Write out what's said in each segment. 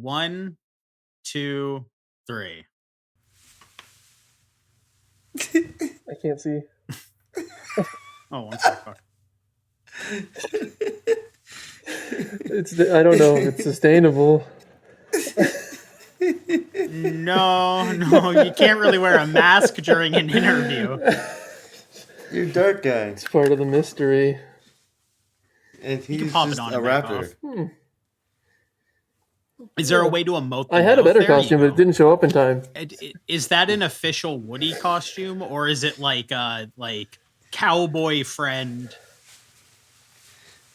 1, 2, 3. I can't see. Oh, 1 sec. Fuck. I don't know if it's sustainable. No, you can't really wear a mask during an interview. You're a dark guy. It's part of the mystery. And he's pop it just on a and back rapper. Is there a way to emote? I had a better costume, but it didn't show up in time. Is that an official Woody costume, or is it like cowboy friend?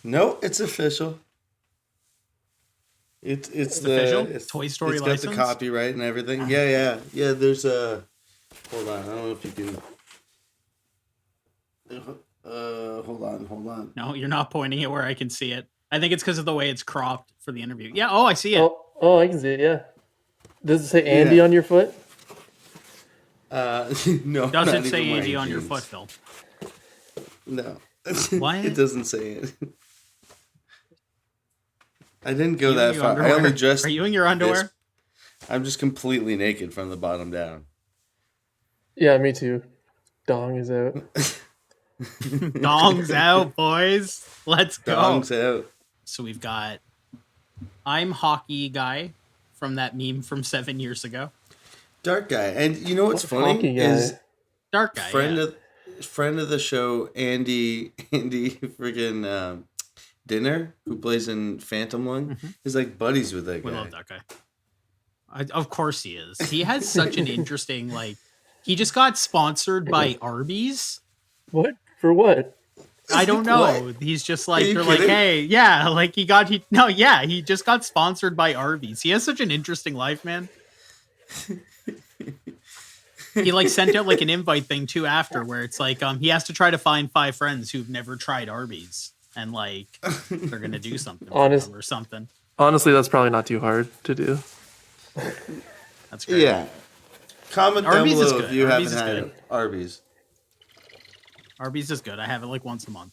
No, it's official. It's official. Toy Story it's license. Got the copyright and everything. Yeah. There's a. Hold on, I don't know if you can. Hold on. No, you're not pointing it where I can see it. I think it's because of the way it's cropped for the interview. Yeah. Oh, I see it. Oh, I can see it. Yeah. Does it say Andy on your foot? No. Does it say Andy on your foot, Phil? No. What? It doesn't say it. I didn't go that far. I only dressed. Are you in your underwear? I'm just completely naked from the bottom down. Yeah, me too. Dong is out. Dong's out, boys. Let's go. Dong's out. So we've got I'm Hockey Guy from that meme from 7 years ago. Dark guy. And you know what's funny is Dark guy. Friend of the show, Andy friggin' Dinner, who plays in Phantom Lung, is like buddies with that guy. We love that guy. Of course he is. He has such an interesting, he just got sponsored by Arby's. What? For what? I don't know. What? He's just like, they're kidding? Like, hey, yeah, he just got sponsored by Arby's. He has such an interesting life, man. He sent out an invite thing too after, where it's he has to try to find 5 friends who've never tried Arby's, and they're gonna do something or something. Honestly, that's probably not too hard to do. That's great. Yeah. Comment Arby's down below if you Arby's haven't had Arby's. Arby's is good. I have it once a month.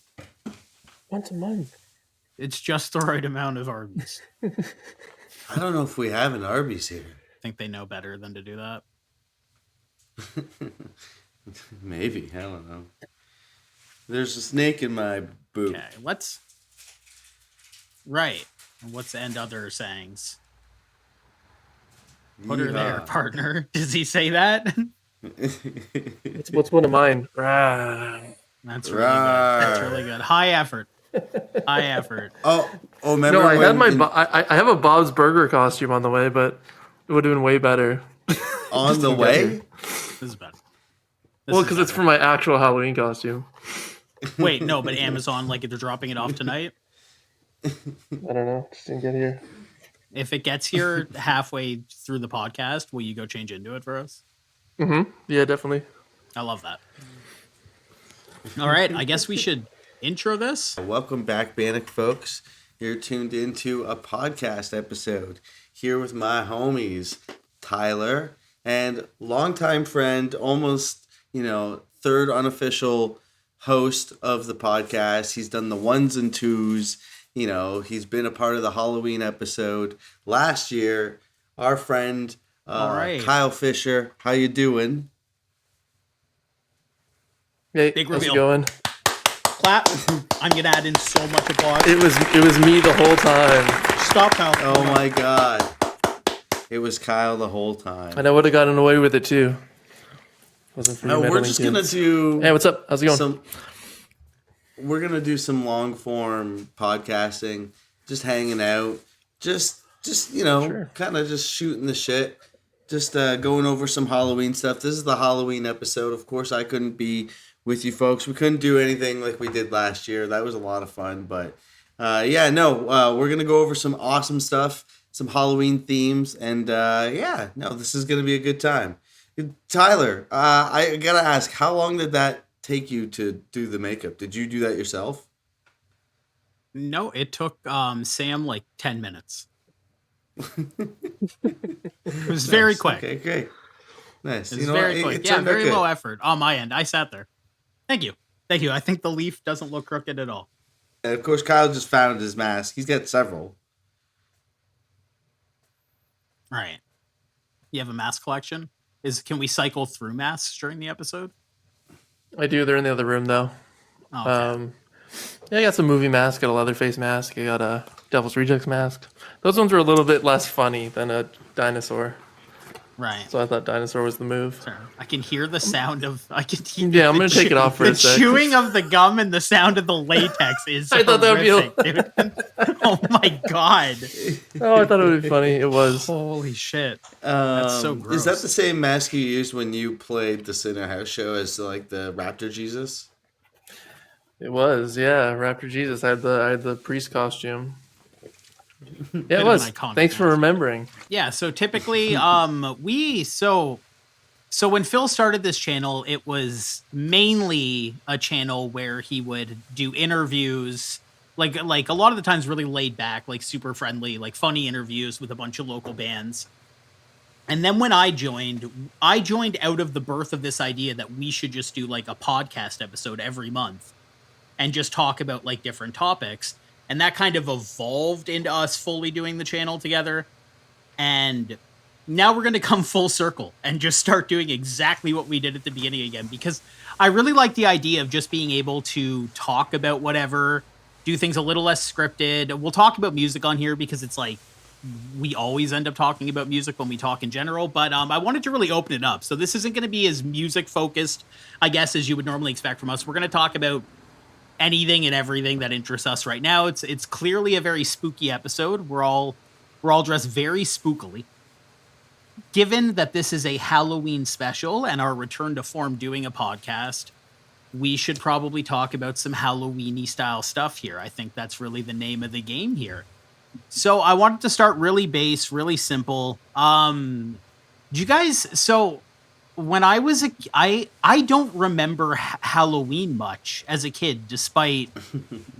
Once a month? It's just the right amount of Arby's. I don't know if we have an Arby's here. I think they know better than to do that. Maybe. I don't know. There's a snake in my boot. Okay, let's... Right. What's end other sayings? Put her there, partner. Does he say that? What's one of mine? That's really good. That's really good. High effort. Oh, remember? No, I had I have a Bob's Burger costume on the way, but it would have been way better. On the way? This is bad. Well, because it's for my actual Halloween costume. Wait, no, but Amazon, they're dropping it off tonight? I don't know. Just didn't get here. If it gets here halfway through the podcast, will you go change into it for us? Mm-hmm. Yeah, definitely. I love that. All right, I guess we should intro this. Welcome back, Bandecfolks. You're tuned into a podcast episode here with my homies, Tyler, and longtime friend, almost, third unofficial host of the podcast. He's done the 1s and 2s. He's been a part of the Halloween episode last year. Our friend, Kyle Fisher. How you doing? Hey, big how's reveal. It going? Clap. I'm gonna add in so much applause. It was me the whole time. Stop, Kyle. Oh my god. It was Kyle the whole time. And I would have gotten away with it too. Wasn't for we're just gonna do. Hey, what's up? How's it going? We're gonna do some long form podcasting, just hanging out, just kind of just shooting the shit, just going over some Halloween stuff. This is the Halloween episode. Of course, I couldn't be with you folks. We couldn't do anything like we did last year. That was a lot of fun, but we're gonna go over some awesome stuff, some Halloween themes, and this is gonna be a good time. Tyler, I gotta ask, how long did that take you to do the makeup? Did you do that yourself? No, it took Sam 10 minutes. It was very quick. Okay, great. Nice. It was very quick. Yeah, very low effort on my end. I sat there. Thank you. I think the leaf doesn't look crooked at all. And of course, Kyle just found his mask. He's got several. Right. You have a mask collection? Can we cycle through masks during the episode? I do. They're in the other room though. Okay. Yeah, I got some movie mask, got a Leatherface mask, I got a Devil's Rejects mask. Those ones were a little bit less funny than a dinosaur. Right. So I thought dinosaur was the move. Sure. I can hear the sound of. I can hear. Yeah, I'm gonna take it off for a sec. The chewing of the gum and the sound of the latex is. I thought that would be. Dude. Oh my god. Oh, I thought it would be funny. It was. Holy shit. That's so gross. Is that the same mask you used when you played the Sinner House show as like the Raptor Jesus? It was, yeah. Raptor Jesus. I had the priest costume. Yeah, it was. Thanks for remembering. Yeah, so typically, so when Phill started this channel, it was mainly a channel where he would do interviews, like a lot of the times really laid back, like super friendly, like funny interviews with a bunch of local bands. And then when I joined out of the birth of this idea that we should just do like a podcast episode every month and just talk about like different topics. And that kind of evolved into us fully doing the channel together. And now we're going to come full circle and just start doing exactly what we did at the beginning again. Because I really like the idea of just being able to talk about whatever, do things a little less scripted. We'll talk about music on here because it's like, we always end up talking about music when we talk in general. But I wanted to really open it up. So this isn't going to be as music focused, I guess, as you would normally expect from us. We're going to talk about anything and everything that interests us right now. It's clearly a very spooky episode. We're all dressed very spookily. Given that this is a Halloween special and our return to form doing a podcast, we should probably talk about some Halloween-y style stuff here. I think that's really the name of the game here. So I wanted to start really base, really simple. When I was I don't remember Halloween much as a kid, despite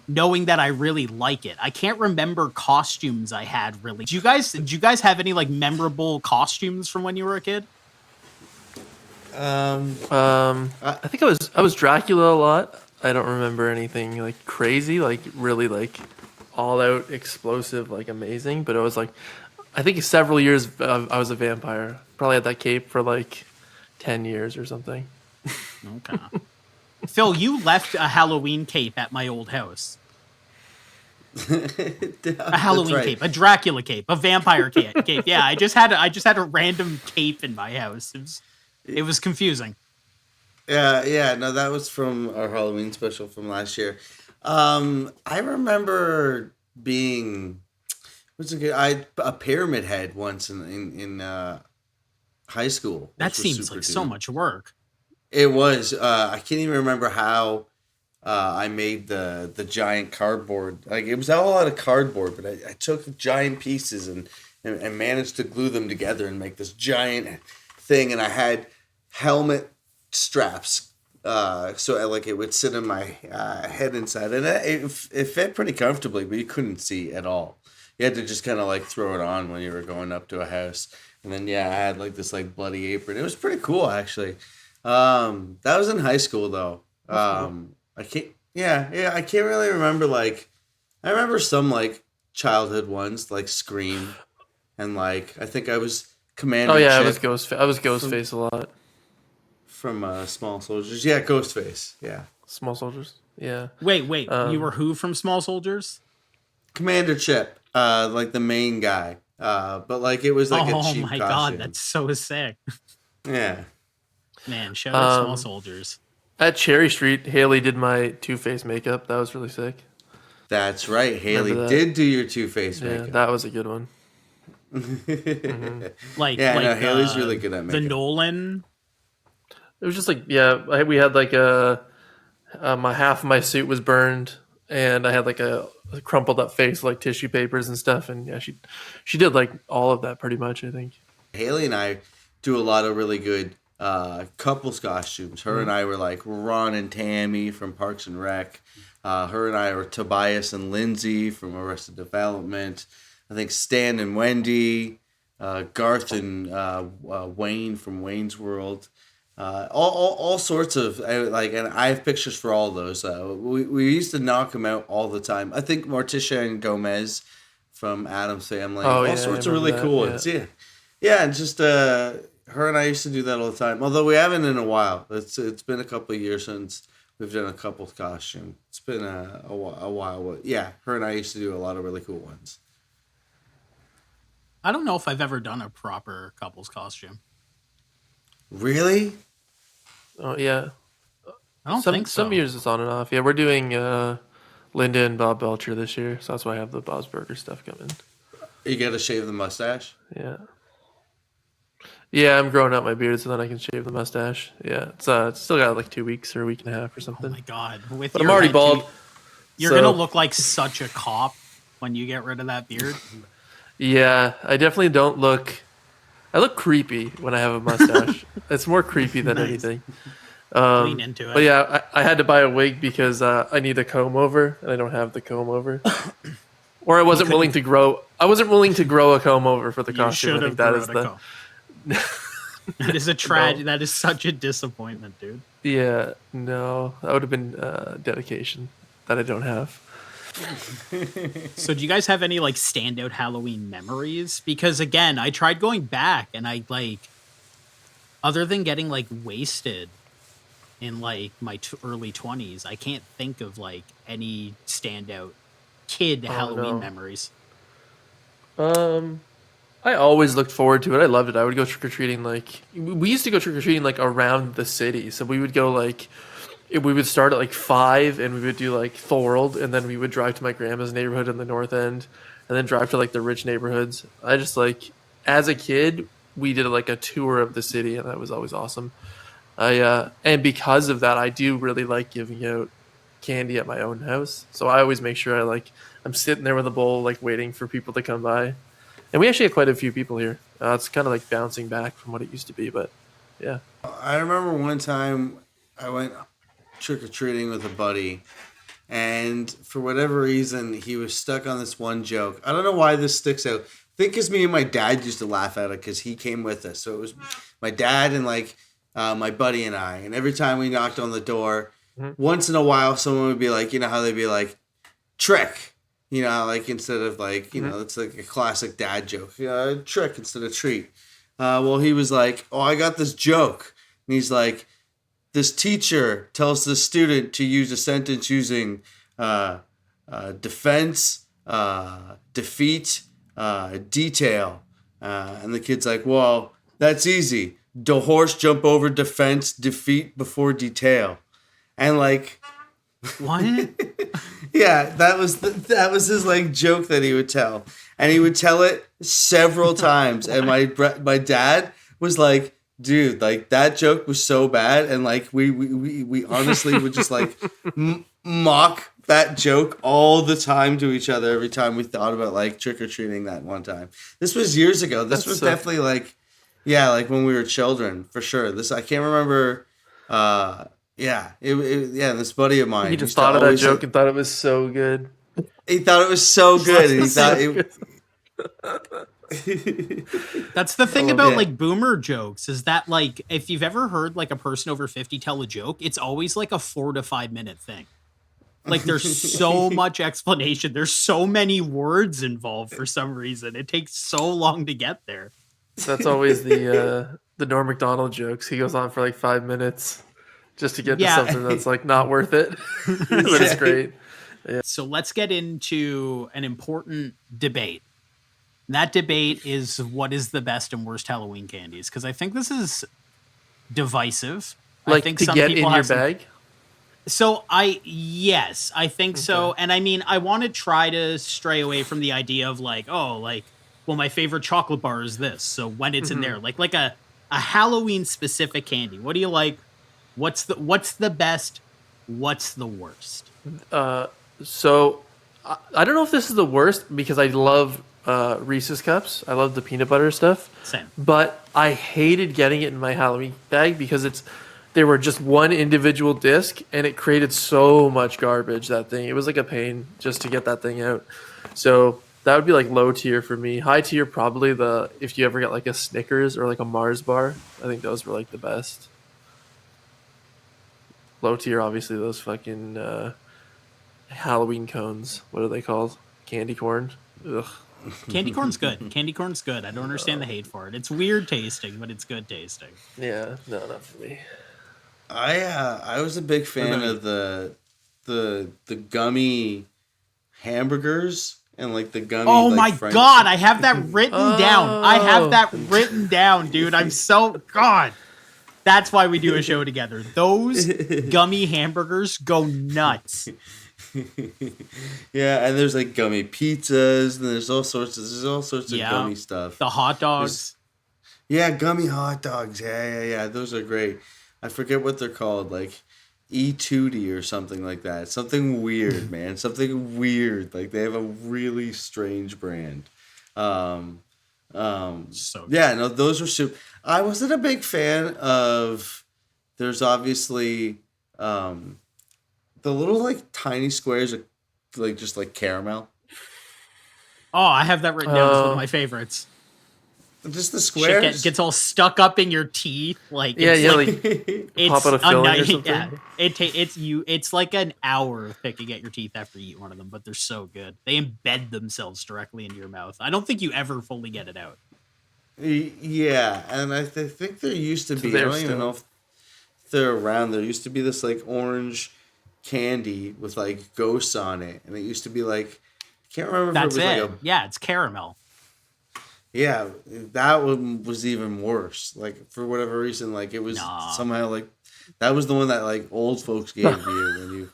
knowing that I really like it. I can't remember costumes I had really. Did you guys have any like memorable costumes from when you were a kid? I think I was Dracula a lot. I don't remember anything like crazy, like really like all out explosive, like amazing. But it was like, I think several years I was a vampire. Probably had that cape for like 10 years or something. Okay. Phill, you left a Halloween cape at my old house. A Halloween cape, a Dracula cape, a vampire cape. Yeah, I just had a random cape in my house. It was confusing. Yeah, no, that was from our Halloween special from last year. I remember being a pyramid head once in high school. That seems like so much work. It was. I can't even remember how I made the giant cardboard. Like it was all out of cardboard, but I took giant pieces and managed to glue them together and make this giant thing. And I had helmet straps, so it would sit in my head inside, and it fit pretty comfortably, but you couldn't see at all. You had to just kind of like throw it on when you were going up to a house. And then, I had like this like bloody apron. It was pretty cool, actually. That was in high school though. I can't really remember. Like, I remember some like childhood ones like Scream, and like I think I was Commander. Oh yeah, Chip I was Ghostface a lot. From Small Soldiers. Yeah, Ghostface. Yeah. Small Soldiers. Yeah. Wait. You were who from Small Soldiers? Commander Chip, like the main guy. But like it was like a cheap costume. Oh my god, that's so sick. Yeah. Man, shout out Small Soldiers. At Cherry Street, Haley did my Two-Face makeup. That was really sick. That's right. Haley did do your Two-Face makeup. Yeah, that was a good one. Mm-hmm. Haley's really good at makeup. The Nolan. It was just like, we had like my half of my suit was burned, and I had like a crumpled up face, like tissue papers and stuff. And yeah, she did like all of that pretty much, I think. Haley and I do a lot of really good couples costumes. Her and I were like Ron and Tammy from Parks and Rec. Her and I were Tobias and Lindsay from Arrested Development. I think Stan and Wendy, Garth and Wayne from Wayne's World. All sorts of like, and I have pictures for all those. We used to knock them out all the time. I think Morticia and Gomez from Addams Family. All sorts of really cool ones. Yeah, Yeah, and just her and I used to do that all the time. Although we haven't in a while. It's been a couple of years since we've done a couple's costume. It's been a while. But yeah, her and I used to do a lot of really cool ones. I don't know if I've ever done a proper couple's costume. Really? Oh yeah. I don't think so. Some years it's on and off. Yeah, we're doing Linda and Bob Belcher this year, so that's why I have the Bob's Burger stuff coming. You got to shave the mustache. Yeah. Yeah, I'm growing out my beard so then I can shave the mustache. Yeah, it's still got like 2 weeks or a week and a half or something. Oh my god! But I'm already bald. You're gonna look like such a cop when you get rid of that beard. Yeah, I definitely don't look. I look creepy when I have a mustache. It's more creepy than anything. Lean into it. But yeah, I had to buy a wig because I need a comb over, and I don't have the comb over. Or I wasn't willing to grow. I wasn't willing to grow a comb over for the costume. I think that is the. That is a tragedy. No. That is such a disappointment, dude. Yeah, no, that would have been dedication that I don't have. So do you guys have any like standout Halloween memories? Because again, I tried going back and I like, other than getting like wasted in like my early 20s, I can't think of like any standout kid Halloween memories. I always looked forward to it. I loved it. I would go trick-or-treating like we used to go trick-or-treating like around the city. So we would go like we would start at like 5 and we would do like Thorold, and then we would drive to my grandma's neighborhood in the north end and then drive to like the rich neighborhoods. I just like, as a kid, we did like a tour of the city and that was always awesome. And because of that, I do really like giving out candy at my own house. So I always make sure I'm sitting there with a bowl like waiting for people to come by. And we actually have quite a few people here. It's kind of like bouncing back from what it used to be, but yeah. I remember one time I went trick-or-treating with a buddy, and for whatever reason, he was stuck on this one joke. I don't know why this sticks out. I think because me and my dad used to laugh at it because he came with us. So it was my dad and like my buddy and I. And every time we knocked on the door, once in a while, someone would be like, you know how they'd be like, trick. You know, like instead of like, you know, it's like a classic dad joke. Trick instead of treat. Well, he was like, oh, I got this joke. And he's like, this teacher tells the student to use a sentence using defense, defeat, detail. And the kid's like, well, that's easy. The horse jump over defense, defeat before detail. And like... What? Yeah, that was his like joke that he would tell, and he would tell it several times. And my dad was like, "Dude, like that joke was so bad," and like we honestly would just like mock that joke all the time to each other every time we thought about like trick or treating that one time. This was years ago. This was definitely like, yeah, like when we were children for sure. This I can't remember. Yeah, this buddy of mine. He just thought of that joke and thought it was so good. He thought it was so good. And he thought That's the thing about like boomer jokes is that like if you've ever heard like a person over 50 tell a joke, it's always like a 4 to 5 minute thing. Like there's so much explanation. There's so many words involved for some reason. It takes so long to get there. That's always the Norm Macdonald jokes. He goes on for like 5 minutes. Just to get to something that's like not worth it. But it's great. Yeah. So let's get into an important debate. That debate is what is the best and worst Halloween candies? Because I think this is divisive. Like I think to some get people in your bag? So yes, I think so. And I mean, I want to try to stray away from the idea of like, oh, like, well, my favorite chocolate bar is this. So when it's in there, like a Halloween specific candy. What do you like? What's the best? What's the worst? So I don't know if this is the worst because I love Reese's Cups. I love the peanut butter stuff. Same. But I hated getting it in my Halloween bag because they were just one individual disc and it created so much garbage, that thing. It was like a pain just to get that thing out. So that would be like low tier for me. High tier probably if you ever get like a Snickers or like a Mars bar. I think those were like the best. Low tier, obviously, those fucking Halloween cones. What are they called? Candy corn. Ugh. Candy corn's good. Candy corn's good. I don't understand the hate for it. It's weird tasting, but it's good tasting. Yeah, no, not for me. I was a big fan of the gummy hamburgers and like the gummy. Oh like, my French. God, I have that written down. I have that written down, dude. I'm so God. That's why we do a show together. Those gummy hamburgers go nuts. Yeah, and there's like gummy pizzas, and there's all sorts of gummy stuff. The hot dogs. Gummy hot dogs. Yeah. Those are great. I forget what they're called, like E2D or something like that. Something weird, man. Something weird. Like they have a really strange brand. So yeah, no, those were super. I wasn't a big fan of. There's obviously the little like tiny squares of like just like caramel. Oh, I have that written down as one of my favorites. Just the squares. Shit gets all stuck up in your teeth, like it's pop out a filling or something. Yeah, it's like an hour picking at your teeth after you eat one of them, but they're so good. They embed themselves directly into your mouth. I don't think you ever fully get it out. Yeah, and I think there used to be. I don't even know if they're around. There used to be this like orange candy with like ghosts on it, and it used to be like I can't remember. That's if it was it. Like Yeah, it's caramel. Yeah, that one was even worse. Like for whatever reason, like it was somehow like that was the one that like old folks gave you when you.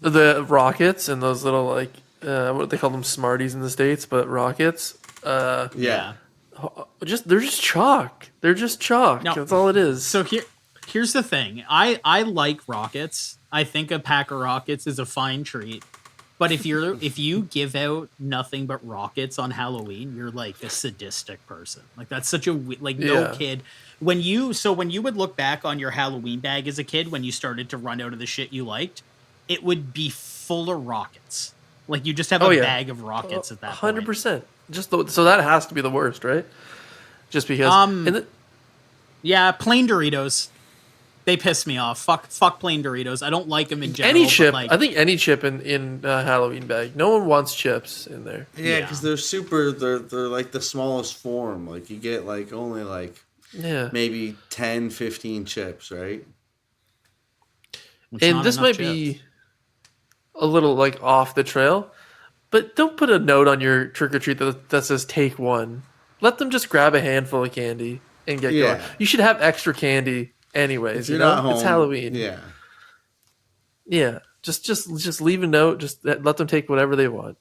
The rockets and those little like what they call them, Smarties in the States, but rockets. Yeah. They're just chalk. They're just chalk. No. That's all it is. So here's the thing. I like rockets. I think a pack of rockets is a fine treat. But if you give out nothing but rockets on Halloween, you're like a sadistic person. Like that's such a no kid. When you would look back on your Halloween bag as a kid when you started to run out of the shit you liked, it would be full of rockets. Like you just have a bag of rockets at that point. 100%. So that has to be the worst, right? Just because. Yeah, plain Doritos. They piss me off. Fuck plain Doritos. I don't like them in general. Any chip. But I think any chip in Halloween bag. No one wants chips in there. Yeah, because they're like the smallest form. Like you get like only like maybe 10, 15 chips, right? And this might be a little like off the trail, but don't put a note on your trick or treat that says take one. Let them just grab a handful of candy and get going. You should have extra candy. Anyways, you're not home. It's Halloween. Yeah. Just leave a note. Just let them take whatever they want.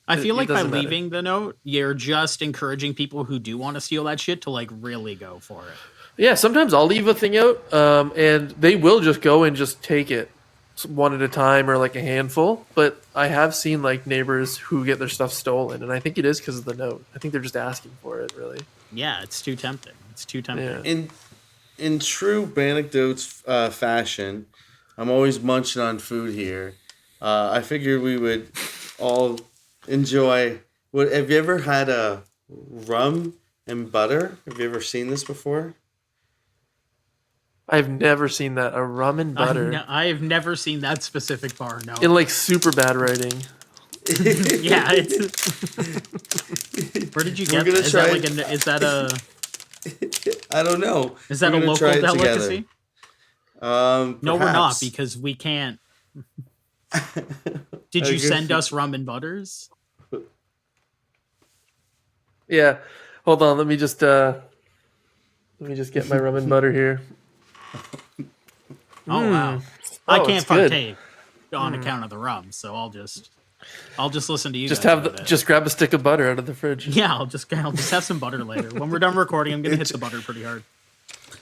I feel like by leaving the note, you're just encouraging people who do want to steal that shit to like really go for it. Yeah, sometimes I'll leave a thing out, and they will just go and just take it one at a time or like a handful. But I have seen like neighbors who get their stuff stolen, and I think it is because of the note. I think they're just asking for it, really. Yeah, it's too tempting. Yeah. In true Bandecfolks fashion, I'm always munching on food here. I figured we would all enjoy. Have you ever had a rum and butter? Have you ever seen this before? I've never seen that. A rum and butter. I've never seen that specific bar. No. In like super bad writing. Yeah. Where did you get that? Is that a? I don't know. Is that a local delicacy? No, we're not, Perhaps. because we can't. Did you send us rum and butters? Yeah. Hold on. Let me just get my rum and butter here. Oh wow! I can't partake on account of the rum, so I'll just listen to you. Just grab a stick of butter out of the fridge. Yeah, I'll just have some butter later. When we're done recording, I'm gonna hit the butter pretty hard.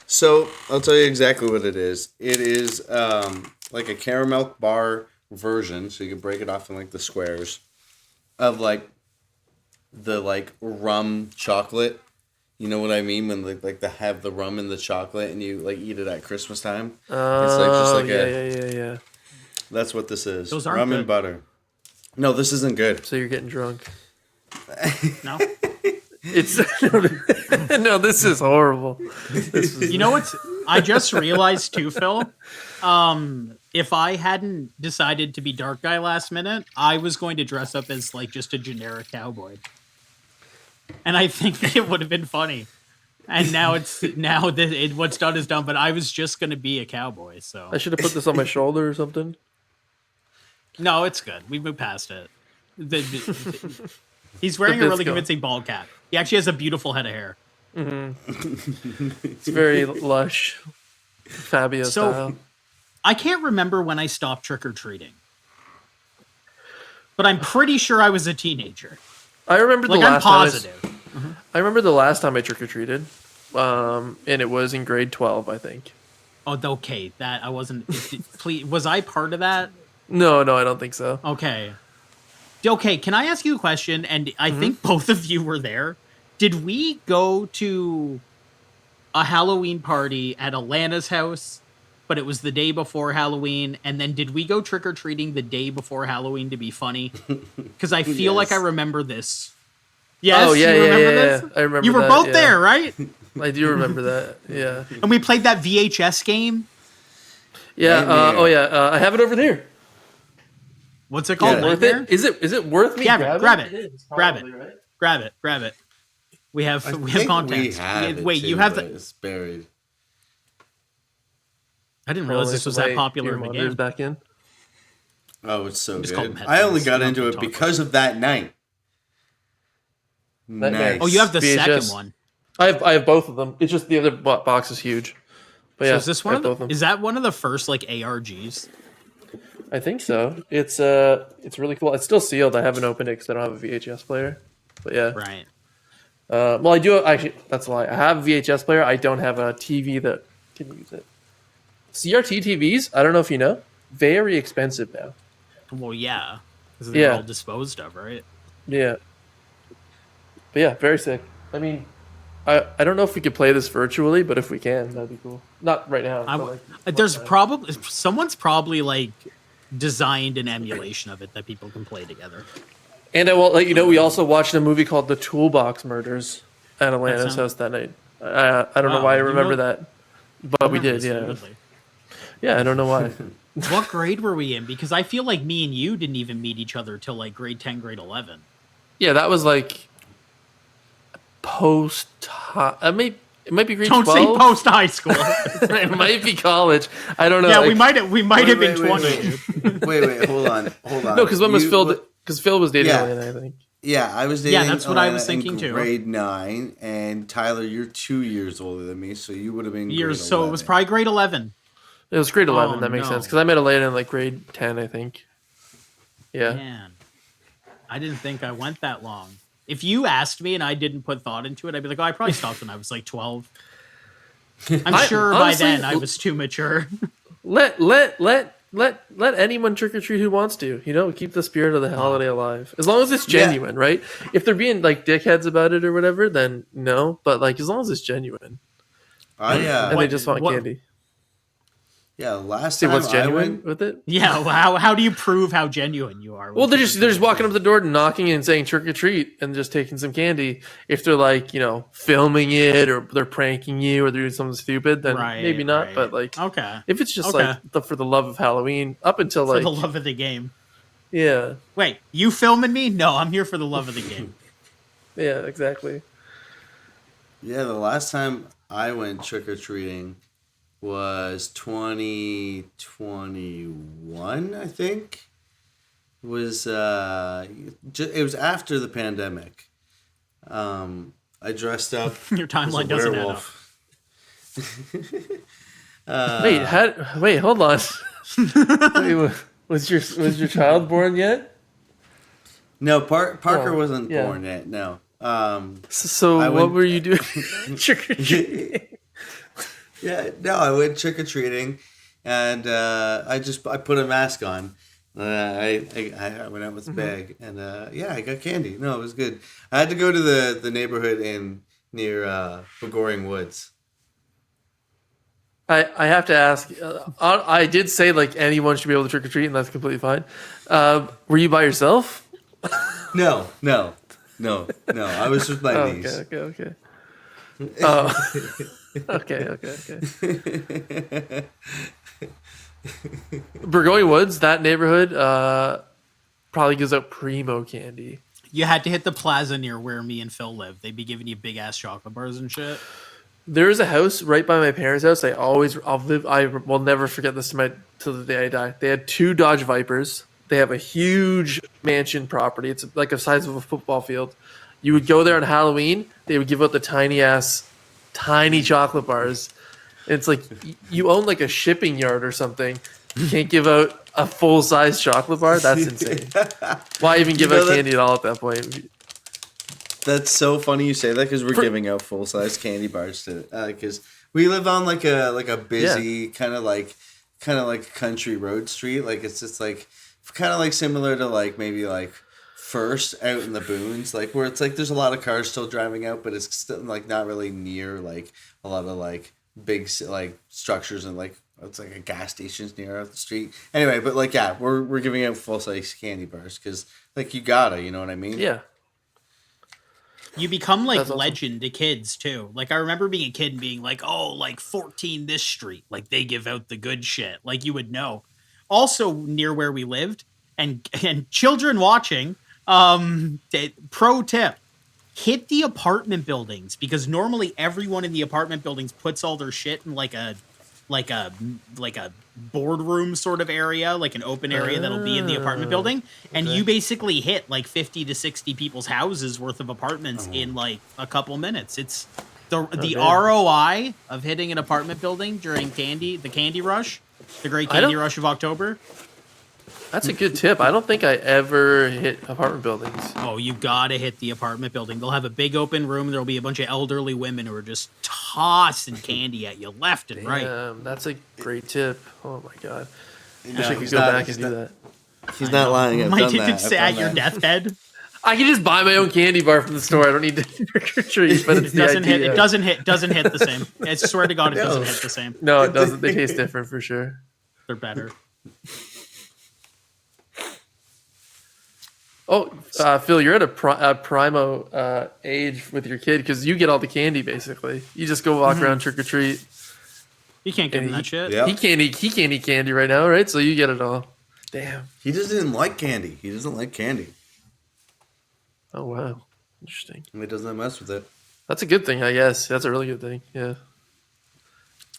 So I'll tell you exactly what it is. It is like a caramel bar version, so you can break it off in like the squares of like the like rum chocolate. You know what I mean? When they have the rum in the chocolate and you like eat it at Christmas time. It's like just like yeah. That's what this is. Those aren't rum good. and butter. No, this isn't good. So you're getting drunk. No. It's no, this is horrible. You know what's I just realized too, Phil. If I hadn't decided to be dark guy last minute, I was going to dress up as like just a generic cowboy, and I think it would have been funny. And now what's done is done. But I was just going to be a cowboy, so I should have put this on my shoulder or something. No, it's good. We moved past it. He's wearing a really convincing bald cap. He actually has a beautiful head of hair. Mm-hmm. It's very lush, Fabio style. I can't remember when I stopped trick-or-treating, but I'm pretty sure I was a teenager. I remember the last time. I remember the last time I trick-or-treated, and it was in grade 12, I think. Oh, okay. That I wasn't. Please, was I part of that? No, I don't think so. Okay. Can I ask you a question? And I think both of you were there. Did we go to a Halloween party at Alana's house, but it was the day before Halloween? And then did we go trick-or-treating the day before Halloween to be funny? Because I feel like I remember this. Yes, oh, yeah, you remember this? this? I remember you were that, both there, right? I do remember that, yeah. And we played that VHS game? Yeah, I have it over there. What's it called? Yeah. Worth it? Is it worth me grabbing? Grab it. It is, grab probably, it. Right? Grab it. We have content. We have Wait, too, you have it's buried. I didn't realize this was that popular in the game. Back in. Oh, it's so good. I only got into it because of that night. Nice. Oh, you have the VHS. second one. I have both of them. It's just the other box is huge. But yeah, so is this one of them? Is that one of the first like ARGs? I think so. It's really cool. It's still sealed. I haven't opened it because I don't have a VHS player. But yeah. Right. Well, I do actually. That's a lie. I have a VHS player. I don't have a TV that can use it. CRT TVs. I don't know if you know. Very expensive now. Well, yeah, because they're all disposed of, right? Yeah. But yeah, very sick. I mean, I don't know if we could play this virtually, but if we can, that'd be cool. Not right now. There's probably someone's probably like designed an emulation of it that people can play together. And I will let you know, we also watched a movie called The Toolbox Murders at Alana's house that night. I don't know why I remember that, but we did. Yeah. Yeah, I don't know why. What grade were we in? Because I feel like me and you didn't even meet each other till like grade 10, grade 11. Yeah, that was like post. It might be grade 12. Don't say post high school. It might be college. I don't know. Yeah, we might have been 20. Wait, hold on. No, because when was Phil? Because Phil was dating Elena, I think. Yeah, I was dating. Yeah, that's what I was thinking too. Grade 9, and Tyler, you're 2 years older than me, so you would have been years. So it was probably grade 11. It was grade 11. That makes sense because I met Elena in like grade 10, I think. Yeah. Man, I didn't think I went that long. If you asked me and I didn't put thought into it, I'd be like, "Oh, I probably stopped when I was like 12." I'm sure honestly, by then I was too mature. Let anyone trick or treat who wants to. You know, keep the spirit of the holiday alive. As long as it's genuine, right? If they're being like dickheads about it or whatever, then no. But like, as long as it's genuine, and they just want candy. Yeah, last time what's genuine I went with it. Yeah, well, how do you prove how genuine you are? Well, they're just walking up to the door, knocking and saying trick or treat, and just taking some candy. If they're like, you know, filming it or they're pranking you or they're doing something stupid, then maybe not. Right. But like, if it's just like for the love of Halloween, up until like for the love of the game. Yeah. Wait, you filming me? No, I'm here for the love of the game. Yeah, exactly. Yeah, the last time I went trick or treating was 2021, I think. It was after the pandemic. I dressed up. Your timeline doesn't add up. Wait, hold on. Was your child born yet? No, Parker wasn't born yet. No. So what were you doing? Trick or treating. Yeah, no, I went trick or treating, and I put a mask on. I went out with a bag, and I got candy. No, it was good. I had to go to the neighborhood near Begoring Woods. I have to ask. I did say like anyone should be able to trick or treat, and that's completely fine. Were you by yourself? No. I was with my niece. Okay. Oh, okay. Burgoyne Woods, that neighborhood, probably gives out primo candy. You had to hit the plaza near where me and Phil live. They'd be giving you big ass chocolate bars and shit. There's a house right by my parents' house. I will never forget this till the day I die. They had 2 Dodge Vipers. They have a huge mansion property. It's like the size of a football field. You would go there on Halloween. They would give out the tiny chocolate bars. And it's like you own like a shipping yard or something. You can't give out a full size chocolate bar. That's insane. Why even give out candy at all at that point? That's so funny you say that because we're giving out full size candy bars to because we live on like a busy kind of like country road street. Like it's just like kind of like similar to like maybe like First out in the boons, like where it's like there's a lot of cars still driving out, but it's still like not really near like a lot of like big like structures and like it's like a gas stations near out the street. Anyway, but like yeah, we're giving out full size candy bars because like you know what I mean? Yeah. You become like legend to kids too. Like I remember being a kid and being like, oh, like 14 this street, like they give out the good shit. Like you would know. Also near where we lived and children watching. Pro tip: hit the apartment buildings because normally everyone in the apartment buildings puts all their shit in like a boardroom sort of area, like an open area that'll be in the apartment building, and you basically hit like 50 to 60 people's houses worth of apartments in like a couple minutes. It's the ROI of hitting an apartment building during the candy rush, the great candy rush of October. That's a good tip. I don't think I ever hit apartment buildings. Oh, you gotta hit the apartment building. They'll have a big open room. There'll be a bunch of elderly women who are just tossing candy at you left and right. That's a great tip. Oh my god. No, I could go back and do that. He's not lying. Might you say at your deathbed? I can just buy my own candy bar from the store. I don't need to trick or treat, but it doesn't hit the same. I swear to God, it doesn't hit the same. No, it doesn't. They taste different for sure. They're better. Oh, Phil, you're at a primo age with your kid because you get all the candy basically. You just go walk around trick or treat. You can't give him that shit. Yep. He can't eat candy right now, right? So you get it all. Damn. He doesn't like candy. Oh wow, interesting. He doesn't mess with it. That's a good thing, I guess. That's a really good thing. Yeah.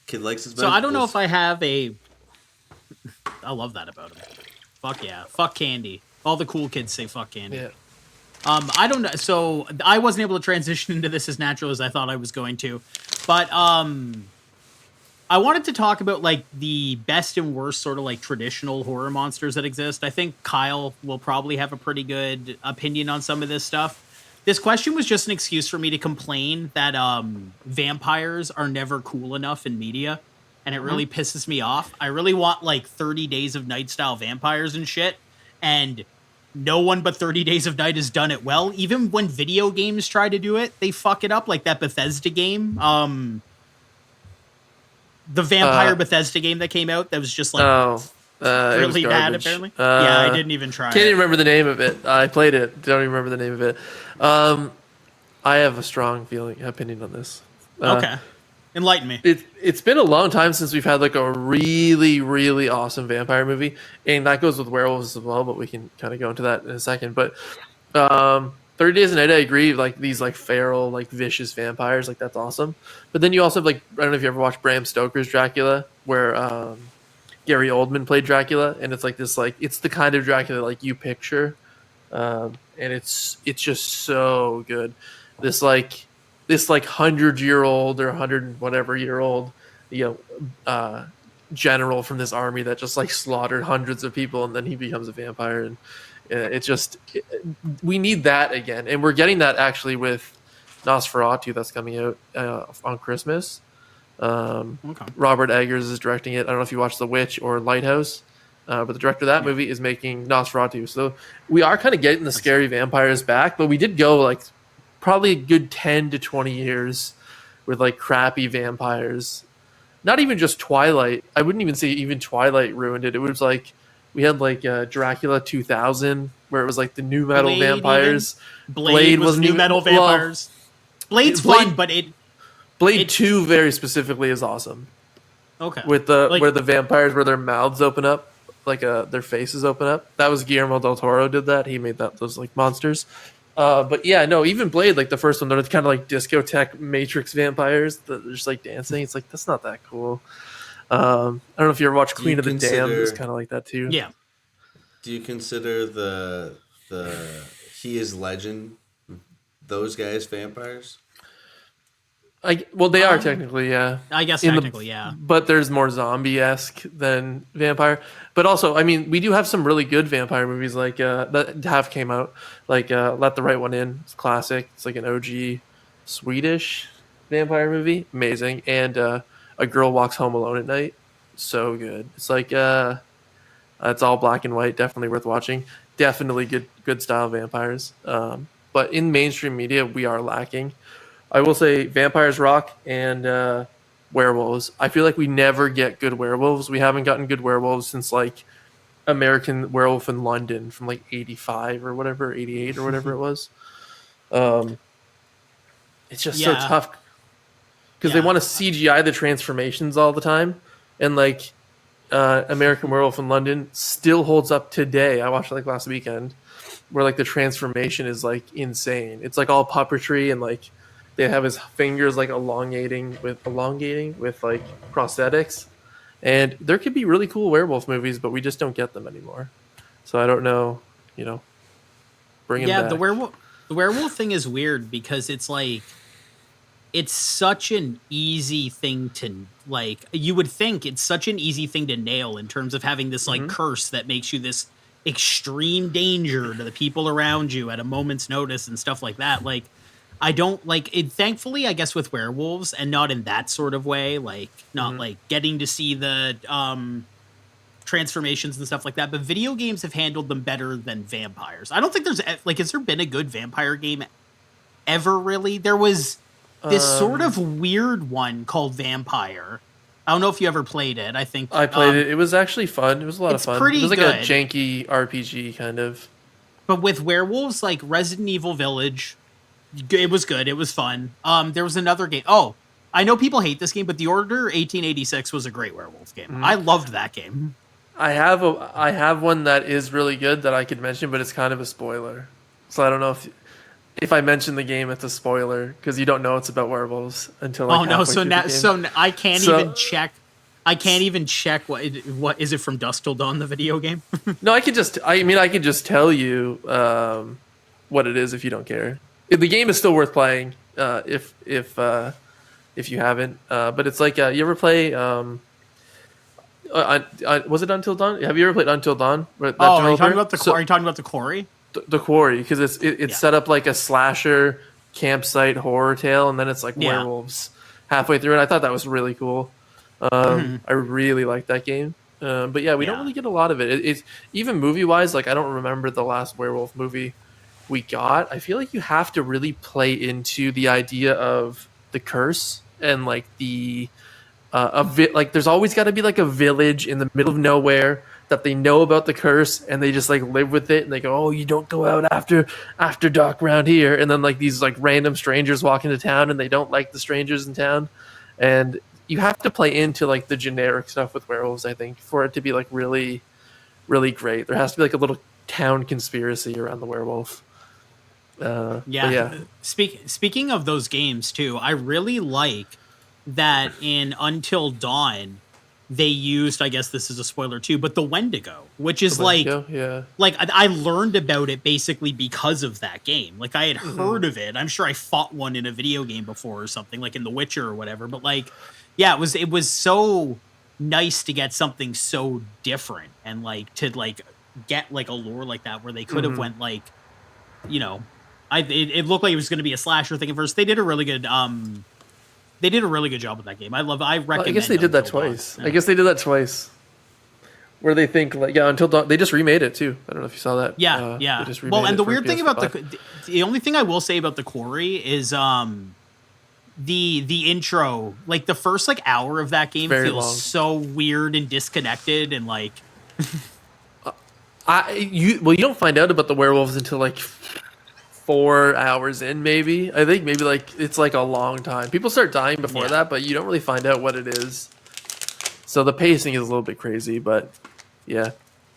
Kid likes his. So I don't know if I have a. I love that about him. Fuck yeah, fuck candy. All the cool kids say fuck candy. Yeah. I don't know. So I wasn't able to transition into this as natural as I thought I was going to, but I wanted to talk about like the best and worst sort of like traditional horror monsters that exist. I think Kyle will probably have a pretty good opinion on some of this stuff. This question was just an excuse for me to complain that vampires are never cool enough in media, and it really pisses me off. I really want like 30 Days of Night style vampires and shit, and no one but 30 Days of Night has done it well. Even when video games try to do it, they fuck it up, like that Bethesda game. The vampire Bethesda game that came out that was just like really bad, apparently. Yeah, I didn't even try. Can't even remember the name of it. I played it. Don't even remember the name of it. I have a strong opinion on this. Okay. Enlighten me. It's been a long time since we've had like a really, really awesome vampire movie. And that goes with werewolves as well, but we can kind of go into that in a second. But 30 Days of Night, I agree, like these like feral, like vicious vampires, like that's awesome. But then you also have like, I don't know if you ever watched Bram Stoker's Dracula, where Gary Oldman played Dracula, and it's like this like it's the kind of Dracula like you picture. And it's just so good. This 100-year-old or 100 whatever year old, general from this army that just like slaughtered hundreds of people, and then he becomes a vampire, and we need that again, and we're getting that actually with Nosferatu that's coming out on Christmas. Okay. Robert Eggers is directing it. I don't know if you watched The Witch or Lighthouse, but the director of that movie is making Nosferatu. So we are kind of getting the scary vampires back, but we did go like probably a good 10 to 20 years with like crappy vampires. Not even just Twilight. I wouldn't even say even Twilight ruined it. It was like we had like Dracula 2000 where it was like the new metal vampires. Blade was new metal vampires. Blade's fun, but Blade 2 very specifically is awesome. Okay. With where the vampires, where their mouths open up, like their faces open up. That was Guillermo del Toro did that. He made those like monsters. But yeah, no, even Blade, like the first one, they're kind of like discotheque Matrix vampires that are just like dancing. It's like, that's not that cool. I don't know if you ever watched Queen of the Damned. It's kind of like that too. Yeah. Do you consider the He Is Legend, those guys vampires? Well, they are technically, yeah. I guess technically, yeah. But there's more zombie-esque than vampire. But also, I mean, we do have some really good vampire movies, like that have came out, like Let the Right One In. It's classic. It's like an OG Swedish vampire movie, amazing. And A Girl Walks Home Alone at Night, so good. It's like it's all black and white, definitely worth watching. Definitely good style vampires. But in mainstream media, we are lacking. I will say vampires rock and werewolves. I feel like we never get good werewolves. We haven't gotten good werewolves since like American Werewolf in London from like 85 or whatever, 88 or whatever it was. It's just so tough because they want to CGI the transformations all the time. And like American Werewolf in London still holds up today. I watched it like last weekend where like the transformation is like insane. It's like all puppetry and like they have his fingers like elongating with like prosthetics, and there could be really cool werewolf movies, but we just don't get them anymore. So I don't know, bring him back. The werewolf thing is weird because it's like it's such an easy thing to like. You would think it's such an easy thing to nail in terms of having this like curse that makes you this extreme danger to the people around you at a moment's notice and stuff like that. Like. I don't like it. Thankfully, I guess with werewolves and not in that sort of way, like not like getting to see the transformations and stuff like that. But video games have handled them better than vampires. I don't think there's like, has there been a good vampire game ever really? There was this sort of weird one called Vampire. I don't know if you ever played it. I think I played it. It was actually fun. It was a lot of fun. Pretty it was like good. A janky RPG kind of. But with werewolves, like Resident Evil Village. It was good. It was fun. There was another game. Oh, I know people hate this game, but The Order 1886 was a great werewolf game. I loved that game. I have one that is really good that I could mention, but it's kind of a spoiler. So I don't know if I mention the game, it's a spoiler because you don't know it's about werewolves until. Like, so I can't even check. I can't even check what is it from Dusk Till Dawn, the video game. No, I could just tell you what it is if you don't care. The game is still worth playing if you haven't. But it's like you ever play? Was it Until Dawn? Have you ever played Until Dawn? Are you talking about the Quarry? The Quarry, because it's set up like a slasher campsite horror tale, and then it's like werewolves halfway through. And I thought that was really cool. I really like that game. But yeah, we don't really get a lot of it. It's even movie wise. Like I don't remember the last werewolf movie we got. I feel like you have to really play into the idea of the curse and like the like there's always got to be like a village in the middle of nowhere that they know about the curse and they just like live with it and they go, oh, you don't go out after dark around here, and then like these like random strangers walk into town and they don't like the strangers in town, and you have to play into like the generic stuff with werewolves, I think, for it to be like really really great. There has to be like a little town conspiracy around the werewolf. Speaking of those games too, I really like that in Until Dawn they used, I guess this is a spoiler too, but the Wendigo, which is like I learned about it basically because of that game. Like I had heard of it. I'm sure I fought one in a video game before or something, like in The Witcher or whatever. But like, yeah, it was so nice to get something so different and like to like get like a lore like that where they could have went like, it looked like it was going to be a slasher thing at first. They did a really good job with that game. I recommend. I guess they did that twice. Yeah. I guess they did that twice. Where they think like Until Dawn, they just remade it too. I don't know if you saw that. Yeah. They just remade and the weird thing about the only thing I will say about the Quarry is the intro, like the first like hour of that game feels long. So weird and disconnected and like. You don't find out about the werewolves until like 4 hours in, maybe. I think maybe like it's like a long time. People start dying before that, but you don't really find out what it is. So the pacing is a little bit crazy, but yeah.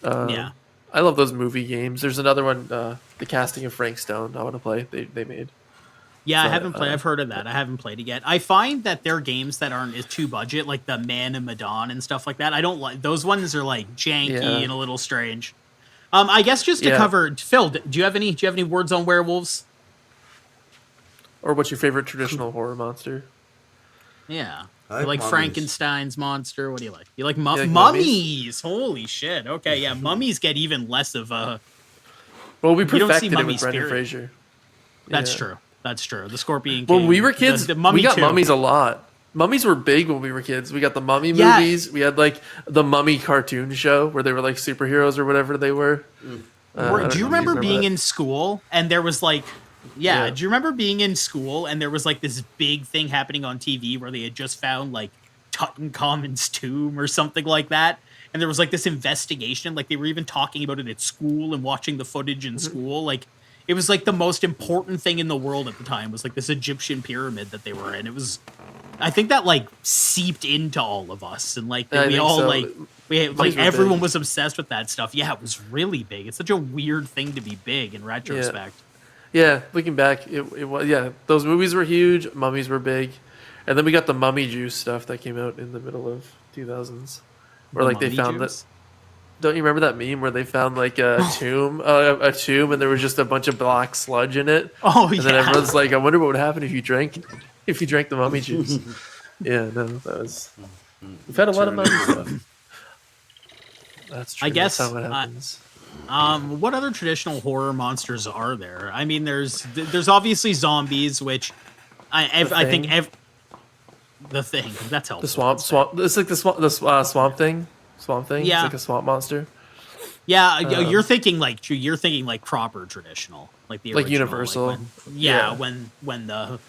I love those movie games. There's another one, the Casting of Frank Stone. I want to play. They made. Yeah, I haven't played. I've heard of that. I haven't played it yet. I find that their games that aren't as too budget, like the Man and Madon and stuff like that, I don't like. Those ones are like janky and a little strange. I guess just to cover, Phil, do you have any words on werewolves? Or what's your favorite traditional horror monster? Yeah. You like Frankenstein's monster? What do you like? You like, mummies? Holy shit. Okay, yeah, mummies get even less of a... Well, we perfected it with Brendan Fraser. That's true. That's true. The Scorpion King. When we were kids, we got mummies a lot. Mummies were big when we were kids. We got the mummy movies. We had like the mummy cartoon show where they were like superheroes or whatever they were. Do you remember being in school and there was like... Yeah, do you remember being in school and there was like this big thing happening on TV where they had just found like Tutankhamun's tomb or something like that? And there was like this investigation, like they were even talking about it at school and watching the footage in school. Like it was like the most important thing in the world at the time was like this Egyptian pyramid that they were in. It was, I think that like seeped into all of us and like we all so. Everyone was obsessed with that stuff. Yeah, it was really big. It's such a weird thing to be big in retrospect. Yeah, looking back, it was those movies were huge, mummies were big, and then we got the mummy juice stuff that came out in the middle of 2000s, where like they found that. Don't you remember that meme where they found like a tomb, and there was just a bunch of black sludge in it? Oh yeah. And then everyone's like, I wonder what would happen if you drank the mummy juice. Yeah, no, that was. We've had a lot of mummy stuff. That's true. I guess that's how it happens. What other traditional horror monsters are there? I mean, there's obviously zombies, which I think the thing that's helpful. The swamp. It's like the swamp thing. Swamp thing. Yeah, it's like a swamp monster. Yeah, you're thinking like proper traditional, like the original, like Universal. When the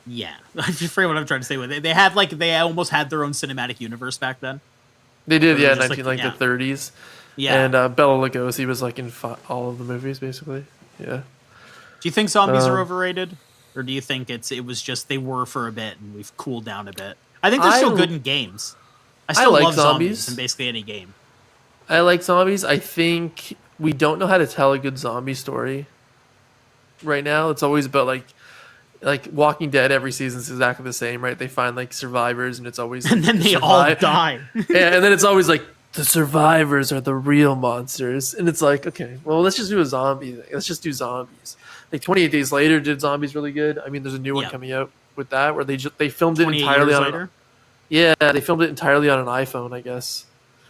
I forget what I'm trying to say with it. They almost had their own cinematic universe back then. They did, yeah, the 30s. Yeah, and Bela Lugosi was like in all of the movies, basically. Yeah. Do you think zombies are overrated, or do you think it was just they were for a bit and we've cooled down a bit? I think they're still good in games. I still like love zombies in basically any game. I like zombies. I think we don't know how to tell a good zombie story right now. It's always about like Walking Dead. Every season is exactly the same, right? They find like survivors, and it's always and then they all die. Yeah, and then it's always like the survivors are the real monsters, and it's like, okay, well, let's just do a zombie thing. Let's just do zombies. Like 28 Days Later did zombies really good. I mean, there's a new one coming out with that where they filmed it entirely on. Yeah, they filmed it entirely on an iPhone, I guess.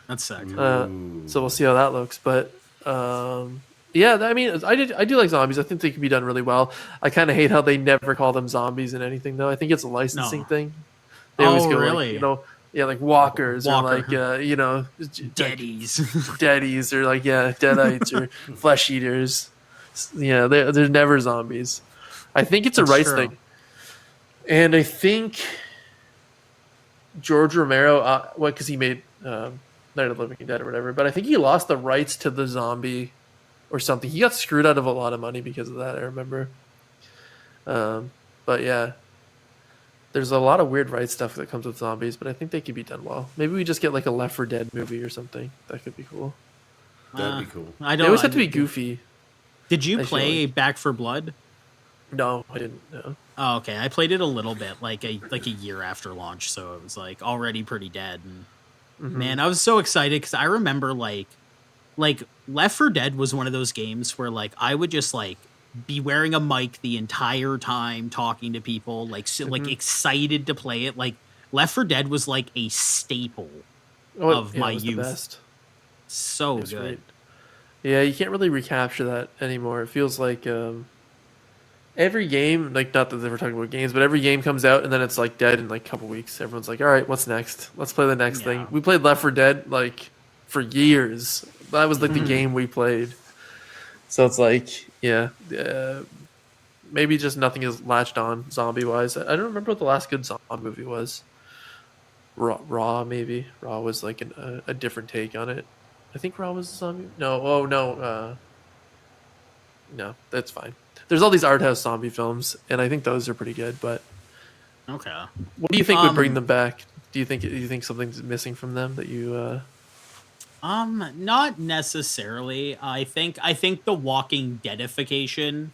That's sick. So we'll see how that looks. But yeah, I mean, I do like zombies. I think they can be done really well. I kind of hate how they never call them zombies in anything, though. I think it's a licensing thing. They always go really? Like, yeah, like walkers or like deadies, deadies or like deadites or flesh eaters. Yeah, they're never zombies. I think it's a rights thing, and I think George Romero, because he made Night of the Living Dead or whatever, but I think he lost the rights to the zombie or something. He got screwed out of a lot of money because of that, I remember. But yeah, there's a lot of weird rights stuff that comes with zombies, but I think they could be done well. Maybe we just get like a Left 4 Dead movie or something. That could be cool. That'd be cool. They always have to be goofy. Did you play Back 4 Blood? No, I didn't. No. Oh, okay. I played it a little bit, like a year after launch, so it was like already pretty dead. And man, I was so excited because I remember like Left 4 Dead was one of those games where like I would just like be wearing a mic the entire time, talking to people, like like excited to play it. Like Left 4 Dead was like a staple of my youth. The best. So good. Great. Yeah, you can't really recapture that anymore. It feels like every game, like not that they were talking about games, but every game comes out and then it's like dead in like a couple weeks. Everyone's like, all right, what's next? Let's play the next thing. We played Left 4 Dead like for years. That was like the game we played. So it's like, maybe just nothing is latched on zombie-wise. I don't remember what the last good zombie movie was. Raw, maybe. Raw was like a different take on it. I think Raw was a zombie. No, no, that's fine. There's all these art house zombie films, and I think those are pretty good. But Okay. what do you think would bring them back? Do you think something's missing from them that you? Not necessarily. I think the Walking Deadification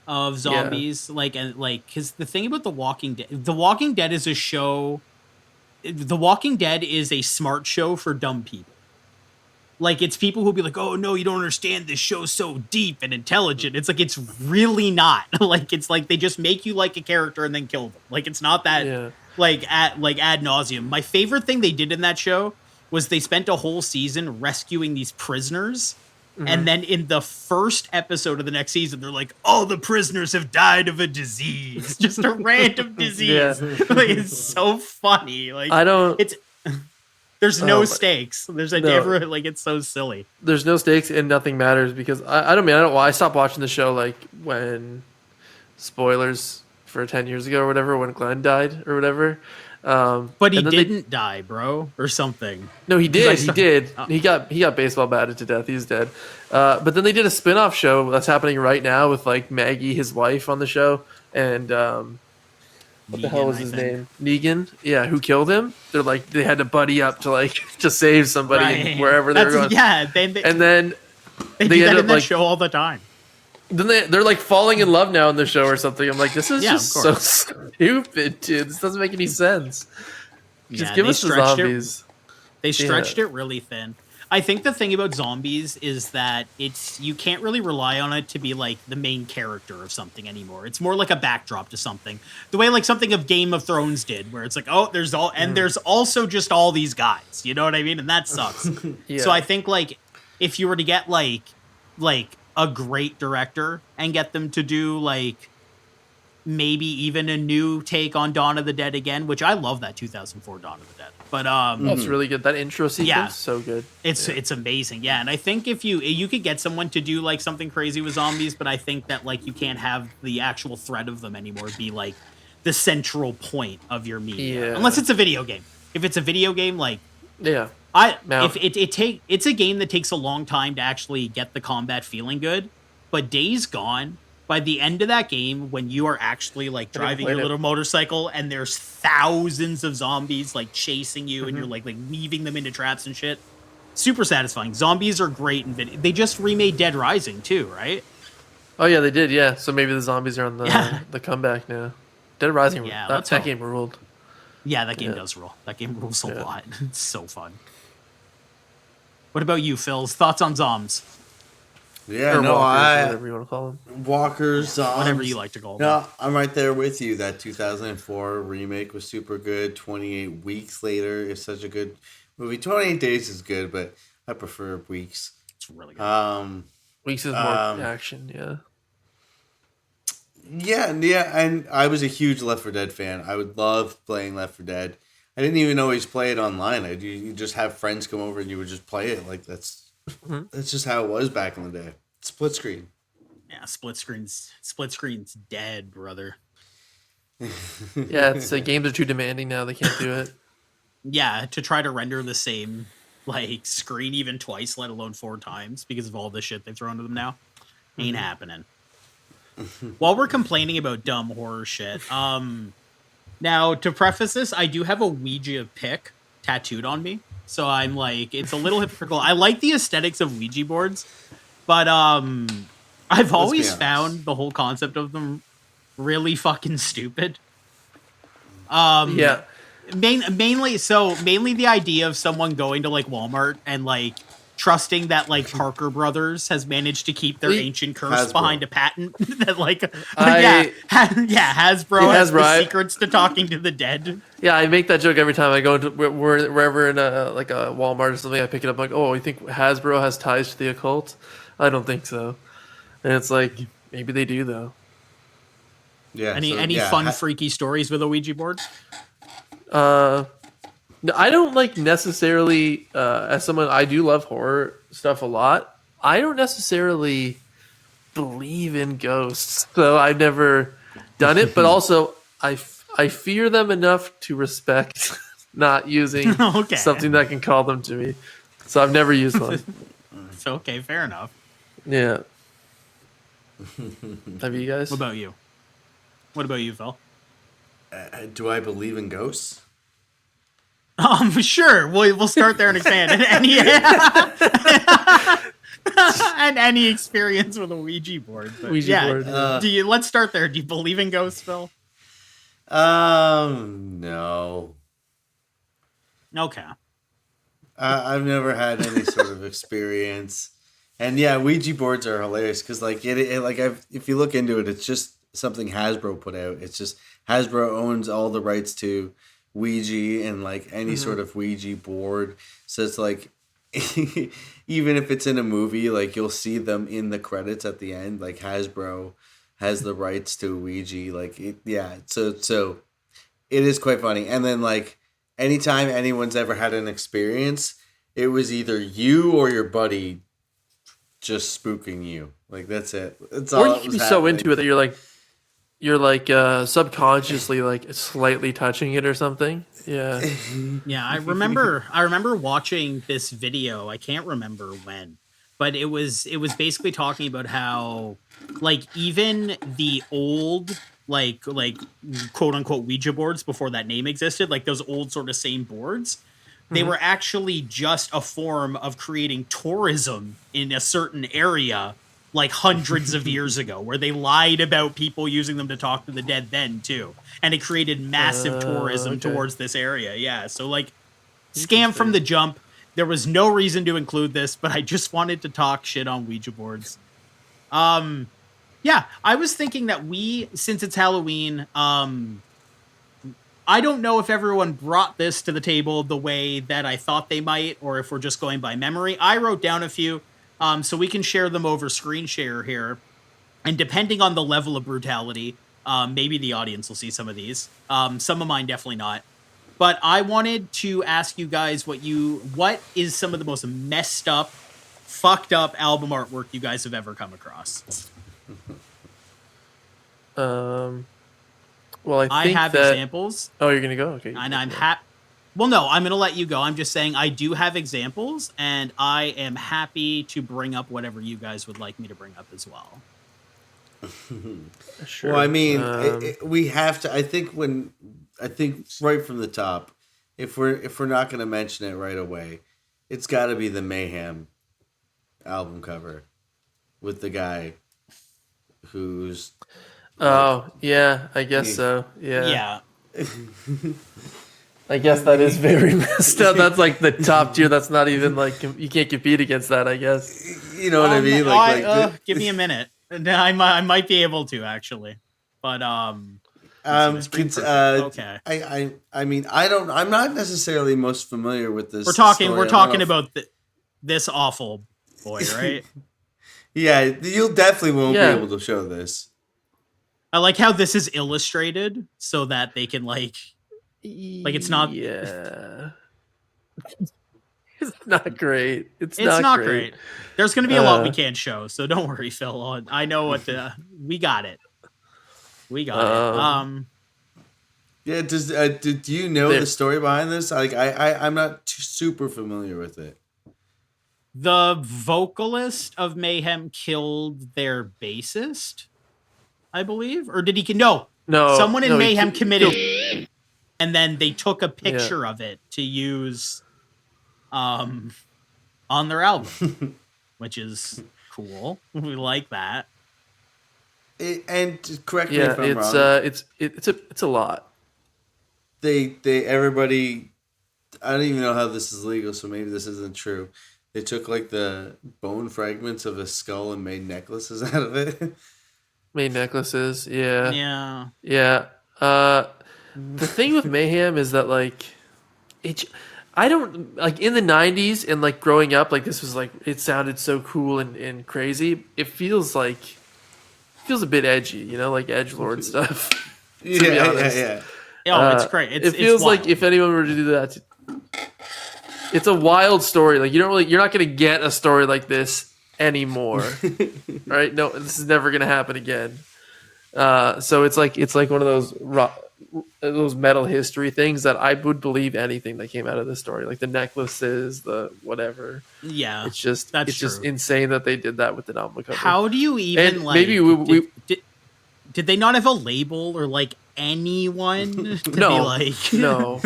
of zombies, because the thing about The Walking Dead is a show. The Walking Dead is a smart show for dumb people. Like, it's people who'll be like, oh, no, you don't understand. This show's so deep and intelligent. It's like, it's really not. Like, it's like they just make you like a character and then kill them. Like, it's not that, ad nauseum. My favorite thing they did in that show was they spent a whole season rescuing these prisoners. Mm-hmm. And then in the first episode of the next season, they're like, oh, the prisoners have died of a disease. Just a random disease. Like, it's so funny. Like, there's no stakes. Never, like, it's so silly. There's no stakes and nothing matters because I don't know why I stopped watching the show like when spoilers for 10 years ago or whatever, when Glenn died or whatever. But he didn't die, bro, or something. No, he did. He did. He got baseball batted to death. He's dead. But then they did a spin-off show that's happening right now with like Maggie, his wife, on the show, and what the hell was his name? Negan. Yeah, who killed him? They're like they had to buddy up to save somebody wherever they were going. Yeah, and then they do that in that show all the time. Then they're like falling in love now in the show or something. I'm like, this is just so stupid, dude. This doesn't make any sense. Just give us the zombies. They stretched it really thin. I think the thing about zombies is that you can't really rely on it to be like the main character of something anymore. It's more like a backdrop to something. The way like something of Game of Thrones did, where it's like, oh, there's also just all these guys. You know what I mean? And that sucks. So I think like if you were to get like a great director and get them to do like maybe even a new take on Dawn of the Dead again, which I love that 2004 Dawn of the Dead. But that's really good. That intro sequence, so good. It's amazing. Yeah, and I think if you could get someone to do like something crazy with zombies, but I think that like you can't have the actual threat of them anymore be like the central point of your media. Unless it's a video game. If it's a video game, like it's a game that takes a long time to actually get the combat feeling good, but Days Gone, by the end of that game, when you are actually like driving your little motorcycle and there's thousands of zombies like chasing you and you're like weaving them into traps and shit, super satisfying. Zombies are great in video. They just remade Dead Rising too, right? Oh yeah, they did. Yeah, so maybe the zombies are on the comeback now. Dead Rising, that game ruled. Yeah, that game does rule. That game rules a lot. It's so fun. What about you, Phil's thoughts on zombs? Yeah, whatever you want to call them. Walkers, zombs. Whatever you like to call them. No, I'm right there with you. That 2004 remake was super good. 28 Weeks Later is such a good movie. 28 Days is good, but I prefer Weeks. It's really good. Weeks is more action, Yeah, and I was a huge Left 4 Dead fan. I would love playing Left 4 Dead. I didn't even always play it online. You just have friends come over and you would just play it. Like that's just how it was back in the day. Split screen. Yeah, split screen's dead, brother. It's games are too demanding now. They can't do it. Yeah, to try to render the same like screen even twice, let alone 4 times, because of all the shit they've thrown to them now, ain't happening. While we're complaining about dumb horror shit, now to preface this, I do have a Ouija pick tattooed on me. So I'm like, it's a little hypocritical. I like the aesthetics of Ouija boards, but I've always found the whole concept of them really fucking stupid. Mainly the idea of someone going to like Walmart and like trusting that like Parker Brothers has managed to keep their ancient curse behind a patent that like Hasbro has the secrets to talking to the dead. Yeah, I make that joke every time I go into wherever in a Walmart or something. I pick it up like, oh, you think Hasbro has ties to the occult? I don't think so. And it's like maybe they do though. Yeah. Any fun freaky stories with a Ouija board? No, I don't like necessarily, as someone, I do love horror stuff a lot. I don't necessarily believe in ghosts, so I've never done it, but also I fear them enough to respect not using something that can call them to me. So I've never used one. It's okay, fair enough. Yeah. Have you guys? What about you? What about you, Phil? Do I believe in ghosts? Sure. We'll start there and expand. And any experience with a Ouija board. But board. Let's start there. Do you believe in ghosts, Phil? No. Okay. I've never had any sort of experience, and yeah, Ouija boards are hilarious because if you look into it, it's just something Hasbro put out. It's just Hasbro owns all the rights to Ouija and like any sort of Ouija board. So it's like even if it's in a movie, like you'll see them in the credits at the end. Like Hasbro has the rights to Ouija. So it is quite funny. And then like anytime anyone's ever had an experience, it was either you or your buddy just spooking you. Like that's it. That's all. Or you can be so into it that you're like subconsciously like slightly touching it or something. Yeah. Yeah, I remember watching this video. I can't remember when, but it was basically talking about how like even the old like quote unquote Ouija boards before that name existed, like those old sort of same boards, they were actually just a form of creating tourism in a certain area like hundreds of years ago, where they lied about people using them to talk to the dead then too. And it created massive tourism towards this area. Yeah. So like scam from the jump. There was no reason to include this, but I just wanted to talk shit on Ouija boards. Yeah, I was thinking that since it's Halloween, I don't know if everyone brought this to the table the way that I thought they might, or if we're just going by memory. I wrote down a few, so we can share them over screen share here. And depending on the level of brutality, maybe the audience will see some of these. Some of mine definitely not. But I wanted to ask you guys what is some of the most messed up, fucked up album artwork you guys have ever come across? Well, I think have examples. Oh, you're gonna go? Okay. And I'm happy. Well, no, I'm gonna let you go. I'm just saying I do have examples, and I am happy to bring up whatever you guys would like me to bring up as well. Sure. Well, I mean, we have to. I think right from the top, if we're not gonna mention it right away, it's got to be the Mayhem album cover with the guy who's. Yeah, I guess so. Yeah. Yeah. I guess that is very messed up. That's like the top tier. That's not even like you can't compete against that. I guess. You know what I mean? Give me a minute. I might be able to actually, but okay. I mean, I'm not necessarily most familiar with this. We're talking about this awful boy, right? Yeah, you'll definitely won't be able to show this. I like how this is illustrated so that they can like it's not. Yeah. It's not great. It's not great. There's going to be a lot we can't show, so don't worry, Phil. I know what we got it. We got it. Yeah. Do you know the story behind this? Like, I'm not super familiar with it. The vocalist of Mayhem killed their bassist, I believe, or did he? No. Someone in Mayhem committed, and then they took a picture of it to use, on their album, which is cool. We like that. And correct me if I'm wrong. It's a lot. Everybody. I don't even know how this is legal, so maybe this isn't true. They took like the bone fragments of a skull and made necklaces out of it. Made necklaces, yeah. Yeah. Yeah. The thing with Mayhem is that like I don't like in the 90s and like growing up, like this was like it sounded so cool and crazy. It feels a bit edgy, you know, like edgelord stuff. Yeah. Oh, it's great. It feels like if anyone were to do that, it's a wild story. Like you're not going to get a story like this anymore, right? No, this is never going to happen again. So it's like one of those those metal history things that I would believe anything that came out of this story, like the necklaces, the whatever. Yeah, it's just true. insane that they did that with an album cover. How do you even and maybe did they not have a label or like anyone to be like no.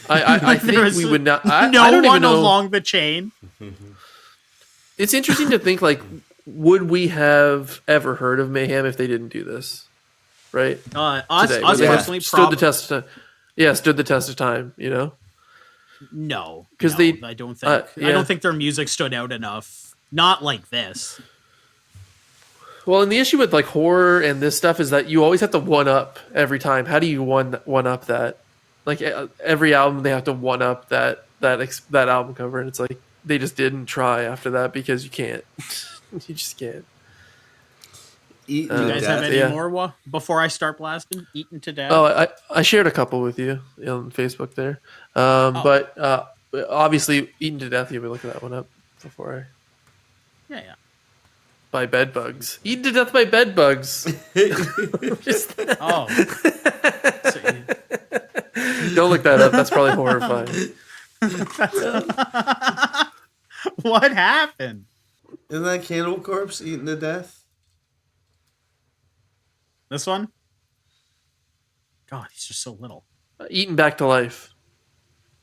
I think we would not. I don't one even know along the chain. It's interesting to think like, would we have ever heard of Mayhem if they didn't do this? Right? Us personally stood the test of time. Yeah, stood the test of time. You know? No, because I don't think. I don't think their music stood out enough. Not like this. Well, and the issue with like horror and this stuff is that you always have to one up every time. How do you one up that? Like every album, they have to one up that album cover, and it's like they just didn't try after that because you can't. You just can't. You guys have any more before I start blasting? Eaten to Death? Oh, I shared a couple with you on Facebook there. But obviously, Eaten to Death, you'll be looking that one up before I... Yeah. By Bedbugs. Eaten to Death by Bedbugs. Oh. Don't look that up. That's probably horrifying. What happened? Isn't that Cannibal Corpse eaten to death? This one? God, he's just so little. Eaten back to life.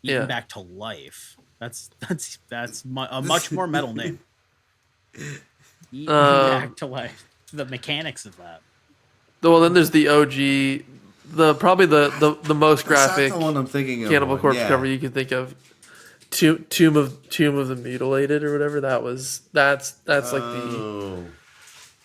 Eaten back to life. That's a much more metal name. Eaten back to life. The mechanics of that. Well, then there's the OG, probably the most graphic the one I'm thinking of. Cannibal Corpse cover you can think of. Tomb of the Mutilated or whatever. That's like the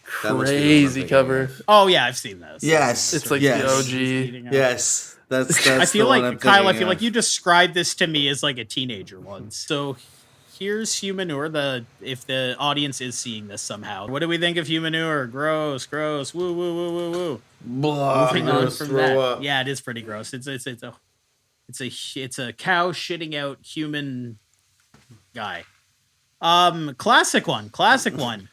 crazy cover. Oh yeah, I've seen this. Yes, it's like the OG. Yes, that's. I feel like Kyle. I feel like you described this to me as like a teenager once. So here's Humanure. If the audience is seeing this somehow, what do we think of Humanure? Gross. Woo. Moving on from that. Up. Yeah, it is pretty gross. It's a cow shitting out human guy. Classic one.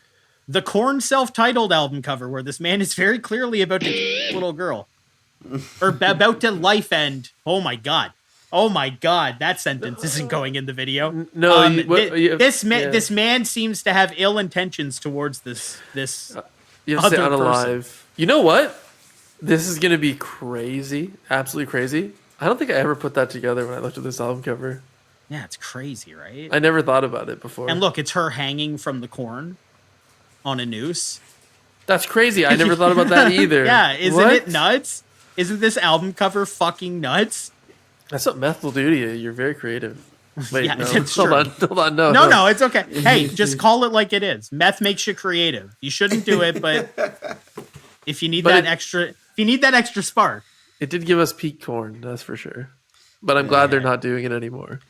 The Korn self-titled album cover where this man is very clearly about to kill a little girl. Or about to life end. Oh my god, that sentence isn't going in the video. No, this man seems to have ill intentions towards this you have to say unalive. You know what? This is gonna be crazy, absolutely crazy. I don't think I ever put that together when I looked at this album cover. Yeah, it's crazy, right? I never thought about it before. And look, it's her hanging from the corn on a noose. That's crazy. I never thought about that either. Yeah, isn't it nuts? Isn't this album cover fucking nuts? That's what meth will do to you. You're very creative. Wait, yeah, no. Hold on. No, it's okay. Hey, just call it like it is. Meth makes you creative. You shouldn't do it, but if you need that extra spark. It did give us peak corn, that's for sure. But I'm glad they're not doing it anymore.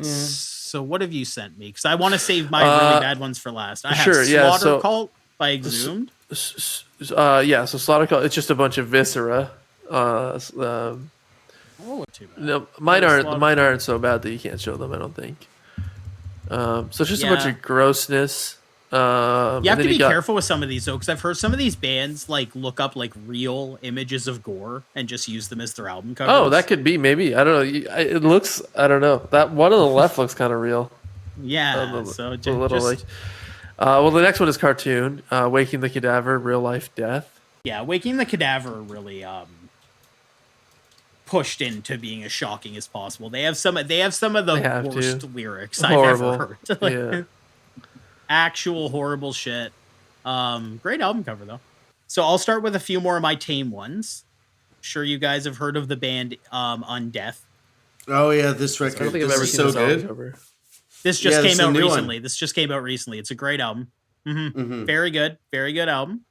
So what have you sent me? Because I want to save my really bad ones for last. I have Slaughter Cult by Exhumed. So Slaughter Cult, it's just a bunch of viscera. Too bad. No, mine aren't so bad that you can't show them, I don't think. So it's just a bunch of grossness. You have to be careful with some of these though, because I've heard some of these bands like look up like real images of gore and just use them as their album covers. Oh, that could be maybe. I don't know. It looks. I don't know. That one on the left looks kind of real. Yeah. Well, the next one is cartoon. Waking the Cadaver, Real Life Death. Yeah, Waking the Cadaver really pushed into being as shocking as possible. They have some of the worst lyrics I've ever heard. Actual horrible shit. Great album cover though. So I'll start with a few more of my tame ones. Sure, you guys have heard of the band Undeath. Oh yeah, this record. I don't think I've ever seen this album cover. This just came out recently. It's a great album. Mm-hmm. Very good album.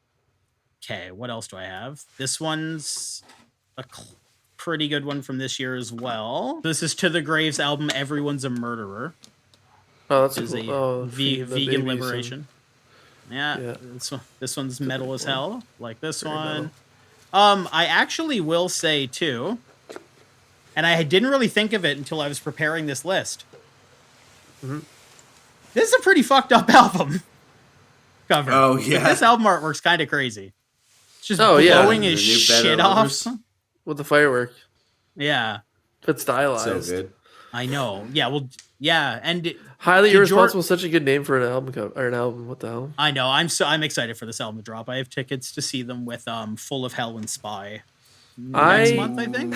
Okay, what else do I have? This one's a pretty good one from this year as well. This is To the Graves album. Everyone's a Murderer. Oh, that's cool. Vegan liberation. Yeah. This one's metal as hell. Like this one. I actually will say too, and I didn't really think of it until I was preparing this list. Mm-hmm. This is a pretty fucked up album cover. Oh yeah. This album artwork's kind of crazy. just yeah. blowing The his new shit Better off. Lovers. With the firework. Yeah, It's stylized. So good. I know. Yeah, well, yeah, and Highly did Irresponsible is such a good name for an album cover or an album. What the hell? I know. I'm excited for this album to drop. I have tickets to see them with Full of Hell and Spy next month, I think.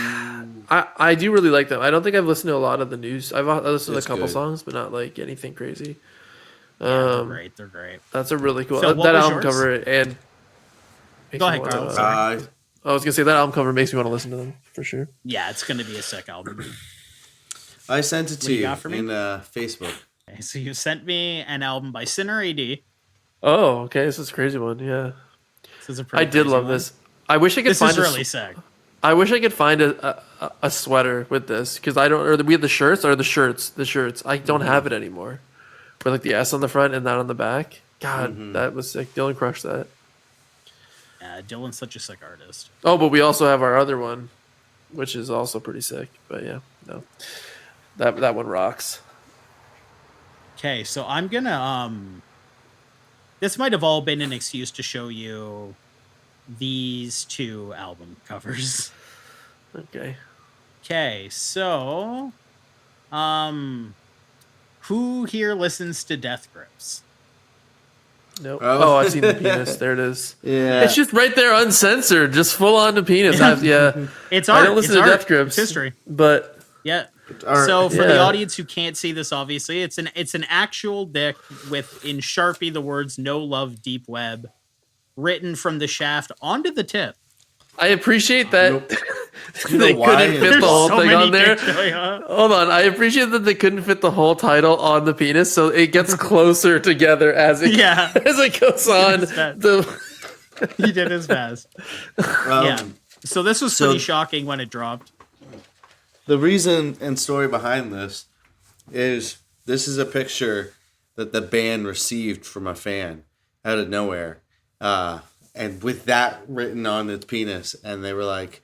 I do really like them. I don't think I've listened to a lot of the news. I've listened to It's a couple good. songs, but not like anything crazy. Yeah, they're great. They're great. That's a really cool Phil, what that was album yours? cover and Go ahead, Carl. Sorry. I was gonna say that album cover makes me want to listen to them for sure. Yeah, it's gonna be a sick album. I sent it to What you you got for me? in Facebook. Okay, so you sent me an album by Sinner A.D. Oh, okay, this is a crazy one. Yeah, This is a pretty I did crazy love one. this. I wish I could This find is really sick. I wish I could find a sweater with this because I don't. Or we have the shirts or the shirts. The shirts. I don't have it anymore. With like the S on the front and that on the back. God, that was sick. Dylan crushed that. Yeah, Dylan's such a sick artist. Oh, but we also have our other one, which is also pretty sick. But yeah, no, that one rocks. Okay, so I'm gonna this might have all been an excuse to show you these two album covers. Okay. Okay, so who here listens to Death Grips? Nope. Oh. Oh, I've seen the penis. There it is. Yeah. It's just right there, uncensored, just full on the penis. Yeah. It's art. I don't listen it's to art. Death Grips, It's history. but Yeah. Art. So for the Yeah. audience who can't see this, obviously, it's an actual dick with in Sharpie the words "No Love Deep Web" written from the shaft onto the tip. I appreciate that Nope. they know why? couldn't fit There's the whole so thing many on there. dicks going on. Hold on, I appreciate that they couldn't fit the whole title on the penis, so it gets closer together as it Yeah. as it goes on. It's bad. The He did his best. Yeah. So this was pretty shocking when it dropped. The reason and story behind this is a picture that the band received from a fan out of nowhere. And with that written on its penis, and they were like,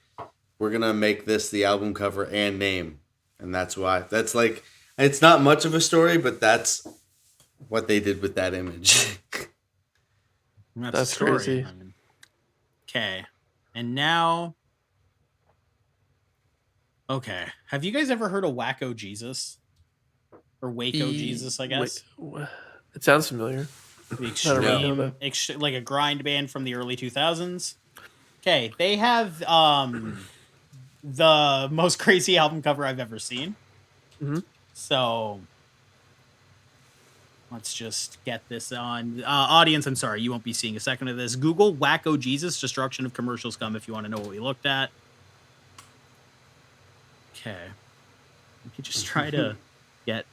we're going to make this the album cover and name. And that's why. That's like, it's not much of a story, but that's what they did with that image. That's crazy. Okay. And now... Okay. Have you guys ever heard of Wacko Jesus? Or Waco Jesus, I guess? It sounds familiar. The I don't really know extreme, like a grind band from the early 2000s. Okay, they have the most crazy album cover I've ever seen. Mm-hmm. So let's just get this on. Audience, I'm sorry, you won't be seeing a second of this. Google Wacko Jesus, Destruction of Commercial Scum if you want to know what we looked at. Okay. We could just try to get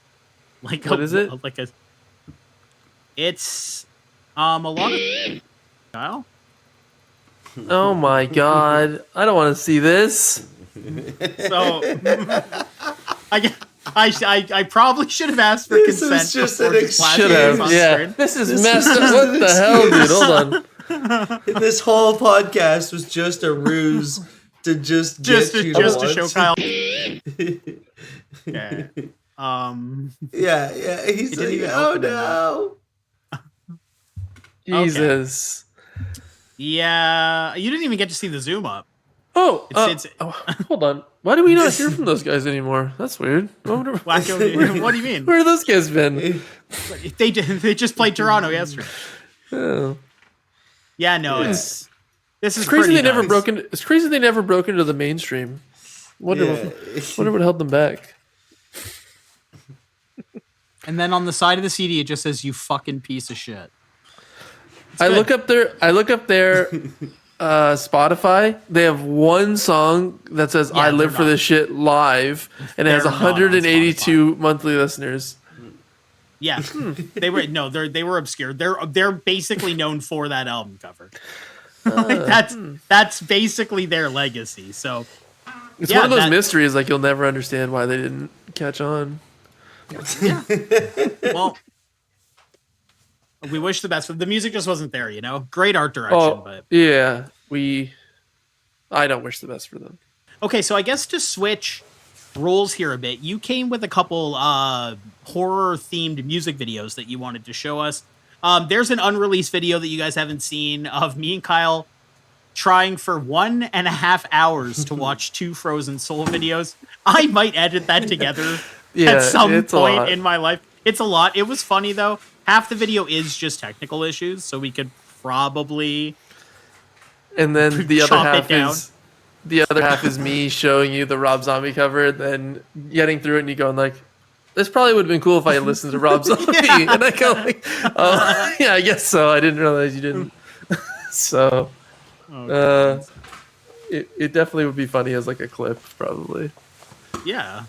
like what is it? Like a It's a lot of Kyle. Oh my god. I don't want to see this. So I probably should have asked for This consent. is just before an just flashing Should this have. on Yeah. screen. This is messed up. What the hell, dude? Hold on. This whole podcast was just a ruse to just Just get you to show watch. Kyle. Okay. Yeah. He's didn't like, even oh open it no. Jesus. Yeah, you didn't even get to see the zoom up. Oh, It's hold on. Why do we not hear from those guys anymore? That's weird. I wonder- Wacko. What do you mean? Where have those guys been? They just played Toronto yesterday. Oh. Yeah, no, Yeah. this is It's crazy pretty they never nuts. broke into. It's crazy they never broke into the mainstream. Wonder what held them back. And then on the side of the CD, it just says "You fucking piece of shit." I look up their Spotify. They have one song that says Yeah, "I live they're for not. this shit" live, and it has They're not on 182 monthly listeners. Yeah, they were obscure. They're basically known for that album cover. Like that's basically their legacy. So It's Yeah, one of those that- mysteries. Like you'll never understand why they didn't catch on. well, we wish the best. The music just wasn't there, you know. Great art direction, but yeah, I don't wish the best for them. okay. So I guess to switch roles here a bit, you came with a couple horror themed music videos that you wanted to show us. There's an unreleased video that you guys haven't seen of me and Kyle trying for 1.5 hours to watch 2 Frozen Soul videos. I might edit that together at some point in my life. It's a lot. It was funny though. Half the video is just technical issues, so we could probably. And then the other half is me showing you the Rob Zombie cover, and then getting through it and you going like, this probably would have been cool if I had listened to Rob Zombie. Yeah. And I go like, oh, yeah, I guess so. I didn't realize you didn't. So, it definitely would be funny as like a clip, probably. Yeah.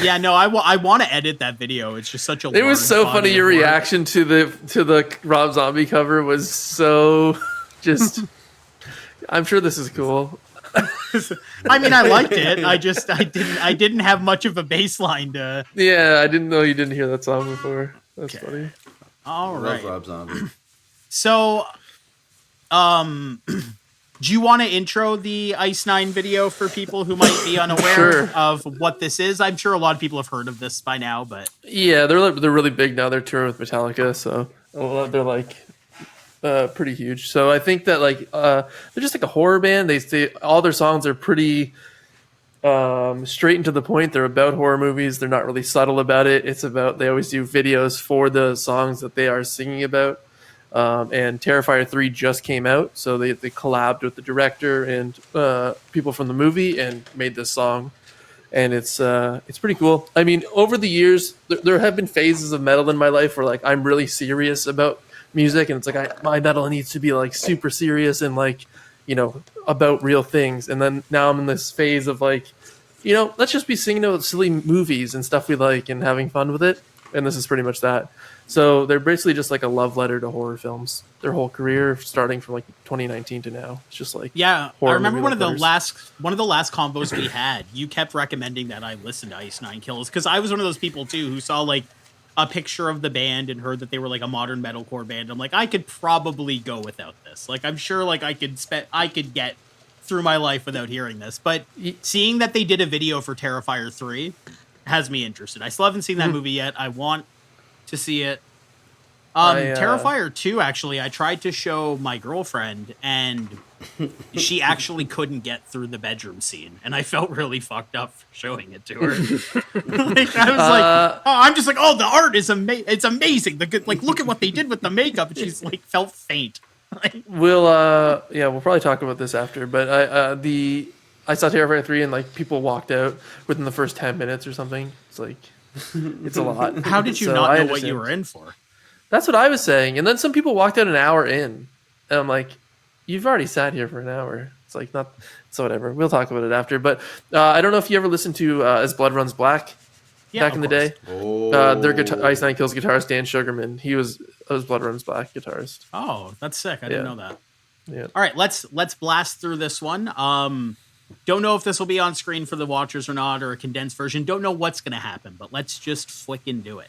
Yeah, no, I want to edit that video. It's just such a. It was so funny. Your reaction to the Rob Zombie cover was so just. I'm sure this is cool. I mean, I liked it. I didn't have much of a baseline to. Yeah, I didn't know you didn't hear that song before. That's funny. All right. Love Rob Zombie. So, do you want to intro the Ice Nine video for people who might be unaware of what this is? I'm sure a lot of people have heard of this by now, but yeah, they're really big now. They're touring with Metallica, so they're like pretty huge. So I think that like they're just like a horror band. They all their songs are pretty straight and to the point. They're about horror movies. They're not really subtle about it. It's about they always do videos for the songs that they are singing about. And Terrifier 3 just came out, so they collabed with the director and people from the movie and made this song, and it's pretty cool. I mean, over the years, there have been phases of metal in my life where like I'm really serious about music, and it's like my metal needs to be like super serious and like about real things. And then now I'm in this phase of like, let's just be singing about silly movies and stuff we like and having fun with it. And this is pretty much that. So they're basically just like a love letter to horror films. Their whole career, starting from like 2019 to now, it's just like I remember one of the last combos we had. You kept recommending that I listen to Ice Nine Kills because I was one of those people too who saw like a picture of the band and heard that they were like a modern metalcore band. I'm like, I could probably go without this. Like, I'm sure like I could get through my life without hearing this. But seeing that they did a video for Terrifier 3 has me interested. I still haven't seen that movie yet. I want to see it. Terrifier 2, actually, I tried to show my girlfriend, and she actually couldn't get through the bedroom scene, and I felt really fucked up for showing it to her. Like, I was I'm just like, oh, the art is it's amazing. The good, like, look at what they did with the makeup. And she's like, felt faint. We'll probably talk about this after, but I saw Terrifier 3 and like people walked out within the first 10 minutes or something. It's like, it's a lot. How did you not know what you were in for? That's what I was saying. And then some people walked out an hour in, and I'm like, you've already sat here for an hour. It's like, not, so whatever. We'll talk about it after. But I don't know if you ever listened to As Blood Runs Black back in the day. Their Ice Nine Kills guitarist, Dan Sugarman. He was As Blood Runs Black guitarist. Oh, that's sick. I didn't know that. Yeah. All right, let's blast through this one. Don't know if this will be on screen for the watchers or not, or a condensed version. Don't know what's going to happen, but let's just flicking do it.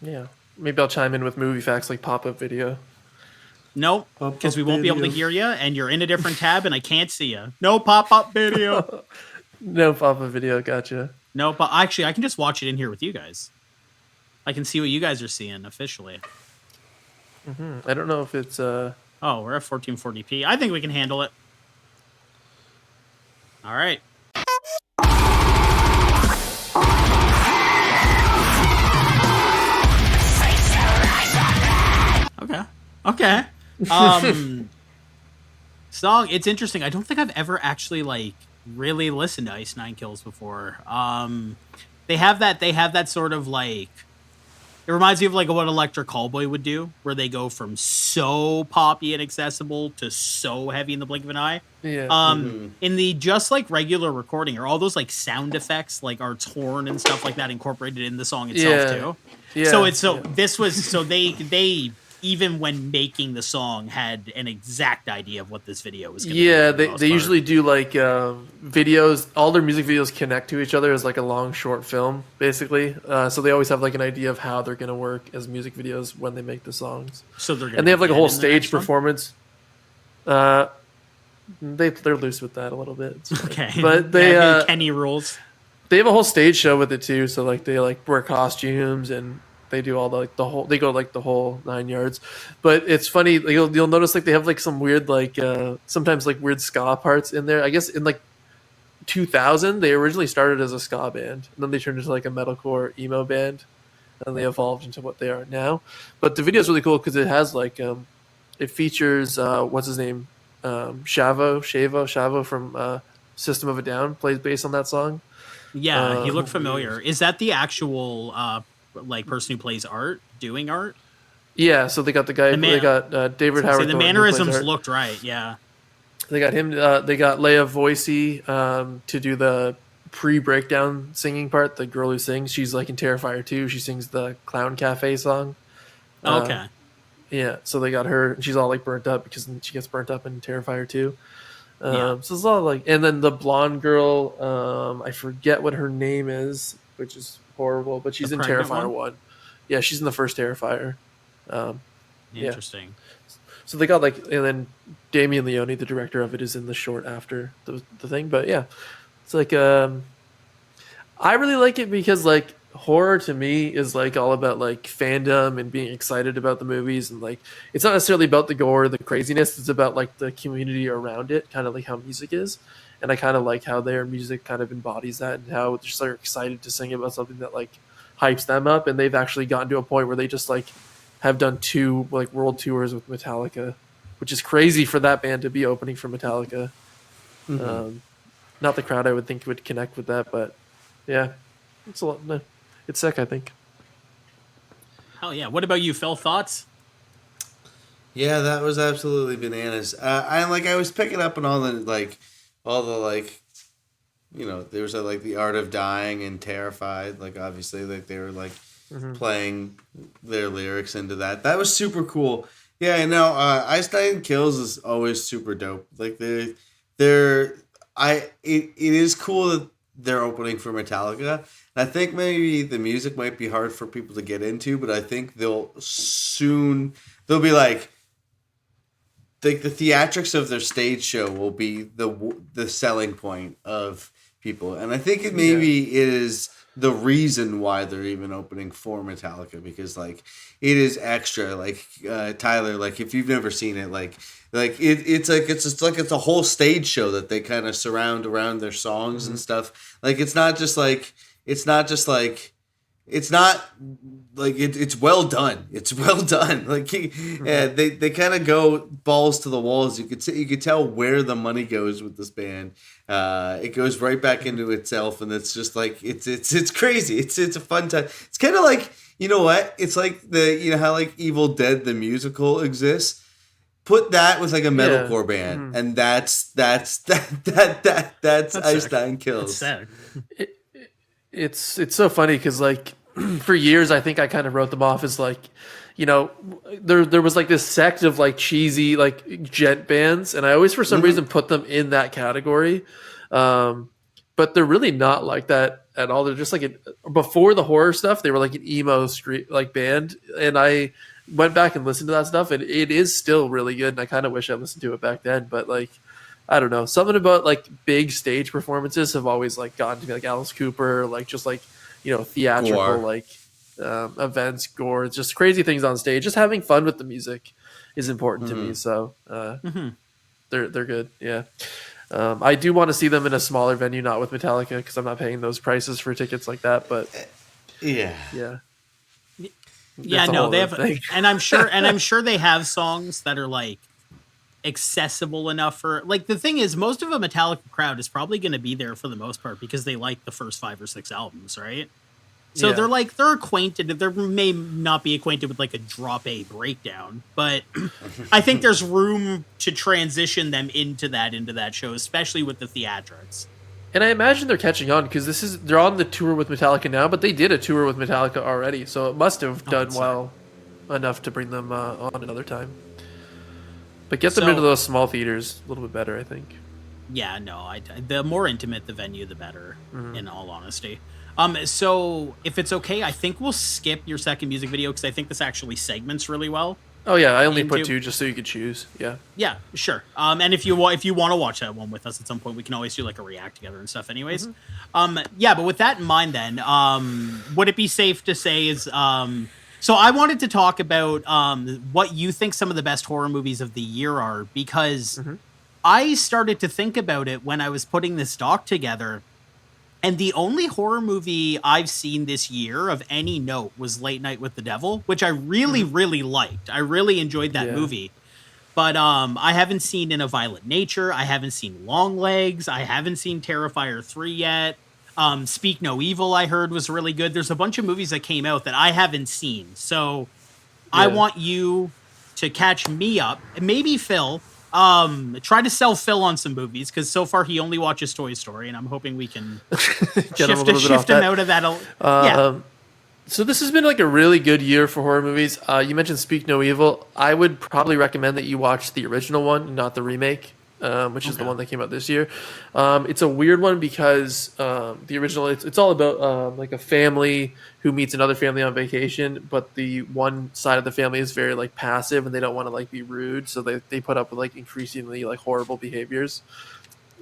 Yeah. Maybe I'll chime in with movie facts like pop-up video. Nope, because we won't be able to hear you, and you're in a different tab, and I can't see you. No pop-up video. No pop-up video, gotcha. No, but actually, I can just watch it in here with you guys. I can see what you guys are seeing officially. I don't know if it's... Oh, we're at 1440p. I think we can handle it. All right. Okay. Song, it's interesting. I don't think I've ever actually like really listened to Ice Nine Kills before. They have that sort of like, it reminds me of like what Electric Callboy would do, where they go from so poppy and accessible to so heavy in the blink of an eye. Yeah. In the just like regular recording, are all those like sound effects, like Art's horn and stuff like that, incorporated in the song itself too? Yeah. They even when making the song had an exact idea of what this video was going to be. Yeah, they usually do like videos. All their music videos connect to each other as like a long short film, basically. So they always have like an idea of how they're going to work as music videos when they make the songs. So and they have like a whole stage performance. They're loose with that a little bit. Okay, but they Kenny rules. They have a whole stage show with it too. So like they like wear costumes and they do all the whole, they go like the whole 9 yards. But it's funny, like, you'll notice like they have like some weird like sometimes like weird ska parts in there. I guess in like 2000 they originally started as a ska band, and then they turned into like a metalcore emo band, and they evolved into what they are now. But the video is really cool because it has like it features what's his name, Shavo from System of a Down plays bass on that song. Yeah, he looked familiar. Is that the actual like person who plays art, doing art? Yeah, so they got the guy. They got David Howard. The mannerisms looked right. Yeah, they got him. They got Leia Voicey to do the pre-breakdown singing part. The girl who sings, she's like in Terrifier 2. She sings the Clown Cafe song. Okay. Yeah, so they got her. She's all like burnt up because she gets burnt up in Terrifier 2. So it's a lot of like, and then the blonde girl, I forget what her name is, which is horrible, but she's in Terrifier 1. Yeah, she's in the first Terrifier. Interesting. Yeah. So they got like, and then Damien Leone, the director of it, is in the short after the thing. But yeah, it's like I really like it because like horror to me is like all about like fandom and being excited about the movies, and like it's not necessarily about the gore or the craziness. It's about like the community around it, kind of like how music is. And I kind of like how their music kind of embodies that, and how just they're excited to sing about something that like hypes them up. And they've actually gotten to a point where they just like have done 2 like world tours with Metallica, which is crazy for that band to be opening for Metallica. Not the crowd I would think would connect with that, but yeah, it's a lot. No, it's sick, I think. Hell yeah! What about you, Phil? Thoughts? Yeah, that was absolutely bananas. I was picking up on all the you know, there was like The Art of Dying and Terrified. Like obviously, like they were like playing their lyrics into that. That was super cool. Yeah, I know. Einstein Kills is always super dope. Like it is cool that they're opening for Metallica. And I think maybe the music might be hard for people to get into, but I think they'll be like the theatrics of their stage show will be the selling point of people. And I think it is the reason why they're even opening for Metallica, because like it is extra. Like Tyler, like if you've never seen it, it's a whole stage show that they kind of surround around their songs and stuff. Like it's not it's well done. It's well done. Like they kind of go balls to the walls. You could tell where the money goes with this band. It goes right back into itself, and it's just like it's crazy. It's a fun time. It's kind of like, you know what? It's like how like Evil Dead the musical exists. Put that with like a metalcore band, and that's Einstein Kills. That's sad. It's so funny because like for years I think I kind of wrote them off as like, you know, there was like this sect of like cheesy like gent bands, and I always for some reason put them in that category, but they're really not like that at all. They're just like before the horror stuff, they were like an emo street like band, and I went back and listened to that stuff, and it is still really good, and I kind of wish I listened to it back then, but like I don't know, something about like big stage performances have always like gotten to me, like Alice Cooper, like just like, you know, theatrical gore. Like events, gore, just crazy things on stage. Just having fun with the music is important to me. So they're good. Yeah, I do want to see them in a smaller venue, not with Metallica, because I'm not paying those prices for tickets like that. But yeah. No, they have, and I'm sure they have songs that are like accessible enough for, like, the thing is, most of a Metallica crowd is probably going to be there for the most part because they like the first 5 or 6 albums, right? So they're acquainted. They may not be acquainted with like a Drop A breakdown, but I think there's room to transition them into that show, especially with the theatrics. And I imagine they're catching on because they're on the tour with Metallica now, but they did a tour with Metallica already, so it must have done well enough to bring them on another time. But get them into those small theaters a little bit better, I think. Yeah, no, the more intimate the venue, the better, in all honesty. So if it's okay, I think we'll skip your second music video because I think this actually segments really well. Oh yeah, I only put 2 just so you could choose. Yeah. Yeah, sure. And if you want to watch that one with us at some point, we can always do like a react together and stuff. Anyways, yeah. But with that in mind, then, would it be safe to say is So I wanted to talk about what you think some of the best horror movies of the year are, because I started to think about it when I was putting this doc together. And the only horror movie I've seen this year of any note was Late Night with the Devil, which I really, really liked. I really enjoyed that movie. But I haven't seen In a Violent Nature. I haven't seen Longlegs. I haven't seen Terrifier 3 yet. Speak No Evil, I heard, was really good. There's a bunch of movies that came out that I haven't seen. So I want you to catch me up. And maybe Phil. Try to sell Phil on some movies, because so far he only watches Toy Story, and I'm hoping we can shift him out of that. So this has been like a really good year for horror movies. You mentioned Speak No Evil. I would probably recommend that you watch the original one, not the remake, which is the one that came out this year. It's a weird one because the original, it's all about like a family who meets another family on vacation, but the one side of the family is very like passive and they don't want to like be rude, so they put up with like increasingly like horrible behaviors.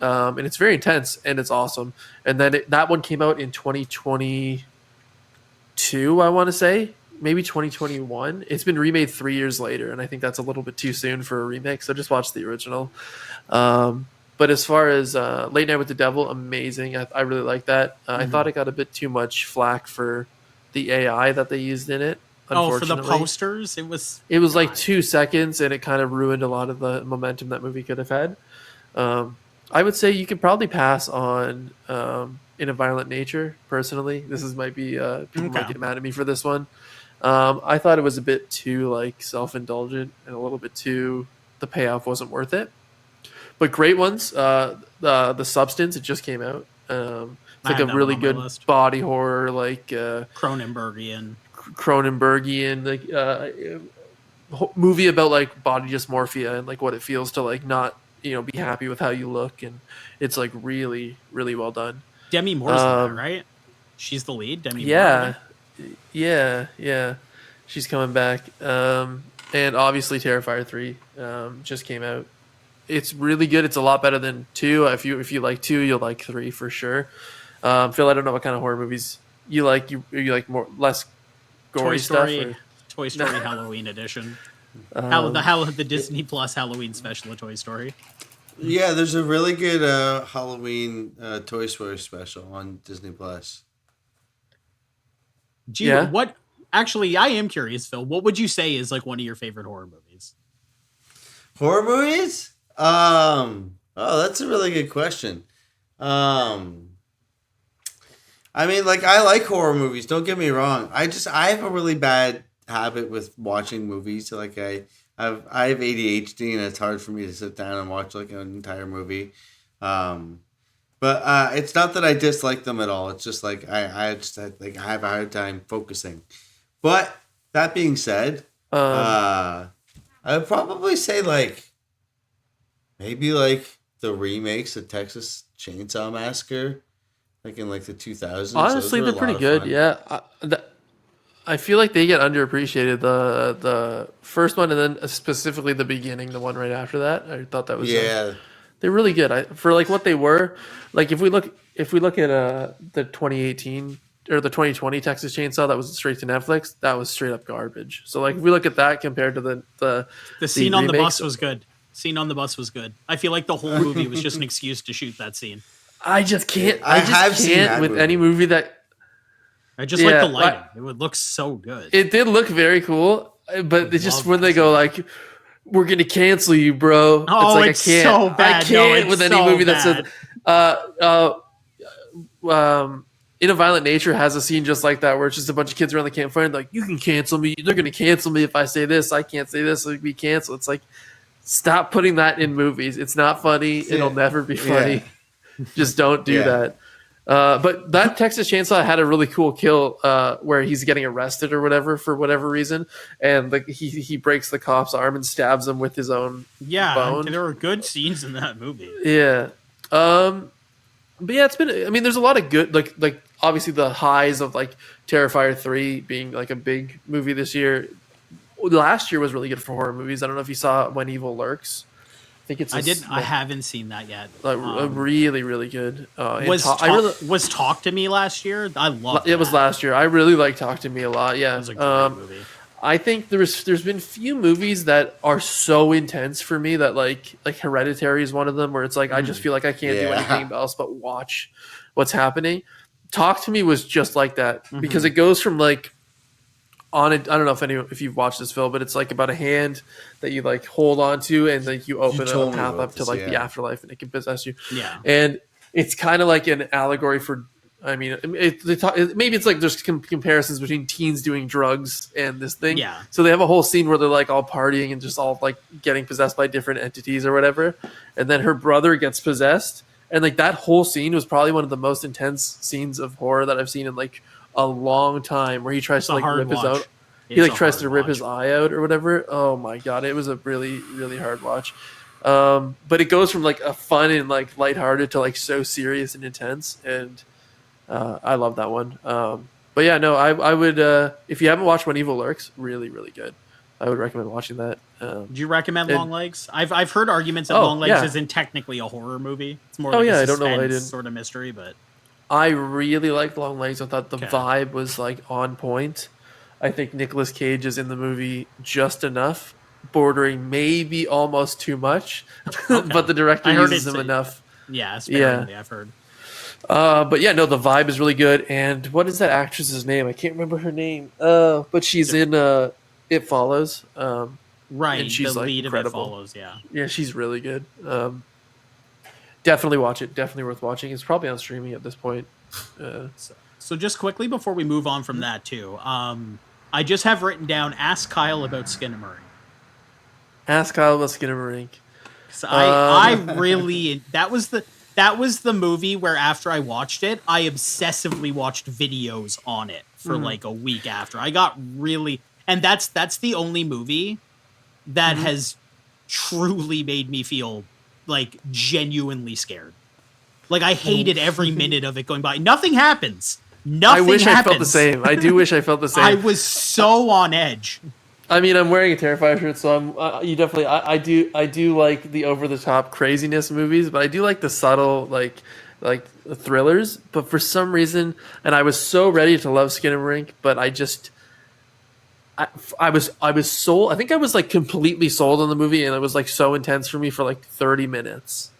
And it's very intense and it's awesome. And then that one came out in 2022, I want to say, maybe 2021. It's been remade 3 years later, and I think that's a little bit too soon for a remake, so just watch the original. But as far as Late Night with the Devil, amazing. I really like that. I thought it got a bit too much flack for the AI that they used in it. Oh, for the posters? It was like 2 seconds, and it kind of ruined a lot of the momentum that movie could have had. I would say you could probably pass on In a Violent Nature, personally. Might be people might get mad at me for this one. I thought it was a bit too like self-indulgent and a little bit too, the payoff wasn't worth it. But great ones. The Substance, it just came out. It's like a really good body horror, like Cronenbergian like movie about like body dysmorphia and like what it feels to like not be happy with how you look, and it's like really, really well done. Demi Moore's there, right? She's the lead. Demi Moore. Yeah. She's coming back. And obviously Terrifier 3 just came out. It's really good. It's a lot better than 2. If you like 2, you'll like 3 for sure. Phil, I don't know what kind of horror movies you like. You like less gory stuff? Toy Story Halloween edition. The Disney Plus Halloween special of Toy Story. Yeah, there's a really good Halloween Toy Story special on Disney Plus. What? Actually, I am curious, Phil. What would you say is like one of your favorite horror movies? Horror movies? Oh, that's a really good question. I mean, like, I like horror movies. Don't get me wrong. I have a really bad habit with watching movies. Like, I have ADHD, and it's hard for me to sit down and watch like an entire movie. But it's not that I dislike them at all. It's just like I have a hard time focusing. But that being said, I would probably say like maybe like the remakes of Texas Chainsaw Massacre, like in like the 2000s. Honestly, they're pretty good. Fun. Yeah, I feel like they get underappreciated. The first one, and then specifically the beginning, the one right after that. I thought that was they're really good. For like what they were. Like if we look at the 2018 or the 2020 Texas Chainsaw that was straight to Netflix, that was straight up garbage. So like if we look at that compared to the scene on the bus was good. Scene on the bus was good. I feel like the whole movie was just an excuse to shoot that scene. I just can't. I can't with any movie that. I just like the lighting. It would look so good. It did look very cool, but it's just when they go like, "We're gonna cancel you, bro." Oh, it's like I can't. So bad. I can't with any movie that says. In a Violent Nature has a scene just like that where it's just a bunch of kids around the campfire and like, you can cancel me. They're gonna cancel me if I say this. I can't say this. Like, be canceled. It's like, stop putting that in movies. It's not funny. It'll never be funny. Just don't do that. But that Texas Chainsaw had a really cool kill where he's getting arrested or whatever for whatever reason, and like he breaks the cop's arm and stabs him with his own bone. There were good scenes in that movie. Yeah. But yeah, it's been. I mean, there's a lot of good like obviously the highs of like Terrifier 3 being like a big movie this year. Last year was really good for horror movies. I don't know if you saw When Evil Lurks. think it's. I haven't seen that yet. Really, really good. Was Talk to Me last year? I love it. Was last year. I really like Talk to Me a lot. Yeah, it was a great movie. I think there's been few movies that are so intense for me that like Hereditary is one of them, where it's like I just feel like I can't do anything else but watch what's happening. Talk to Me was just like that because it goes from like on it. I don't know if you've watched this film, but it's like about a hand that you like hold on to and like you open a path up to like the afterlife and it can possess you. Yeah, and it's kind of like an allegory for. I mean, maybe it's like there's comparisons between teens doing drugs and this thing. Yeah. So they have a whole scene where they're like all partying and just all like getting possessed by different entities or whatever. And then her brother gets possessed. And like that whole scene was probably one of the most intense scenes of horror that I've seen in like a long time, where he tries to like rip his out. He like tries to rip his eye out or whatever. Oh my God. It was a really, really hard watch. But it goes from like a fun and like lighthearted to like so serious and intense. And I love that one. But yeah, no, I would, if you haven't watched When Evil Lurks, really, really good. I would recommend watching that. Do you recommend Long Legs? I've heard arguments that Long Legs isn't technically a horror movie. It's more like a suspense sort of mystery, but I really liked Long Legs. I thought the vibe was like on point. I think Nicolas Cage is in the movie just enough, bordering maybe almost too much, but the director uses him enough. Yeah, sparingly, I've heard. But yeah, no, the vibe is really good. And what is that actress's name? I can't remember her name. But she's in It Follows. Right, and she's the like lead incredible. Of It Follows, yeah. Yeah, she's really good. Definitely watch it. Definitely worth watching. It's probably on streaming at this point. So just quickly before we move on from that too, I just have written down Ask Kyle about Skinamarink. Ask Kyle about Skinamarink. So I really that was the movie where after I watched it, I obsessively watched videos on it for like a week after. I got really, and that's the only movie that has truly made me feel like genuinely scared. Like I hated every minute of it going by. Nothing happens. Nothing I wish happens. I felt the same. I do wish I felt the same. I was so on edge. I mean, I'm wearing a Terrifier shirt, so I'm. You definitely. I do like the over the top craziness movies, but I do like the subtle like thrillers. But for some reason, and I was so ready to love Skinamarink, but I just. I was sold. I think I was like completely sold on the movie, and it was like so intense for me for like 30 minutes.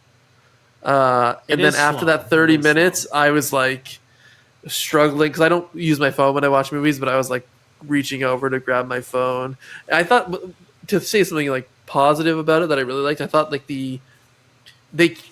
And then after that 30 minutes, I was like struggling because I don't use my phone when I watch movies, but I was like reaching over to grab my phone. And I thought, to say something like positive about it that I really liked, I thought like they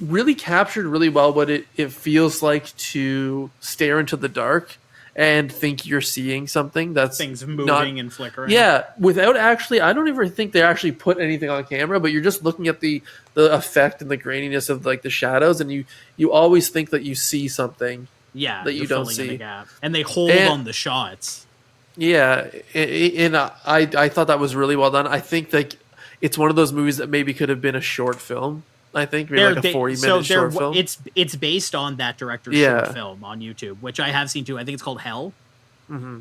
really captured really well what it feels like to stare into the dark and think you're seeing something that's things moving and flickering. Yeah, without actually, I don't even think they actually put anything on camera, but you're just looking at the effect and the graininess of like the shadows, and you always think that you see something. Yeah, that you don't see, and they hold on the shots. Yeah, and I thought that was really well done. I think like it's one of those movies that maybe could have been a short film. I think maybe like a 40-minute short film. It's based on that director's short film on YouTube, which I have seen too. I think it's called Hell. Mm-hmm.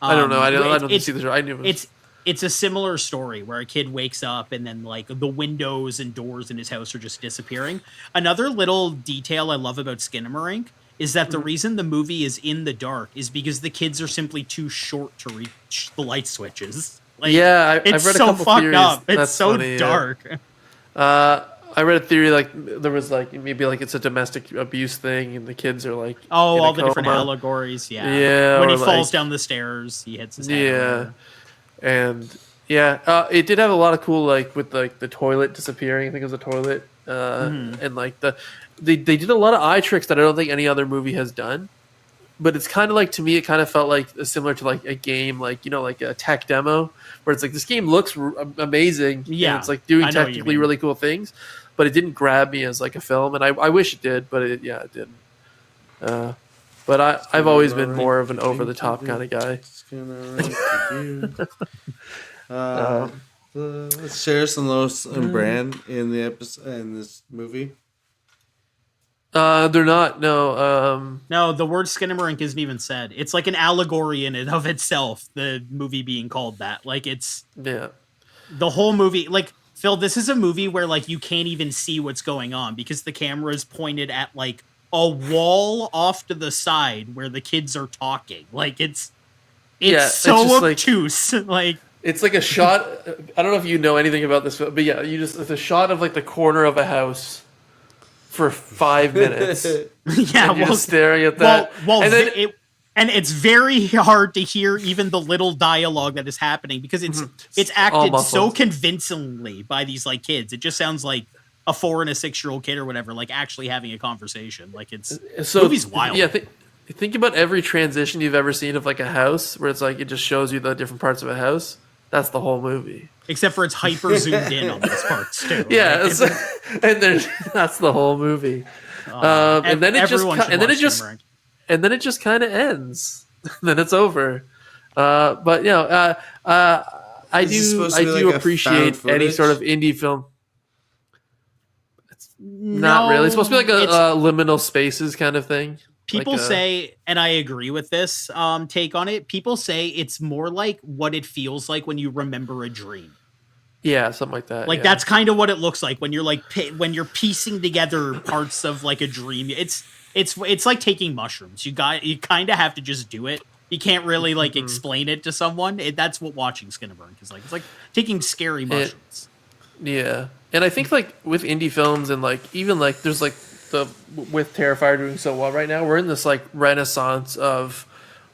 I don't know. I don't see the show. I knew it's a similar story where a kid wakes up and then like the windows and doors in his house are just disappearing. Another little detail I love about Skinamarink is that the reason the movie is in the dark is because the kids are simply too short to reach the light switches. Like, yeah, it's I've read so a couple fucked theories. up. It's That's so funny, dark. Yeah. I read a theory like there was like maybe like it's a domestic abuse thing and the kids are like all the different allegories. Yeah. When he falls down the stairs, he hits his head. Yeah. And it did have a lot of cool like with like the toilet disappearing. I think it was a toilet. And like they did a lot of eye tricks that I don't think any other movie has done. But it's kind of like, to me, it kind of felt like similar to like a game, like, you know, like a tech demo where it's like, this game looks amazing. Yeah. And it's like doing technically really cool things, but it didn't grab me as like a film. And I wish it did, but it didn't. But I've always been more of an over the top kind of guy. Let's share some Lois and Brand in the episode, in this movie. They're not. No. No, the word Skinamarink isn't even said. It's like an allegory in and of itself. The movie being called that, like it's the whole movie. Like Phil, this is a movie where like you can't even see what's going on because the camera is pointed at like a wall off to the side where the kids are talking. Like it's so obtuse. Like it's like a shot. I don't know if you know anything about this, but yeah, it's a shot of like the corner of a house for 5 minutes. Yeah, and you're just staring at that. And it's very hard to hear even the little dialogue that is happening because it's acted so convincingly by these like kids. It just sounds like a 4 and a 6-year-old kid or whatever, like actually having a conversation. Like movie's wild. Yeah, think about every transition you've ever seen of like a house where it's like it just shows you the different parts of a house. That's the whole movie. Except for it's hyper zoomed in on those parts too. Yeah, and then that's the whole movie. And then it just kind of ends. Then it's over. But you know, I do appreciate any sort of indie film. Not really. It's supposed to be like a liminal spaces kind of thing. People say, and I agree with this take on it, people say it's more like what it feels like when you remember a dream. Yeah, something like that. Like that's kind of what it looks like when you're like when you're piecing together parts of like a dream. It's like taking mushrooms. You kind of have to just do it. You can't really like explain it to someone. That's what watching Skin of Burn is like. It's like taking scary mushrooms. Yeah. And I think like with indie films and like even like there's like with Terrifier doing so well right now, we're in this like renaissance of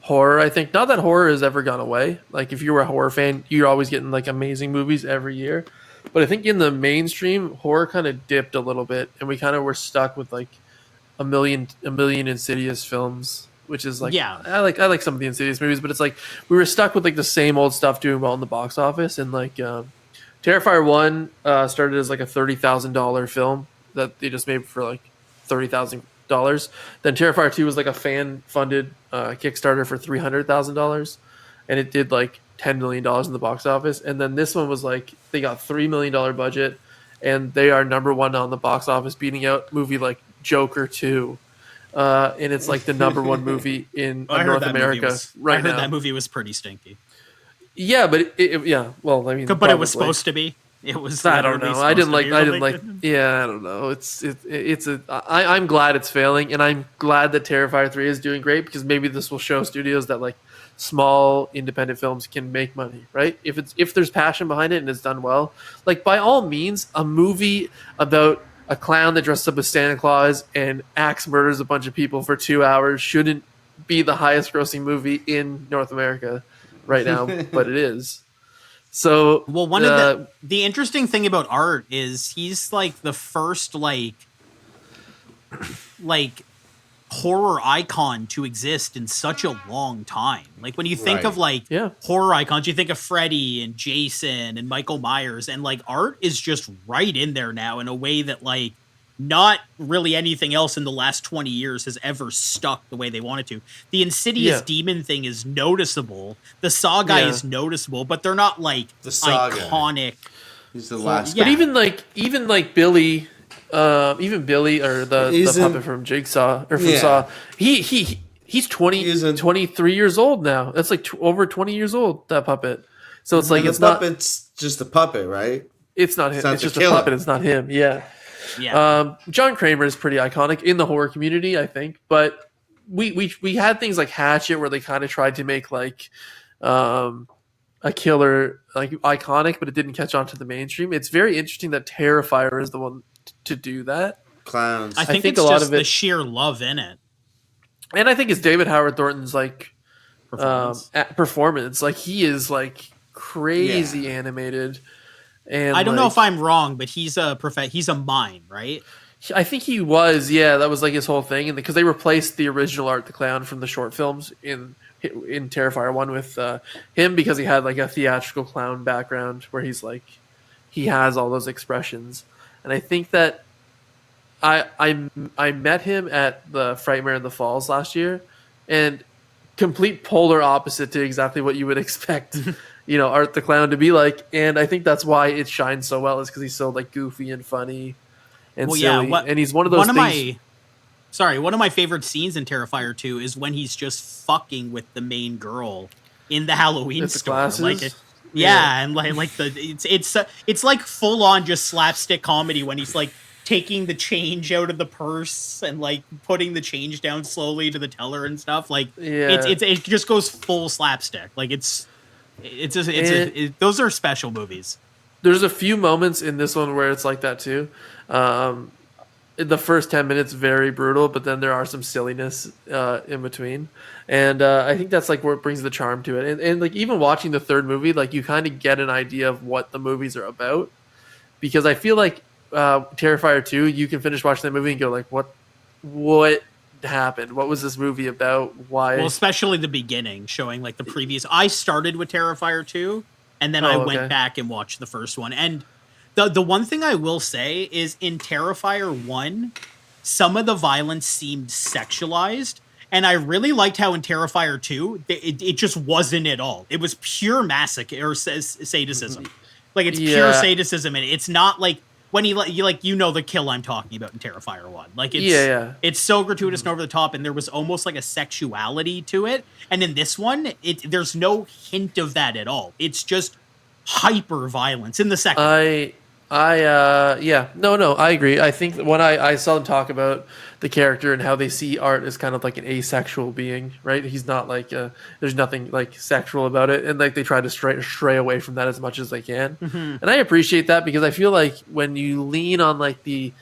horror. I think not that horror has ever gone away. Like if you were a horror fan, you're always getting like amazing movies every year. But I think in the mainstream, horror kind of dipped a little bit, and we kind of were stuck with like a million Insidious films, which is like I like some of the Insidious movies, but it's like we were stuck with like the same old stuff doing well in the box office. And like Terrifier 1 started as like a $30,000 film that they just made for like $30,000. Then Terrifier 2 was like a fan-funded Kickstarter for $300,000, and it did like $10 million in the box office. And then this one was like they got $3 million budget, and they are number one on the box office, beating out movie like Joker 2. And it's like the number one movie in North America right now. I heard that movie was pretty stinky. Yeah, but well, I mean, but it was supposed to be. It was. I don't know. I didn't like. Yeah, I don't know. I'm glad it's failing, and I'm glad that Terrifier 3 is doing great because maybe this will show studios that like small independent films can make money, right? If there's passion behind it and it's done well, like by all means, a movie about a clown that dresses up as Santa Claus and axe murders a bunch of people for 2 hours shouldn't be the highest grossing movie in North America right now, but it is. So well, one of the interesting thing about Art is he's like the first like horror icon to exist in such a long time. Like when you think of like horror icons, you think of Freddy and Jason and Michael Myers, and like Art is just right in there now in a way that like not really anything else in the last 20 years has ever stuck the way they wanted to. The Insidious demon thing is noticeable. The Saw guy is noticeable, but they're not like the iconic. He's the last. But even Billy, or the puppet from Jigsaw or from Saw, he's 23 years old now. That's like over 20 years old. That puppet. So it's like puppet's just a puppet, right? It's not him. It's just a puppet. It's not him. Yeah. Yeah. John Kramer is pretty iconic in the horror community, I think. But we had things like Hatchet where they kind of tried to make like a killer like iconic, but it didn't catch on to the mainstream. It's very interesting that Terrifier is the one to do that. Clowns. I think it's a lot just of the sheer love in it. And I think it's David Howard Thornton's like performance. Like he is like crazy animated. And I don't know if I'm wrong, but he's a mime, right? I think he was. Yeah, that was like his whole thing, and because they replaced the original Art the Clown from the short films in Terrifier 1 with him because he had like a theatrical clown background where he's like he has all those expressions, and I think that I met him at the Frightmare in the Falls last year, and complete polar opposite to exactly what you would expect. Art the Clown to be like, and I think that's why it shines so well is because he's so like goofy and funny and silly, and he's one of those things. One of my favorite scenes in Terrifier 2 is when he's just fucking with the main girl in the Halloween store. Glasses? Yeah, and like it's like full on just slapstick comedy when he's like taking the change out of the purse and like putting the change down slowly to the teller and stuff. Like it just goes full slapstick. Like those are special movies. There's a few moments in this one where it's like that too. In the first 10 minutes, very brutal, but then there are some silliness in between. And I think that's like what brings the charm to it. And like even watching the third movie, like you kind of get an idea of what the movies are about. Because I feel like Terrifier 2, you can finish watching that movie and go like, what happened? What was this movie about? Why? Well, especially the beginning, showing like the previous. I started with Terrifier 2, and then I went back and watched the first one. And the one thing I will say is in Terrifier 1, some of the violence seemed sexualized. And I really liked how in Terrifier 2, it just wasn't at all. It was pure masoch or sadism. Like it's pure sadism, and it's not like when you know the kill I'm talking about in Terrifier 1. Like it's so gratuitous and over the top, and there was almost like a sexuality to it. And in this one, there's no hint of that at all. It's just hyper violence in the second. I agree. I think when I saw them talk about the character and how they see art as kind of like an asexual being, right? He's not like there's nothing like sexual about it, and like they try to stray away from that as much as they can. And I appreciate that because I feel like when you lean on like the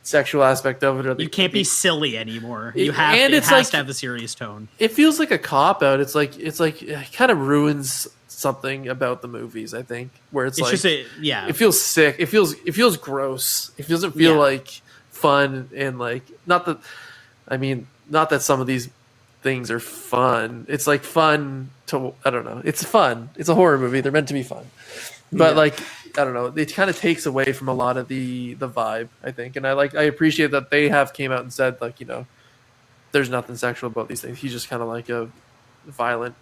sexual aspect of it, you can't be silly anymore. It has to have a serious tone. It feels like a cop out. It's like it kind of ruins something about the movies, I think, where it's like it feels sick. It feels gross. It doesn't feel like fun, and like not that some of these things are fun. It's like fun to I don't know. It's fun. It's a horror movie. They're meant to be fun, but like I don't know. It kind of takes away from a lot of the vibe, I think, and I appreciate that they have came out and said like there's nothing sexual about these things. He's just kind of like a violent,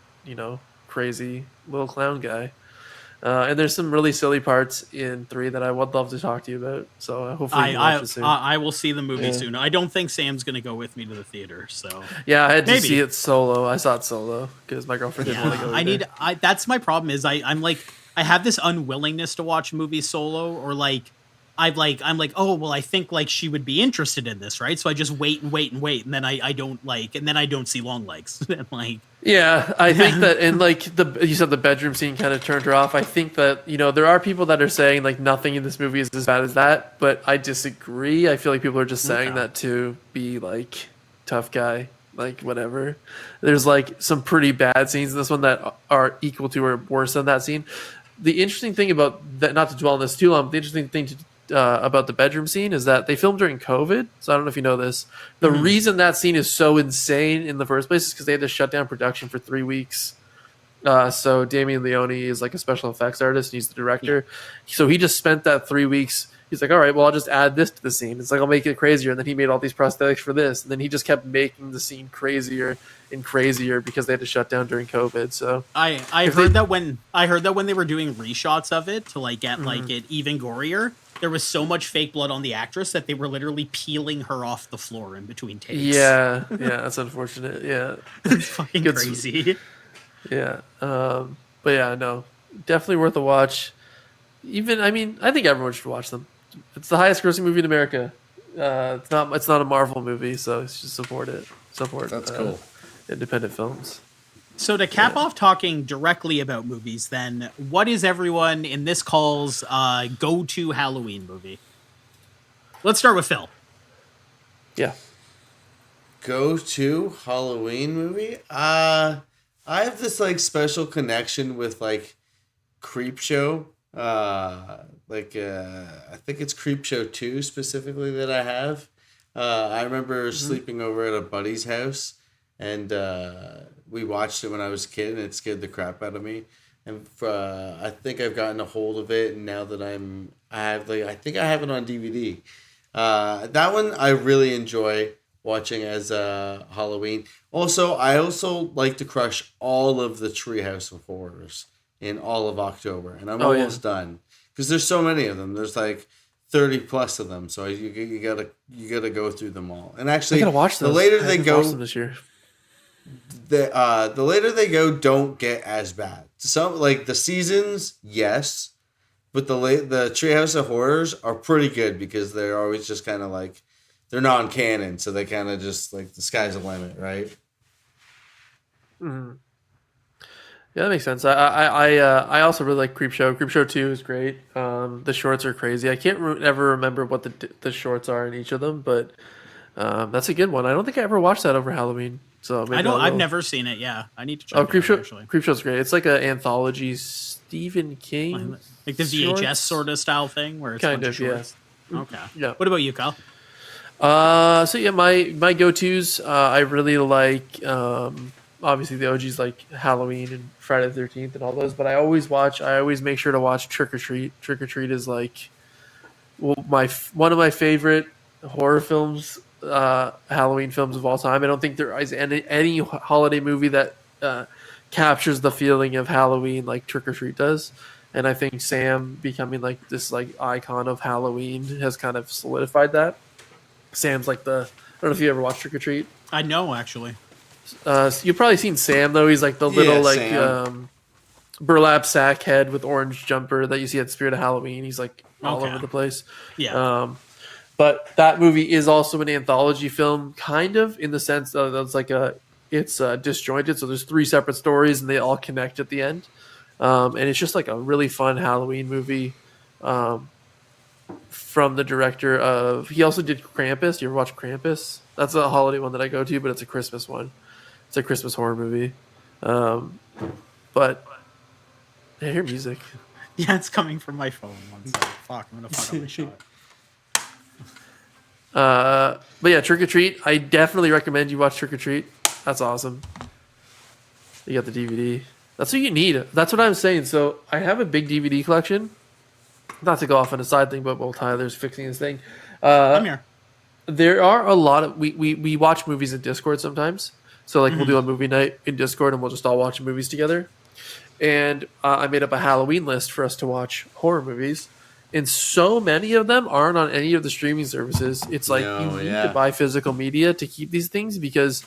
crazy little clown guy. And there's some really silly parts in 3 that I would love to talk to you about. So hopefully you watch it soon. I will see the movie soon. I don't think Sam's going to go with me to the theater. So yeah, I had to see it solo. I saw it solo because my girlfriend didn't want to go. That's my problem is I'm like I have this unwillingness to watch movies solo, or like I'm like, oh well, I think like she would be interested in this, right? So I just wait, and then I don't see long legs. And like I think that, and like you said the bedroom scene kind of turned her off. I think that there are people that are saying like nothing in this movie is as bad as that, but I disagree. I feel like people are just saying that to be like tough guy, like whatever. There's like some pretty bad scenes in this one that are equal to or worse than that scene. The interesting thing about that, not to dwell on this too long, but the interesting thing about the bedroom scene is that they filmed during COVID. So I don't know if you know this. The reason that scene is so insane in the first place is because they had to shut down production for 3 weeks. So Damien Leone is like a special effects artist, and he's the director. So he just spent that 3 weeks. He's like, all right, well, I'll just add this to the scene. It's like, I'll make it crazier. And then he made all these prosthetics for this. And then he just kept making the scene crazier and crazier because they had to shut down during COVID. So I heard that when they were doing reshots of it to like get like it even gorier, there was so much fake blood on the actress that they were literally peeling her off the floor in between takes. Yeah, that's unfortunate. Yeah. It's fucking crazy. Yeah. But yeah, no, definitely worth a watch. I think everyone should watch them. It's the highest grossing movie in America. It's not a Marvel movie, so just support it. That's cool. Independent films. So to cap off talking directly about movies, then what is everyone in this call's go-to Halloween movie? Let's start with Phil. Yeah. Go-to Halloween movie? I have this like special connection with like Creepshow. I think it's Creepshow 2 specifically that I have. I remember sleeping over at a buddy's house, and we watched it when I was a kid, and it scared the crap out of me. And I think I've gotten a hold of it, and now that I think I have it on DVD. That one I really enjoy watching as Halloween. Also, I like to crush all of the Treehouse of Horrors in all of October, and I'm almost done because there's so many of them. There's like 30 plus of them, so you gotta go through them all. And actually, I gotta watch those. The later they go them this year. the later they go don't get as bad. Some like the seasons, yes, but the Treehouse of Horrors are pretty good because they're always just kind of like they're non-canon, so they kind of just like the sky's the limit, right? Mm-hmm. Yeah, that makes sense. I also really like Creepshow. Creepshow 2 is great. The shorts are crazy. I can't ever remember what the shorts are in each of them, but that's a good one. I don't think I ever watched that over Halloween. So maybe I've never seen it. Yeah, I need to check it Creepshow. out, actually. Creepshow's great. It's like an anthology Stephen King, like the VHS shorts? Sort of style thing, where it's Kind a of, bunch of shorts. yeah. Okay. Yeah. What about you, Kyle? So yeah, my go-tos. I really like obviously the OGs like Halloween and Friday the 13th and all those. But I always make sure to watch Trick or Treat. Trick or Treat is like one of my favorite horror films, Halloween films of all time. I don't think there is any holiday movie that captures the feeling of Halloween like Trick or Treat does. And I think Sam becoming like this like icon of Halloween has kind of solidified that. Sam's like I don't know if you ever watched Trick or Treat. I know, actually. You've probably seen Sam though. He's like the little Sam. Burlap sack head with orange jumper that you see at Spirit of Halloween. He's like all over the place. Yeah. But that movie is also an anthology film, kind of in the sense that it's disjointed. So there's 3 separate stories and they all connect at the end. And it's just like a really fun Halloween movie. From the director of, he also did Krampus. You ever watch Krampus? That's a holiday one that I go to, but it's a Christmas one. It's a Christmas horror movie. But I hear music. Yeah, it's coming from my phone. One second. Fuck, I'm gonna fuck up my shot. But yeah, Trick or Treat. I definitely recommend you watch Trick or Treat. That's awesome. You got the DVD. That's what you need. That's what I'm saying. So I have a big DVD collection. Not to go off on a side thing, but while Tyler's fixing his thing, I'm here. there are a lot of we watch movies in Discord sometimes. So like we'll do a movie night in Discord and we'll just all watch movies together. And I made up a Halloween list for us to watch horror movies, and so many of them aren't on any of the streaming services. It's like you need to buy physical media to keep these things because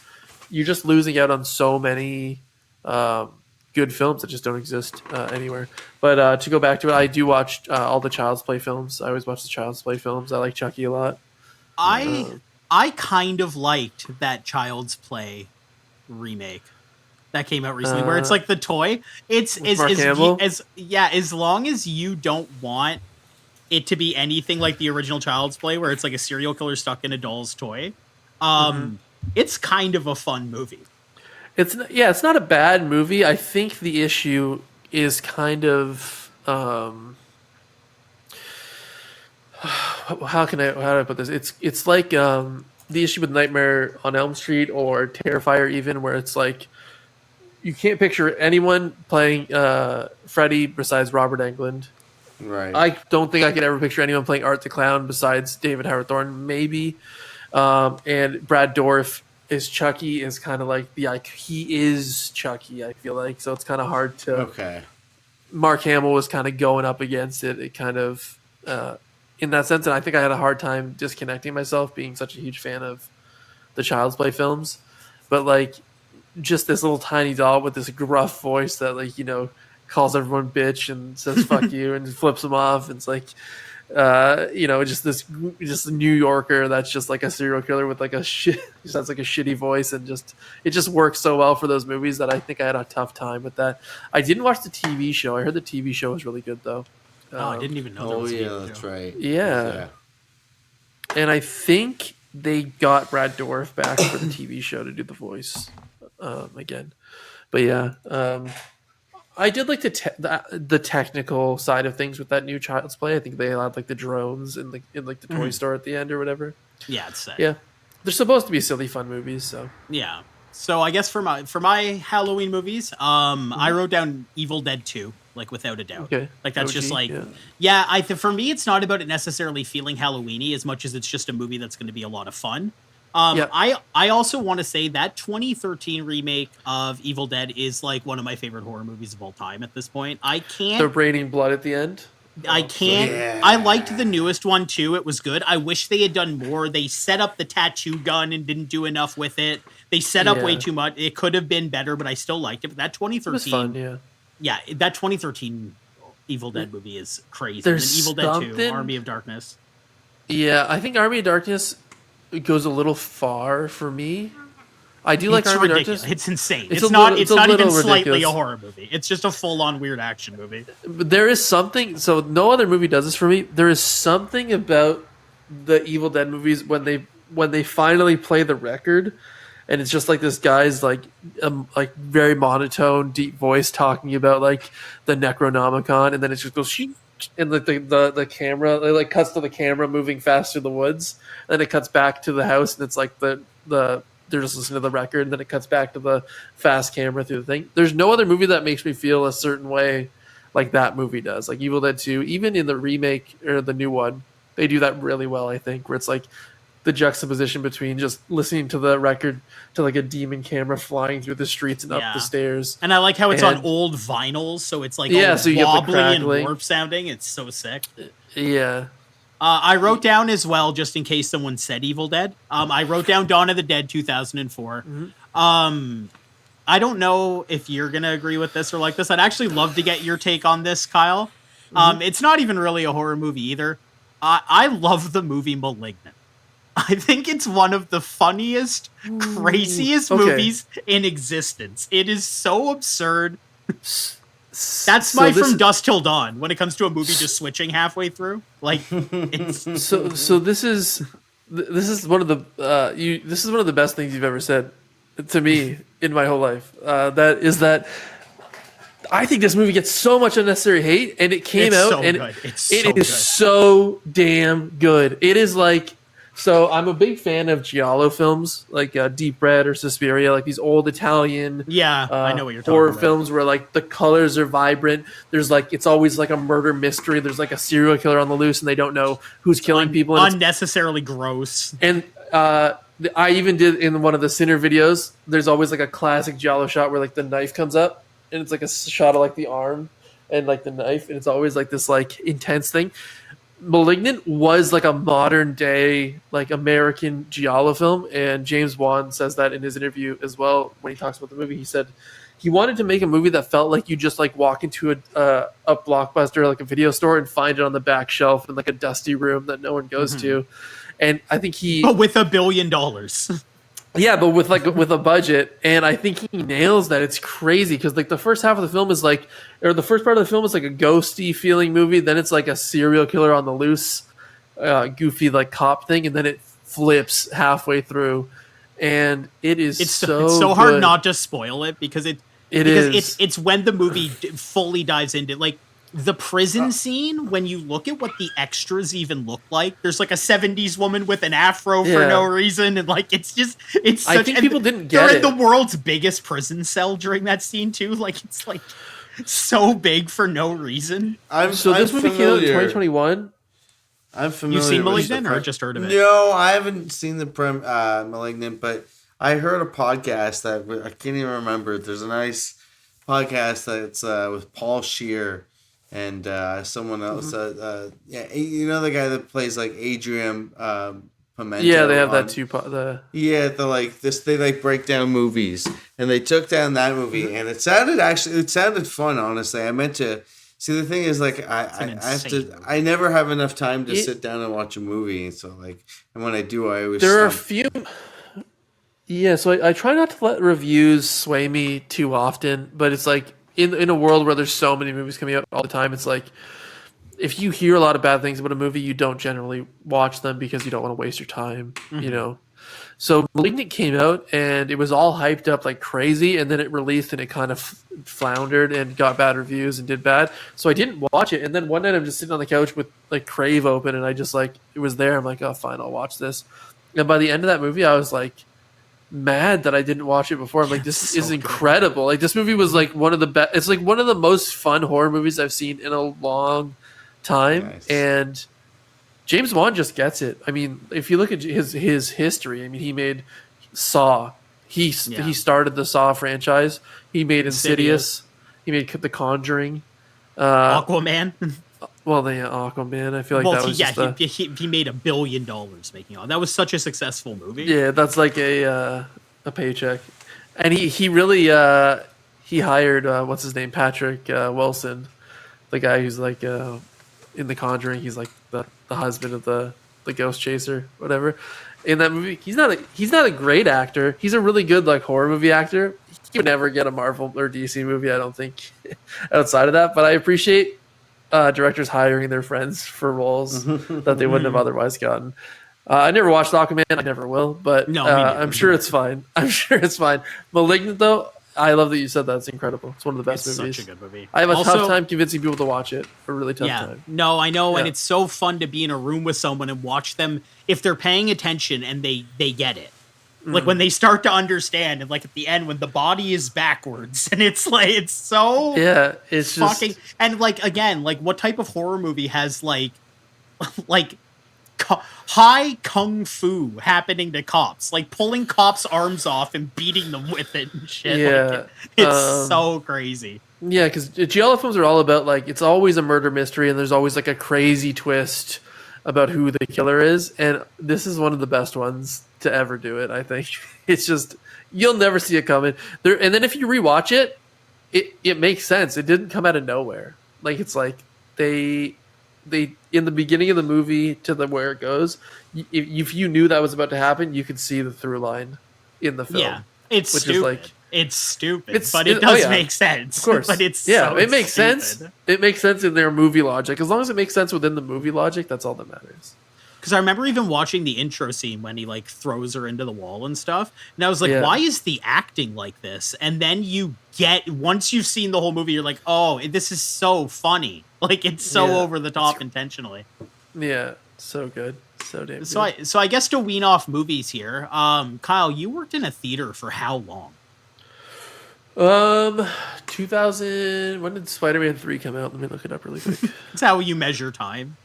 you're just losing out on so many good films that just don't exist anywhere. But to go back to it, I do watch all the Child's Play films. I always watch the Child's Play films. I like Chucky a lot. I kind of liked that Child's Play remake that came out recently, where it's like the toy. It's as long as you don't want it to be anything like the original Child's Play, where it's like a serial killer stuck in a doll's toy. It's kind of a fun movie. It's not a bad movie. I think the issue is kind of how do I put this? It's like the issue with Nightmare on Elm Street or Terrifier, even, where it's like you can't picture anyone playing Freddy besides Robert Englund. Right. I don't think I could ever picture anyone playing Art the Clown besides David Howard Thorne, maybe. And Brad Dourif is Chucky is kind of like he is Chucky, I feel like. So it's kind of hard to. Okay. Mark Hamill was kind of going up against it. It kind of in that sense, and I think I had a hard time disconnecting myself, being such a huge fan of the Child's Play films. But like, just this little tiny doll with this gruff voice that calls everyone bitch and says fuck you and flips them off. And it's like, just a New Yorker that's just like a serial killer with like just has like a shitty voice, and it just works so well for those movies that I think I had a tough time with that. I didn't watch the TV show. I heard the TV show was really good though. I didn't even know. That's right. Yeah. And I think they got Brad Dourif back for the TV show to do the voice again. But yeah, I did like the technical side of things with that new Child's Play. I think they had like the drones in the toy store at the end or whatever. Yeah, it's sick. Yeah, they're supposed to be silly fun movies. So yeah. So I guess for my Halloween movies, I wrote down Evil Dead 2, like without a doubt. Okay. Like that's OG, just like yeah. For me, it's not about it necessarily feeling Halloweeny as much as it's just a movie that's going to be a lot of fun. I also want to say that 2013 remake of Evil Dead is like one of my favorite horror movies of all time at this point. I can't. They're raining blood at the end. I can't. Yeah. I liked the newest one too. It was good. I wish they had done more. They set up the tattoo gun and didn't do enough with it. They set up way too much. It could have been better, but I still liked it. But that 2013, it was fun, yeah, that 2013 Evil Dead movie is crazy. There's Evil Dead 2, Army of Darkness. Yeah, I think Army of Darkness goes a little far for me. I do like Army of Darkness. It's insane. It's not even slightly a horror movie. It's just a full-on weird action movie. But there is something. So no other movie does this for me. There is something about the Evil Dead movies when they finally play the record, and it's just like this guy's like very monotone, deep voice talking about like the Necronomicon, and then it just goes and the camera it like cuts to the camera moving fast through the woods, and then it cuts back to the house, and it's like the they're just listening to the record, and then it cuts back to the fast camera through the thing. There's no other movie that makes me feel a certain way like that movie does. Like Evil Dead 2, even in the remake or the new one, they do that really well, I think, where it's like the juxtaposition between just listening to the record to like a demon camera flying through the streets and up the stairs. And I like how it's on old vinyls, so it's like all so wobbly and warp sounding. It's so sick. Yeah. I wrote down as well, just in case someone said Evil Dead. I wrote down Dawn of the Dead 2004. Mm-hmm. I don't know if you're going to agree with this or like this. I'd actually love to get your take on this, Kyle. Mm-hmm. It's not even really a horror movie either. I love the movie Malignant. I think it's one of the funniest, craziest movies in existence. It is so absurd. That's my From Dusk Till Dawn when it comes to a movie just switching halfway through. Like, it's so this is one of the this is one of the best things you've ever said to me in my whole life. That I think this movie gets so much unnecessary hate, and it came out so and it is so damn good. It is like. So I'm a big fan of giallo films, like Deep Red or Suspiria, like these old Italian I know what you're talking horror about. films where like the colors are vibrant. There's like it's always like a murder mystery. There's like a serial killer on the loose, and they don't know who's killing people. And unnecessarily gross. And I even did in one of the Sinner videos. There's always like a classic giallo shot where like the knife comes up, and it's like a shot of like the arm and like the knife, and it's always like this like intense thing. Malignant was like a modern day like American giallo film, and James Wan says that in his interview as well when he talks about the movie. He said he wanted to make a movie that felt like you just like walk into a Blockbuster, like a video store, and find it on the back shelf in like a dusty room that no one goes to. And I think but with $1 billion. Yeah, but with a budget, and I think he nails that. It's crazy because like the first half of the film is like, or the first part of the film is like a ghosty feeling movie. Then it's like a serial killer on the loose, goofy like cop thing, and then it flips halfway through, and it's so hard good. not to spoil it because it's when the movie fully dives into like. The prison scene, when you look at what the extras even look like, there's like a 70s woman with an afro for no reason. And like, it's such, I think people didn't get it. They're in the world's biggest prison cell during that scene too. Like, it's like so big for no reason. This movie came out in 2021. I'm familiar. You've seen Malignant or just heard of it? No, I haven't seen the Malignant, but I heard a podcast that I can't even remember. There's a nice podcast that's with Paul Scheer. And someone else, you know the guy that plays like Adrian Pimento. Yeah, they have that too. They like break down movies, and they took down that movie, and it sounded fun. Honestly, I meant to see. The thing is, like, I never have enough time to sit down and watch a movie. So like, and when I do, I always there are a few. Yeah, so I try not to let reviews sway me too often, but it's like. In a world where there's so many movies coming out all the time, it's like if you hear a lot of bad things about a movie, you don't generally watch them because you don't want to waste your time, you know. So Malignant came out and it was all hyped up like crazy, and then it released and it kind of floundered and got bad reviews and did bad. So I didn't watch it, and then one night I'm just sitting on the couch with like Crave open, and I just like it was there. I'm like, oh fine, I'll watch this. And by the end of that movie, I was like. Mad that I didn't watch it before. I'm like, this is incredible. Like this movie was like one of the best. It's like one of the most fun horror movies I've seen in a long time. Nice. And James Wan just gets it. I mean, if you look at his history, I mean, he made Saw. He started the Saw franchise. He made Insidious. He made The Conjuring. Aquaman. Well, the Aquaman. I feel like Well, that was he made $1 billion making it. That was such a successful movie. Yeah, that's like a paycheck, and he really he hired what's his name, Patrick Wilson, the guy who's like in The Conjuring. He's like the husband of the ghost chaser, whatever. In that movie, he's not a great actor. He's a really good like horror movie actor. He would never get a Marvel or DC movie, I don't think, outside of that. But I appreciate directors hiring their friends for roles that they wouldn't have otherwise gotten. I never watched Aquaman. I never will, but No, I'm sure it's fine. I'm sure it's fine. Malignant, though, I love that you said that. It's incredible. It's one of the best movies. Such a good movie. I have a tough time convincing people to watch it. A really tough time. No, I know, and it's so fun to be in a room with someone and watch them if they're paying attention and they get it. Like when they start to understand, and like at the end when the body is backwards, and it's like it's so it's fucking just... and like again, like what type of horror movie has like high kung fu happening to cops, like pulling cops' arms off and beating them with it and shit. Yeah, it's so crazy. Yeah, because giallo films are all about like it's always a murder mystery, and there's always like a crazy twist about who the killer is, and this is one of the best ones to ever do it. I think it's just you'll never see it coming there, and then if you rewatch it, it makes sense. It didn't come out of nowhere. Like it's like they in the beginning of the movie to where it goes. If you knew that was about to happen, you could see the through line in the film. Yeah, it's which stupid. Is like it's stupid, but it does make sense. Of course, but it's it makes stupid. sense. It makes sense in their movie logic. As long as it makes sense within the movie logic, that's all that matters. Because I remember even watching the intro scene when he like throws her into the wall and stuff, and I was like, why is the acting like this? And then you get once you've seen the whole movie, you're like, oh, this is so funny. Like it's so over the top intentionally. Yeah, so good. So damn good. So I guess to wean off movies here, Kyle, you worked in a theater for how long? 2000. When did Spider-Man 3 come out? Let me look it up really quick. That's how you measure time.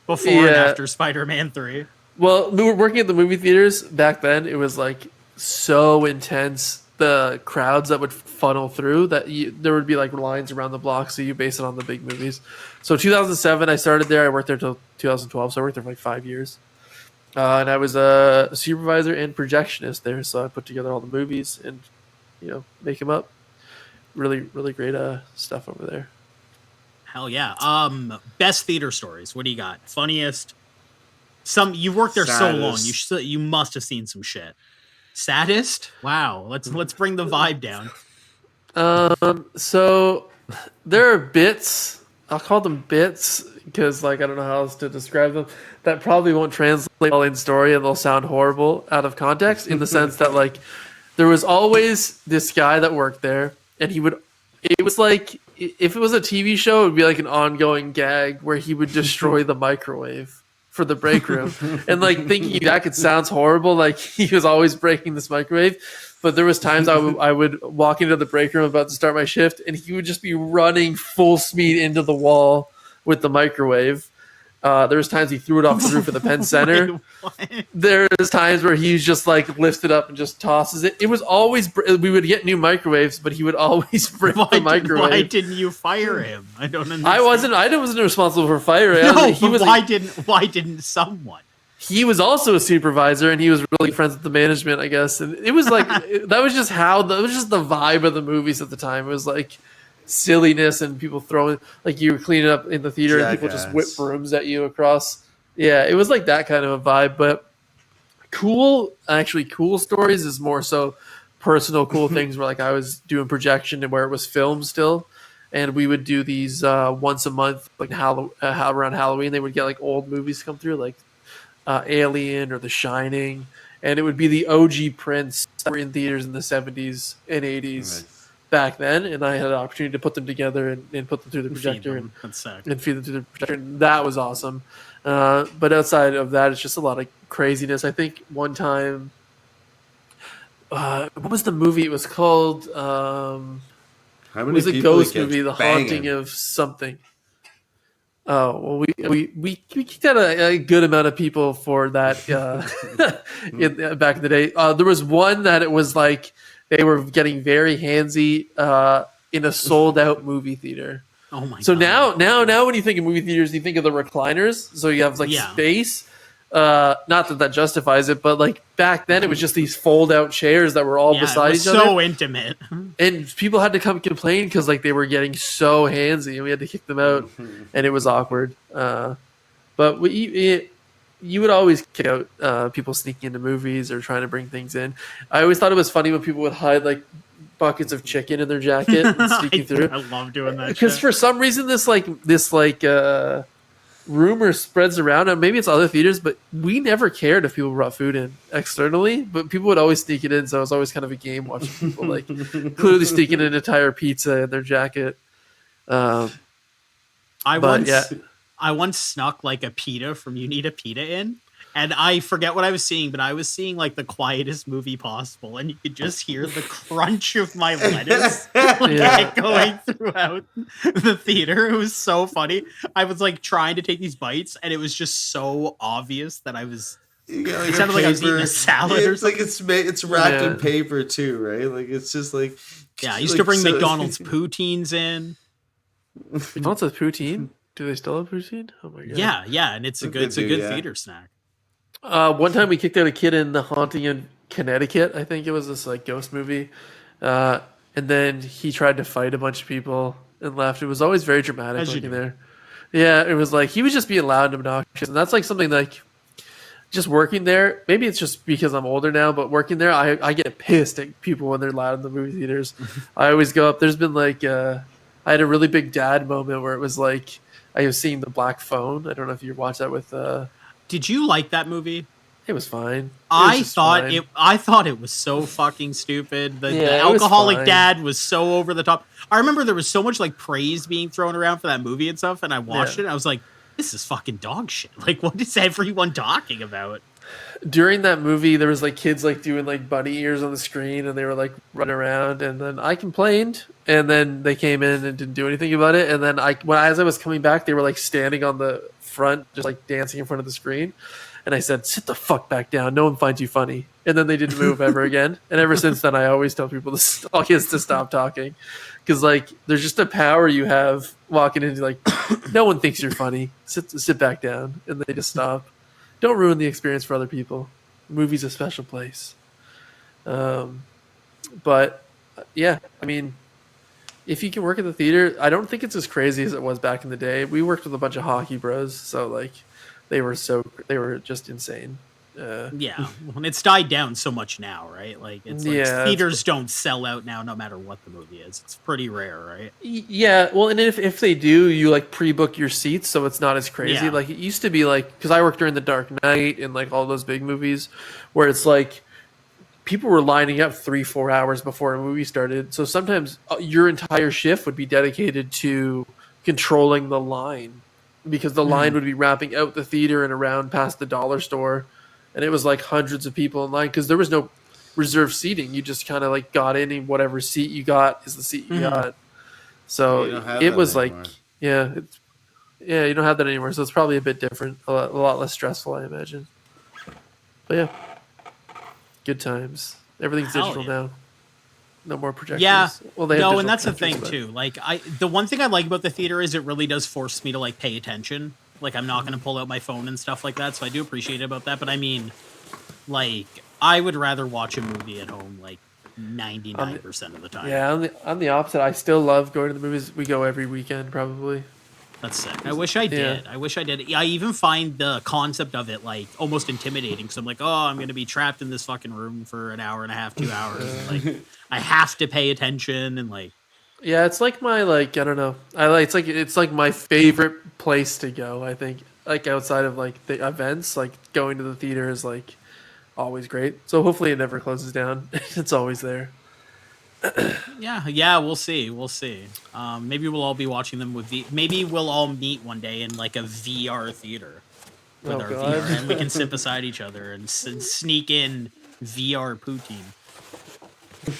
Before and after Spider-Man 3. Well, we were working at the movie theaters back then. It was like so intense. The crowds that would funnel through that there would be like lines around the block. So you base it on the big movies. So 2007, I started there. I worked there till 2012. So I worked there for like 5 years. And I was a supervisor and projectionist there. So I put together all the movies and, make them up. Really, really great stuff over there. Hell yeah. Best theater stories. What do you got? Funniest? You worked there Saddest. so long. You must have seen some shit. Saddest? Wow. Let's bring the vibe down. So there are bits. I'll call them bits because I don't know how else to describe them. That probably won't translate well in story, and they'll sound horrible out of context. In the sense that there was always this guy that worked there, and he would. It was like if it was a TV show, it would be like an ongoing gag where he would destroy the microwave for the break room. And thinking back, it sounds horrible. Like he was always breaking this microwave. But there was times I would walk into the break room about to start my shift, and he would just be running full speed into the wall with the microwave. There was times he threw it off the roof of the Penn Center. There's times where he's just lifts it up and just tosses it. It was always we would get new microwaves, but he would always break the microwave. Why didn't you fire him? I don't understand. I wasn't responsible for firing him. Why didn't someone? He was also a supervisor, and he was really friends with the management, I guess. And it was that was just the vibe of the movies at the time. It was silliness and people throwing you were cleaning up in the theater and people just whip brooms at you across. Yeah, it was that kind of a vibe. But cool stories is more so personal cool things where I was doing projection and where it was filmed still, and we would do these once a month around Halloween. They would get old movies come through Alien or The Shining, and it would be the OG prints that were in theaters in the 70s and 80s. Back then, and I had an opportunity to put them together and put them through the projector and feed them through the projector. And that was awesome. But outside of that, it's just a lot of craziness. I think one time, what was the movie? It was called. It was a ghost movie, The Haunting of something. Oh well, we kicked out a good amount of people for that back in the day. There was one that it was they were getting very handsy in a sold-out movie theater. Oh my So god. now when you think of movie theaters, you think of the recliners. So you have like space. Not that justifies it, but like back then it was just these fold out chairs that were all beside each other. So intimate. And people had to come complain because like they were getting so handsy and we had to kick them out and it was awkward. But you would always kick out people sneaking into movies or trying to bring things in. I always thought it was funny when people would hide like buckets of chicken in their jacket and sneaking through. I love doing that because for some reason this rumor spreads around, and maybe it's other theaters, but we never cared if people brought food in externally, but people would always sneak it in. So it was always kind of a game watching people like clearly sneaking an entire pizza in their jacket. I once snuck like a pita from You Need a Pita in, and I forget what I was seeing, but I was seeing like the quietest movie possible, and you could just hear the crunch of my lettuce going throughout the theater. It was so funny. I was like trying to take these bites, and it was just so obvious that I was. It sounded like I was eating a salad or something. Like it's wrapped in paper too, right? Like it's just like. Yeah, I used to bring McDonald's poutines in. McDonald's has poutine? Do they still have poutine? Oh my god! Yeah, and it's a good theater snack. One time we kicked out a kid in The Haunting in Connecticut. I think it was this like ghost movie, and then he tried to fight a bunch of people and left. It was always very dramatic looking there. Yeah, it was like he was just being loud and obnoxious, and that's like something like just working there. Maybe it's just because I'm older now, but working there, I get pissed at people when they're loud in the movie theaters. I always go up. There's been like I had a really big dad moment where it was like I was seeing The Black Phone. I don't know if you watched that with. Did you like that movie? It was fine. I thought it was so fucking stupid. The alcoholic dad was so over the top. I remember there was so much like praise being thrown around for that movie and stuff, and I watched it and I was like, this is fucking dog shit. Like, what is everyone talking about? During that movie, there was like kids like doing like bunny ears on the screen, and they were like running around. And then I complained, and then they came in and didn't do anything about it. And then as I was coming back, they were like standing on the front, just like dancing in front of the screen. And I said, "Sit the fuck back down. No one finds you funny." And then they didn't move ever again. And ever since then, I always tell people all kids to stop talking, because like there's just a power you have walking into like, no one thinks you're funny. Sit back down, and they just stop. Don't ruin the experience for other people. The movie's a special place. But yeah, I mean, if you can work at the theater, I don't think it's as crazy as it was back in the day. We worked with a bunch of hockey bros, so like they were just insane. Yeah, well, it's died down so much now, right? Like it's like theaters don't sell out now, no matter what the movie is. It's pretty rare, right? Yeah, well, and if they do, you like pre-book your seats, so it's not as crazy. Like it used to be, like because I worked during The Dark Knight and like all those big movies, where it's like people were lining up 3-4 hours before a movie started. So sometimes your entire shift would be dedicated to controlling the line, because the line would be wrapping out the theater and around past the dollar store. And it was like hundreds of people in line because there was no reserved seating. You just kind of like got in, and whatever seat you got is the seat you got. So it was anymore. You don't have that anymore. So it's probably a bit different, a lot less stressful, I imagine. But yeah, good times. Everything's digital now. No more projectors. Yeah, well, they have and that's the thing too. Like the one thing I like about the theater is it really does force me to like pay attention. Like, I'm not going to pull out my phone and stuff like that, so I do appreciate it about that. But I mean, like, I would rather watch a movie at home, like, 99% of the time. Yeah, I'm the opposite. I still love going to the movies. We go every weekend, probably. That's sick. I wish I did. I wish I did. I even find the concept of it, like, almost intimidating. Because I'm like, oh, I'm going to be trapped in this fucking room for an hour and a half, 2 hours. And, like, I have to pay attention and, like... Yeah, it's like my like I don't know. It's like my favorite place to go. I think like outside of like the events, like going to the theater is like always great. So hopefully it never closes down. It's always there. Yeah, we'll see. Maybe we'll all be watching them with maybe we'll all meet one day in like a VR theater with our VR, and we can sit beside each other and sneak in VR poutine.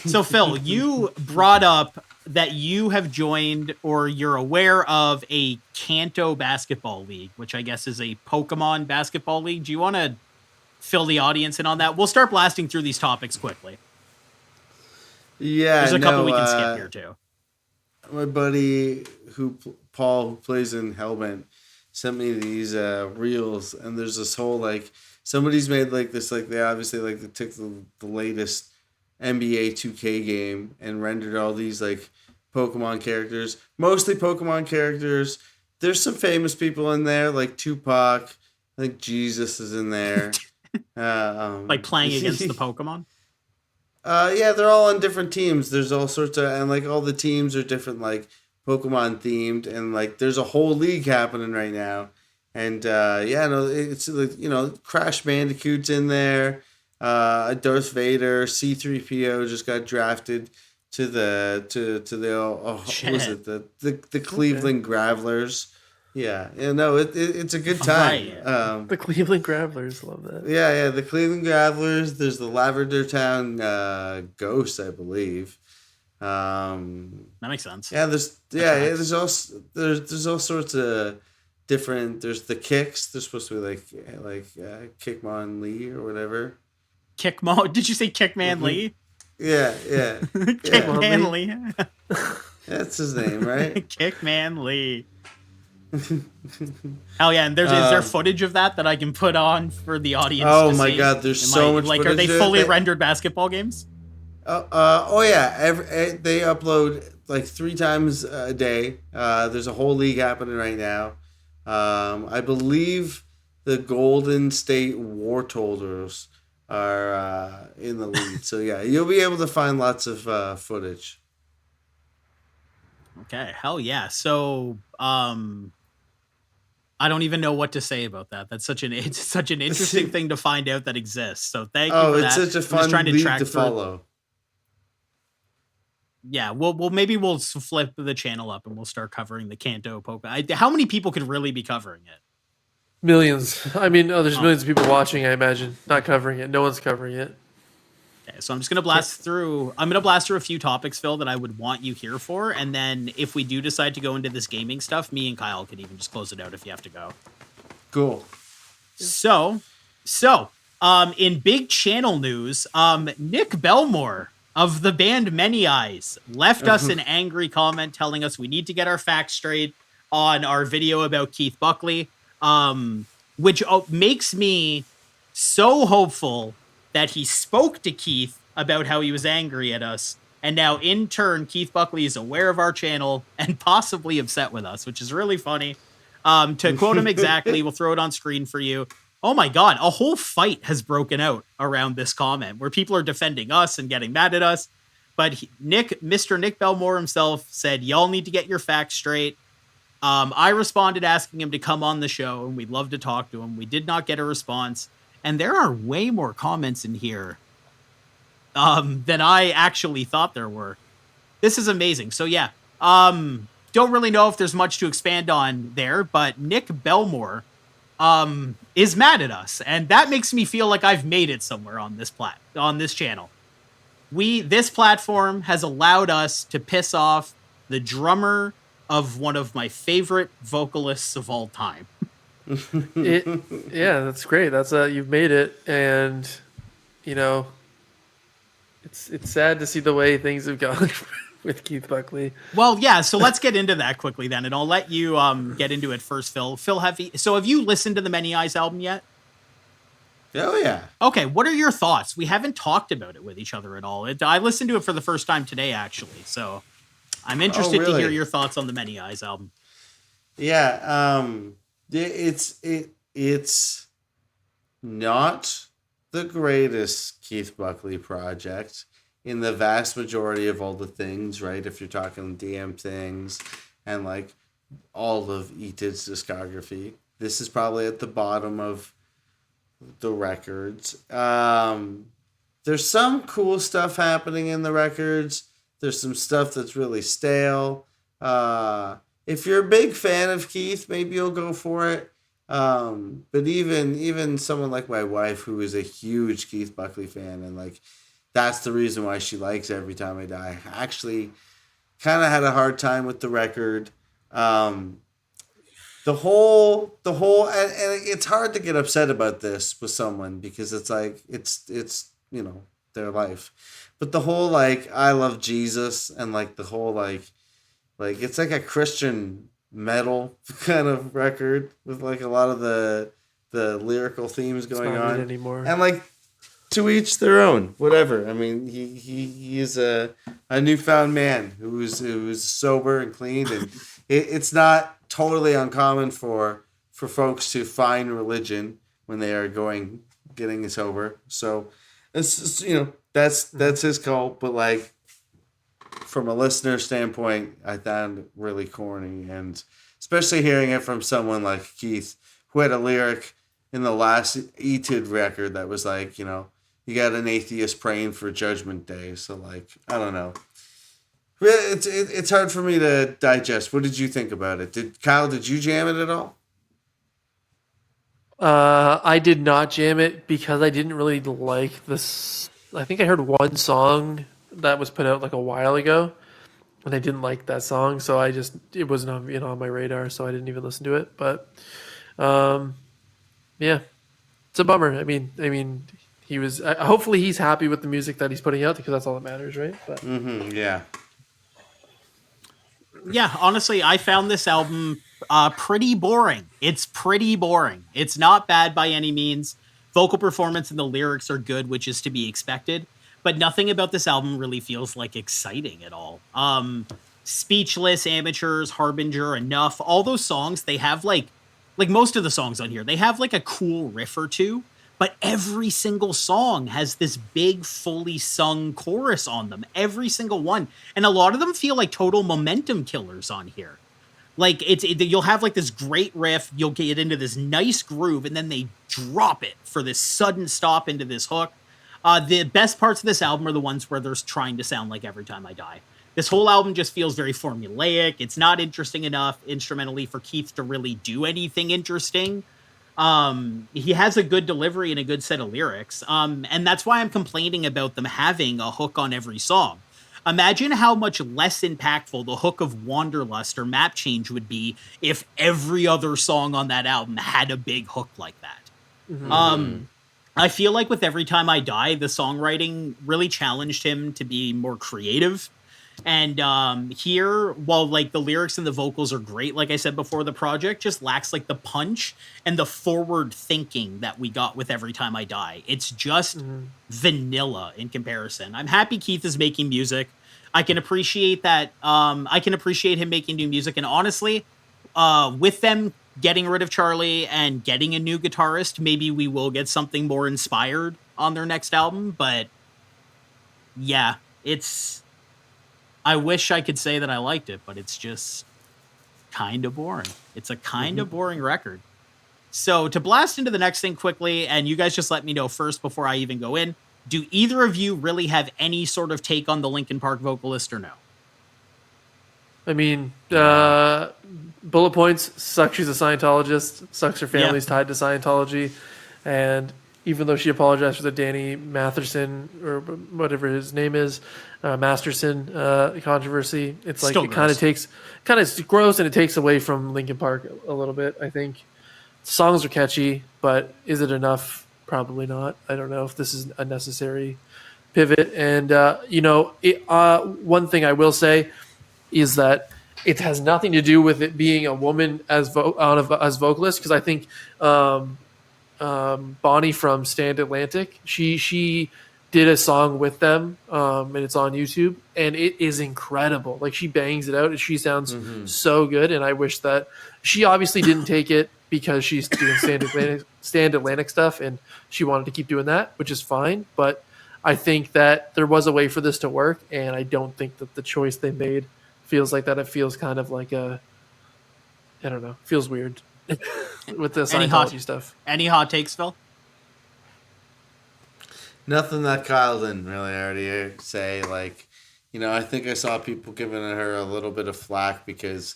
So Phil, you brought up that you have joined or you're aware of a Kanto basketball league, which I guess is a Pokemon basketball league. Do you want to fill the audience in on that? We'll start blasting through these topics quickly. Yeah, there's a couple we can skip here too. my buddy Paul, who plays in Hellbent, sent me these reels, and there's this whole like somebody's made like this, like they obviously like they took the latest NBA 2K game and rendered all these like Pokemon characters, mostly Pokemon characters. There's some famous people in there, like Tupac. I think Jesus is in there. Like playing against the Pokemon? Yeah, they're all on different teams. There's all sorts of, and like all the teams are different, like Pokemon themed, and like there's a whole league happening right now. And yeah, no, it's like, you know, Crash Bandicoot's in there. Darth Vader, C-3PO just got drafted to the what was it, the Cleveland Gravelers. Yeah, no, it's a good time. Right. The Cleveland Gravelers, love that. Yeah, the Cleveland Gravelers. There's the Lavender Town Ghosts, I believe. That makes sense. Yeah, there's all sorts of different. There's the Kicks. They're supposed to be like Kickmon or whatever. Kickmo? Did you say Kickman Lee? Yeah. Kickman Lee. That's his name, right? Kickman Lee. Hell yeah! And is there footage of that I can put on for the audience? Oh to my see? god, there's so much. Like, are they fully rendered basketball games? Oh yeah, they upload like 3 times a day. There's a whole league happening right now. I believe the Golden State Wartholders are in the lead. So yeah, you'll be able to find lots of footage. Okay, hell yeah. So, I don't even know what to say about that. It's such an interesting thing to find out that exists. So thank you for that. Oh, it's such a fun lead to follow. Yeah, maybe we'll flip the channel up and we'll start covering the Kanto Pokemon. How many people could really be covering it? Millions. I mean, there's millions of people watching, I imagine. Not covering it. No one's covering it. Okay, so I'm just gonna blast through. I'm gonna blast through a few topics, Phil, that I would want you here for, and then if we do decide to go into this gaming stuff, me and Kyle could even just close it out if you have to go. Cool. So, in big channel news, Nick Belmore of the band Many Eyes left us an angry comment telling us we need to get our facts straight on our video about Keith Buckley, which makes me so hopeful that he spoke to Keith about how he was angry at us, and now in turn Keith Buckley is aware of our channel and possibly upset with us, which is really funny. To quote him exactly, we'll throw it on screen for you. Oh my god, a whole fight has broken out around this comment where people are defending us and getting mad at us. But Mr. Nick Belmore himself said, y'all need to get your facts straight. I responded asking him to come on the show, and we'd love to talk to him. We did not get a response. And there are way more comments in here than I actually thought there were. This is amazing. So yeah, don't really know if there's much to expand on there, but Nick Belmore is mad at us, and that makes me feel like I've made it somewhere on this channel. This platform has allowed us to piss off the drummer of one of my favorite vocalists of all time. Yeah, that's great. That's you've made it, and you know, it's sad to see the way things have gone with Keith Buckley. Well, yeah. So let's get into that quickly then, and I'll let you get into it first, Phil. Phil, have you listened to the Many Eyes album yet? Oh yeah. Okay, what are your thoughts? We haven't talked about it with each other at all. I listened to it for the first time today, actually. So I'm interested to hear your thoughts on the Many Eyes album. Yeah. It's not the greatest Keith Buckley project in the vast majority of all the things, right? If you're talking DM things and like all of Etid's discography, this is probably at the bottom of the records. There's some cool stuff happening in the records. There's some stuff that's really stale. If you're a big fan of Keith, maybe you'll go for it. But even someone like my wife, who is a huge Keith Buckley fan, and like that's the reason why she likes Every Time I Die, actually kind of had a hard time with the record. The whole and it's hard to get upset about this with someone because it's like it's you know, their life. But the whole like I love Jesus and like the whole like Like it's like a Christian metal kind of record with like a lot of the lyrical themes going on anymore. And like to each their own, whatever. I mean, he is a newfound man who's sober and clean, and it's not totally uncommon for folks to find religion when they are getting sober. So it's that's his call. But like from a listener standpoint, I found it really corny, and especially hearing it from someone like Keith, who had a lyric in the last Etude record that was like, you got an atheist praying for Judgment Day. So like, I don't know. It's hard for me to digest. What did you think about it? Did you jam it at all? I did not jam it because I didn't really like this. I think I heard one song that was put out like a while ago, and I didn't like that song, so it wasn't on my radar, so I didn't even listen to it. But yeah, it's a bummer. I mean, he was. Hopefully, he's happy with the music that he's putting out because that's all that matters, right? But yeah. Yeah, honestly, I found this album pretty boring. It's pretty boring. It's not bad by any means. Vocal performance and the lyrics are good, which is to be expected. But nothing about this album really feels like exciting at all. Speechless, Amateurs, Harbinger, Enough, all those songs, they have like most of the songs on here, they have like a cool riff or two, but every single song has this big, fully sung chorus on them. Every single one. And a lot of them feel like total momentum killers on here. Like you'll have like this great riff, you'll get into this nice groove, and then they drop it for this sudden stop into this hook. The best parts of this album are the ones where they're trying to sound like Every Time I Die. This whole album just feels very formulaic. It's not interesting enough instrumentally for Keith to really do anything interesting. He has a good delivery and a good set of lyrics. And that's why I'm complaining about them having a hook on every song. Imagine how much less impactful the hook of Wanderlust or Map Change would be if every other song on that album had a big hook like that. Mm-hmm. I feel like with Every Time I Die, the songwriting really challenged him to be more creative. And here, while like the lyrics and the vocals are great, like I said before, the project just lacks like the punch and the forward thinking that we got with Every Time I Die. It's just vanilla in comparison. I'm happy Keith is making music. I can appreciate that. I can appreciate him making new music. And honestly, with them getting rid of Charlie and getting a new guitarist, maybe we will get something more inspired on their next album. But yeah, I wish I could say that I liked it, but it's just kind of boring. It's a kind of boring record. So to blast into the next thing quickly, and you guys just let me know first before I even go in, do either of you really have any sort of take on the Linkin Park vocalist or no? I mean, bullet points, sucks she's a Scientologist, sucks her family's tied to Scientology, and even though she apologized for the Danny Masterson or whatever his name is, Masterson controversy, it's like it kind of gross, and it takes away from Linkin Park a little bit. I think songs are catchy, but is it enough? Probably not. I don't know if this is a necessary pivot. And one thing I will say is that it has nothing to do with it being a woman as vocalist, because I think Bonnie from Stand Atlantic, she did a song with them, and it's on YouTube, and it is incredible. Like, she bangs it out, and she sounds so good. And I wish that she obviously didn't take it because she's doing Stand Atlantic stuff, and she wanted to keep doing that, which is fine. But I think that there was a way for this to work, and I don't think that the choice they made feels like that. It feels kind of like I don't know, feels weird with the Scientology stuff. Any hot takes, Phil? Nothing that Kyle didn't really already say. Like, I think I saw people giving her a little bit of flack because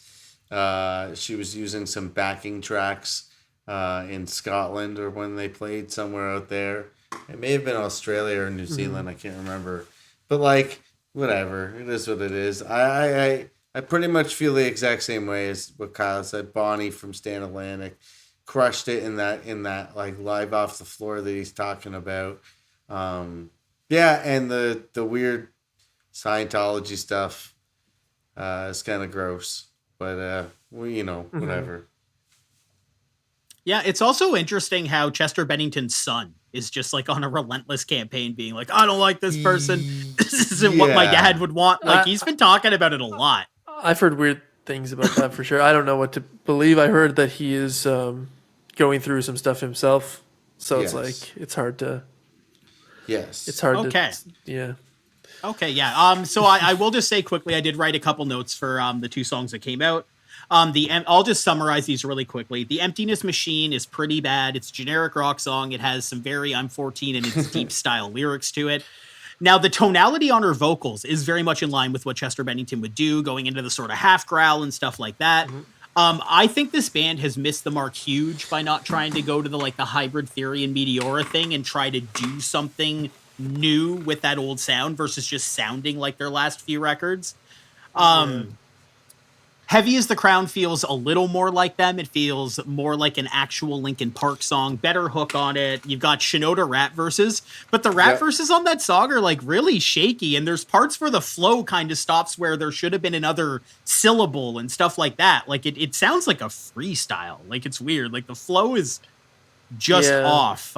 she was using some backing tracks in Scotland, or when they played somewhere out there. It may have been Australia or New Zealand. I can't remember. But like, whatever. It is what it is. I pretty much feel the exact same way as what Kyle said. Bonnie from Stand Atlantic crushed it in that like live off the floor that he's talking about. And the weird Scientology stuff. It's kind of gross, but well, whatever. Yeah, it's also interesting how Chester Bennington's son is just like on a relentless campaign being like, I don't like this person. This isn't what my dad would want. Like, he's been talking about it a lot. I've heard weird things about that for sure. I don't know what to believe. I heard that he is going through some stuff himself. So it's like, it's hard to... Yes. It's hard to... Yeah. Okay, yeah. So I will just say quickly, I did write a couple notes for the 2 songs that came out. I'll just summarize these really quickly. The Emptiness Machine is pretty bad. It's a generic rock song. It has some very I'm 14 and it's deep style lyrics to it. Now, the tonality on her vocals is very much in line with what Chester Bennington would do, going into the sort of half growl and stuff like that. I think this band has missed the mark huge by not trying to go to the Hybrid Theory and Meteora thing and try to do something new with that old sound versus just sounding like their last few records. Heavy as the Crown feels a little more like them. It feels more like an actual Linkin Park song. Better hook on it. You've got Shinoda rap verses, but the rap verses on that song are really shaky, and there's parts where the flow kind of stops where there should have been another syllable and stuff like that. It sounds like a freestyle. It's weird. The flow is just off.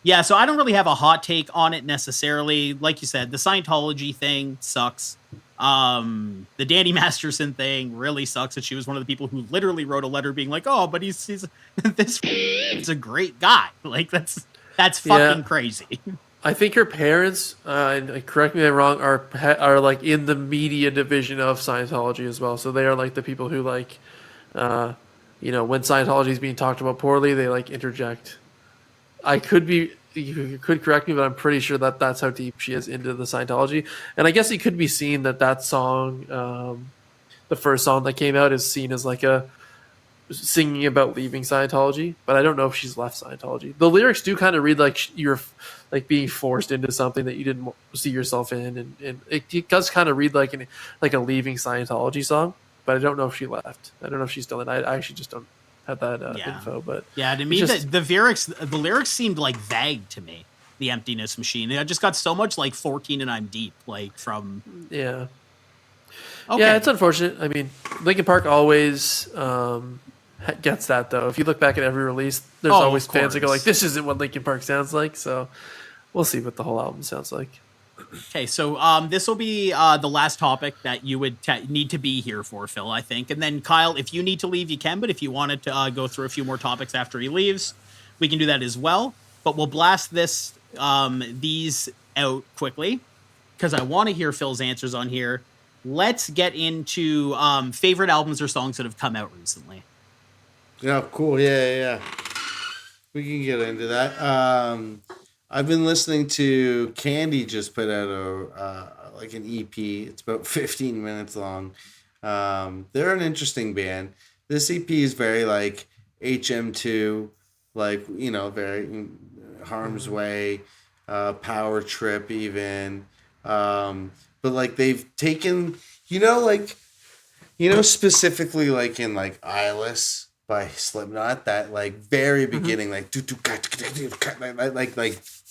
Yeah, so I don't really have a hot take on it necessarily. Like you said, the Scientology thing sucks. The Danny Masterson thing really sucks. That she was one of the people who literally wrote a letter being like, "Oh, but he's this is a great guy." That's fucking crazy. I think her parents, and correct me if I'm wrong, are in the media division of Scientology as well. So they are the people who when Scientology is being talked about poorly, they interject. You could correct me, but I'm pretty sure that that's how deep she is into the Scientology. And I guess it could be seen that song, the first song that came out, is seen as a singing about leaving Scientology. But I don't know if she's left Scientology. The lyrics do kind of read like you're being forced into something that you didn't see yourself in, and it does kind of read like a leaving Scientology song. But I don't know if she left. I don't know if she's still in. I actually just don't have that info, but to me the lyrics seemed vague to me. The Emptiness Machine, I just got so much 14 and I'm deep from yeah it's unfortunate. I mean, Linkin Park always gets that though. If you look back at every release, there's always fans that go this isn't what Linkin Park sounds like, so we'll see what the whole album sounds like. Okay, so this will be the last topic that you would need to be here for, Phil, I think. And then, Kyle, if you need to leave, you can. But if you wanted to go through a few more topics after he leaves, we can do that as well. But we'll blast these out quickly because I want to hear Phil's answers on here. Let's get into favorite albums or songs that have come out recently. Yeah, cool. Yeah. We can get into that. I've been listening to Candy just put out an EP. It's about 15 minutes long. They're an interesting band. This EP is very HM2, very Harm's Way, Power Trip even. But they've taken, specifically in Eyeless by Slipknot, that very beginning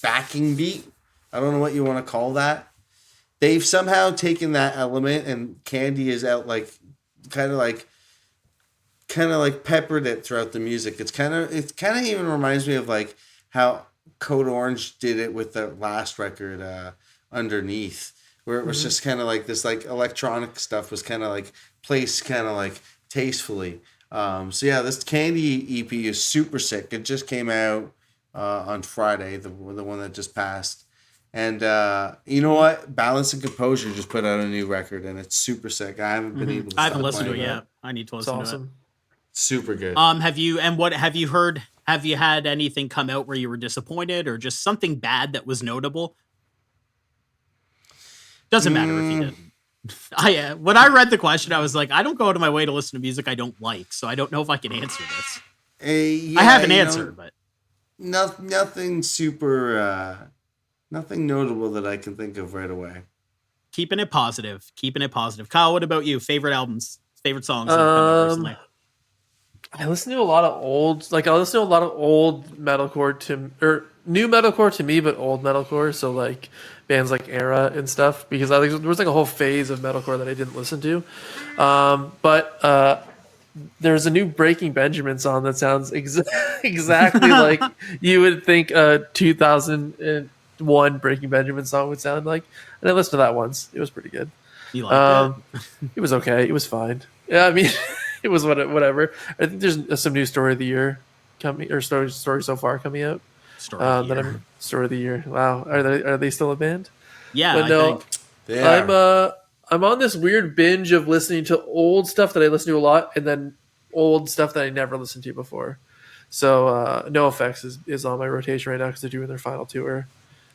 backing beat. I don't know what you want to call that. They've somehow taken that element, and Candy is out kind of peppered it throughout the music. It kind of even reminds me of how Code Orange did it with the last record, Underneath, where it was just kind of this electronic stuff was kind of placed kind of tastefully. So yeah, this Candy EP is super sick. It just came out on Friday, the one that just passed. And you know what? Balance and Composure just put out a new record, and it's super sick. I haven't been able to. I haven't listened to it yet. I need to listen to it. Super good. Have you heard? Have you had anything come out where you were disappointed, or just something bad that was notable? Doesn't matter if you didn't. When I read the question, I was like, I don't go out of my way to listen to music I don't like, so I don't know if I can answer this. I have an answer, but nothing super, nothing notable that I can think of right away. Keeping it positive. Kyle, what about you? Favorite albums, favorite songs that have come out recently? I listen to a lot of old, metalcore new metalcore to me, but old metalcore. So like bands like Era and stuff, because I think there was like a whole phase of metalcore that I didn't listen to. But there's a new Breaking Benjamin song that sounds exactly like you would think a 2001 Breaking Benjamin song would sound like. And I listened to that once. It was pretty good. You liked It was okay. It was fine. Yeah, I mean, it was whatever. I think there's some new story of the year coming, or story so far coming out. Story of the year. Story of the year. Wow, are they still a band? Yeah, but no, I think they are. I'm on this weird binge of listening to old stuff that I listen to a lot, and then old stuff that I never listened to before. So NoFX is on my rotation right now because they're doing their final tour.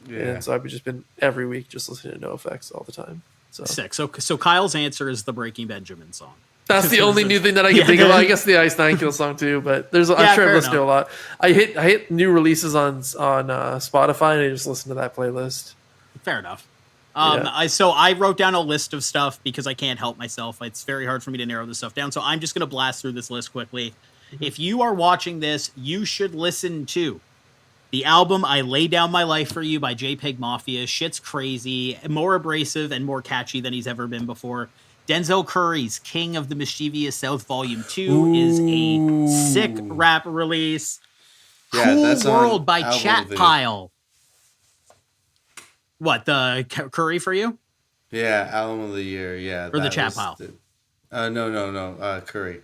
Yeah. And so I've just been every week just listening to NoFX all the time. So sick. So Kyle's answer is the Breaking Benjamin song. That's the only new thing that I can think of. I guess the Ice Nine Kill song too, but I'm sure I've listened to a lot. I hit new releases on Spotify, and I just listen to that playlist. Fair enough. I wrote down a list of stuff because I can't help myself. It's very hard for me to narrow this stuff down. So I'm just going to blast through this list quickly. Mm-hmm. If you are watching this, you should listen to the album I Lay Down My Life For You by JPEG Mafia. Shit's crazy, more abrasive and more catchy than he's ever been before. Denzel Curry's King of the Mischievous South Volume 2 is a sick rap release. Yeah, Cool that's World by Chat Pile. What, the Curry for you? Yeah, album of the year. Yeah, or the Chat Pile. No. Curry.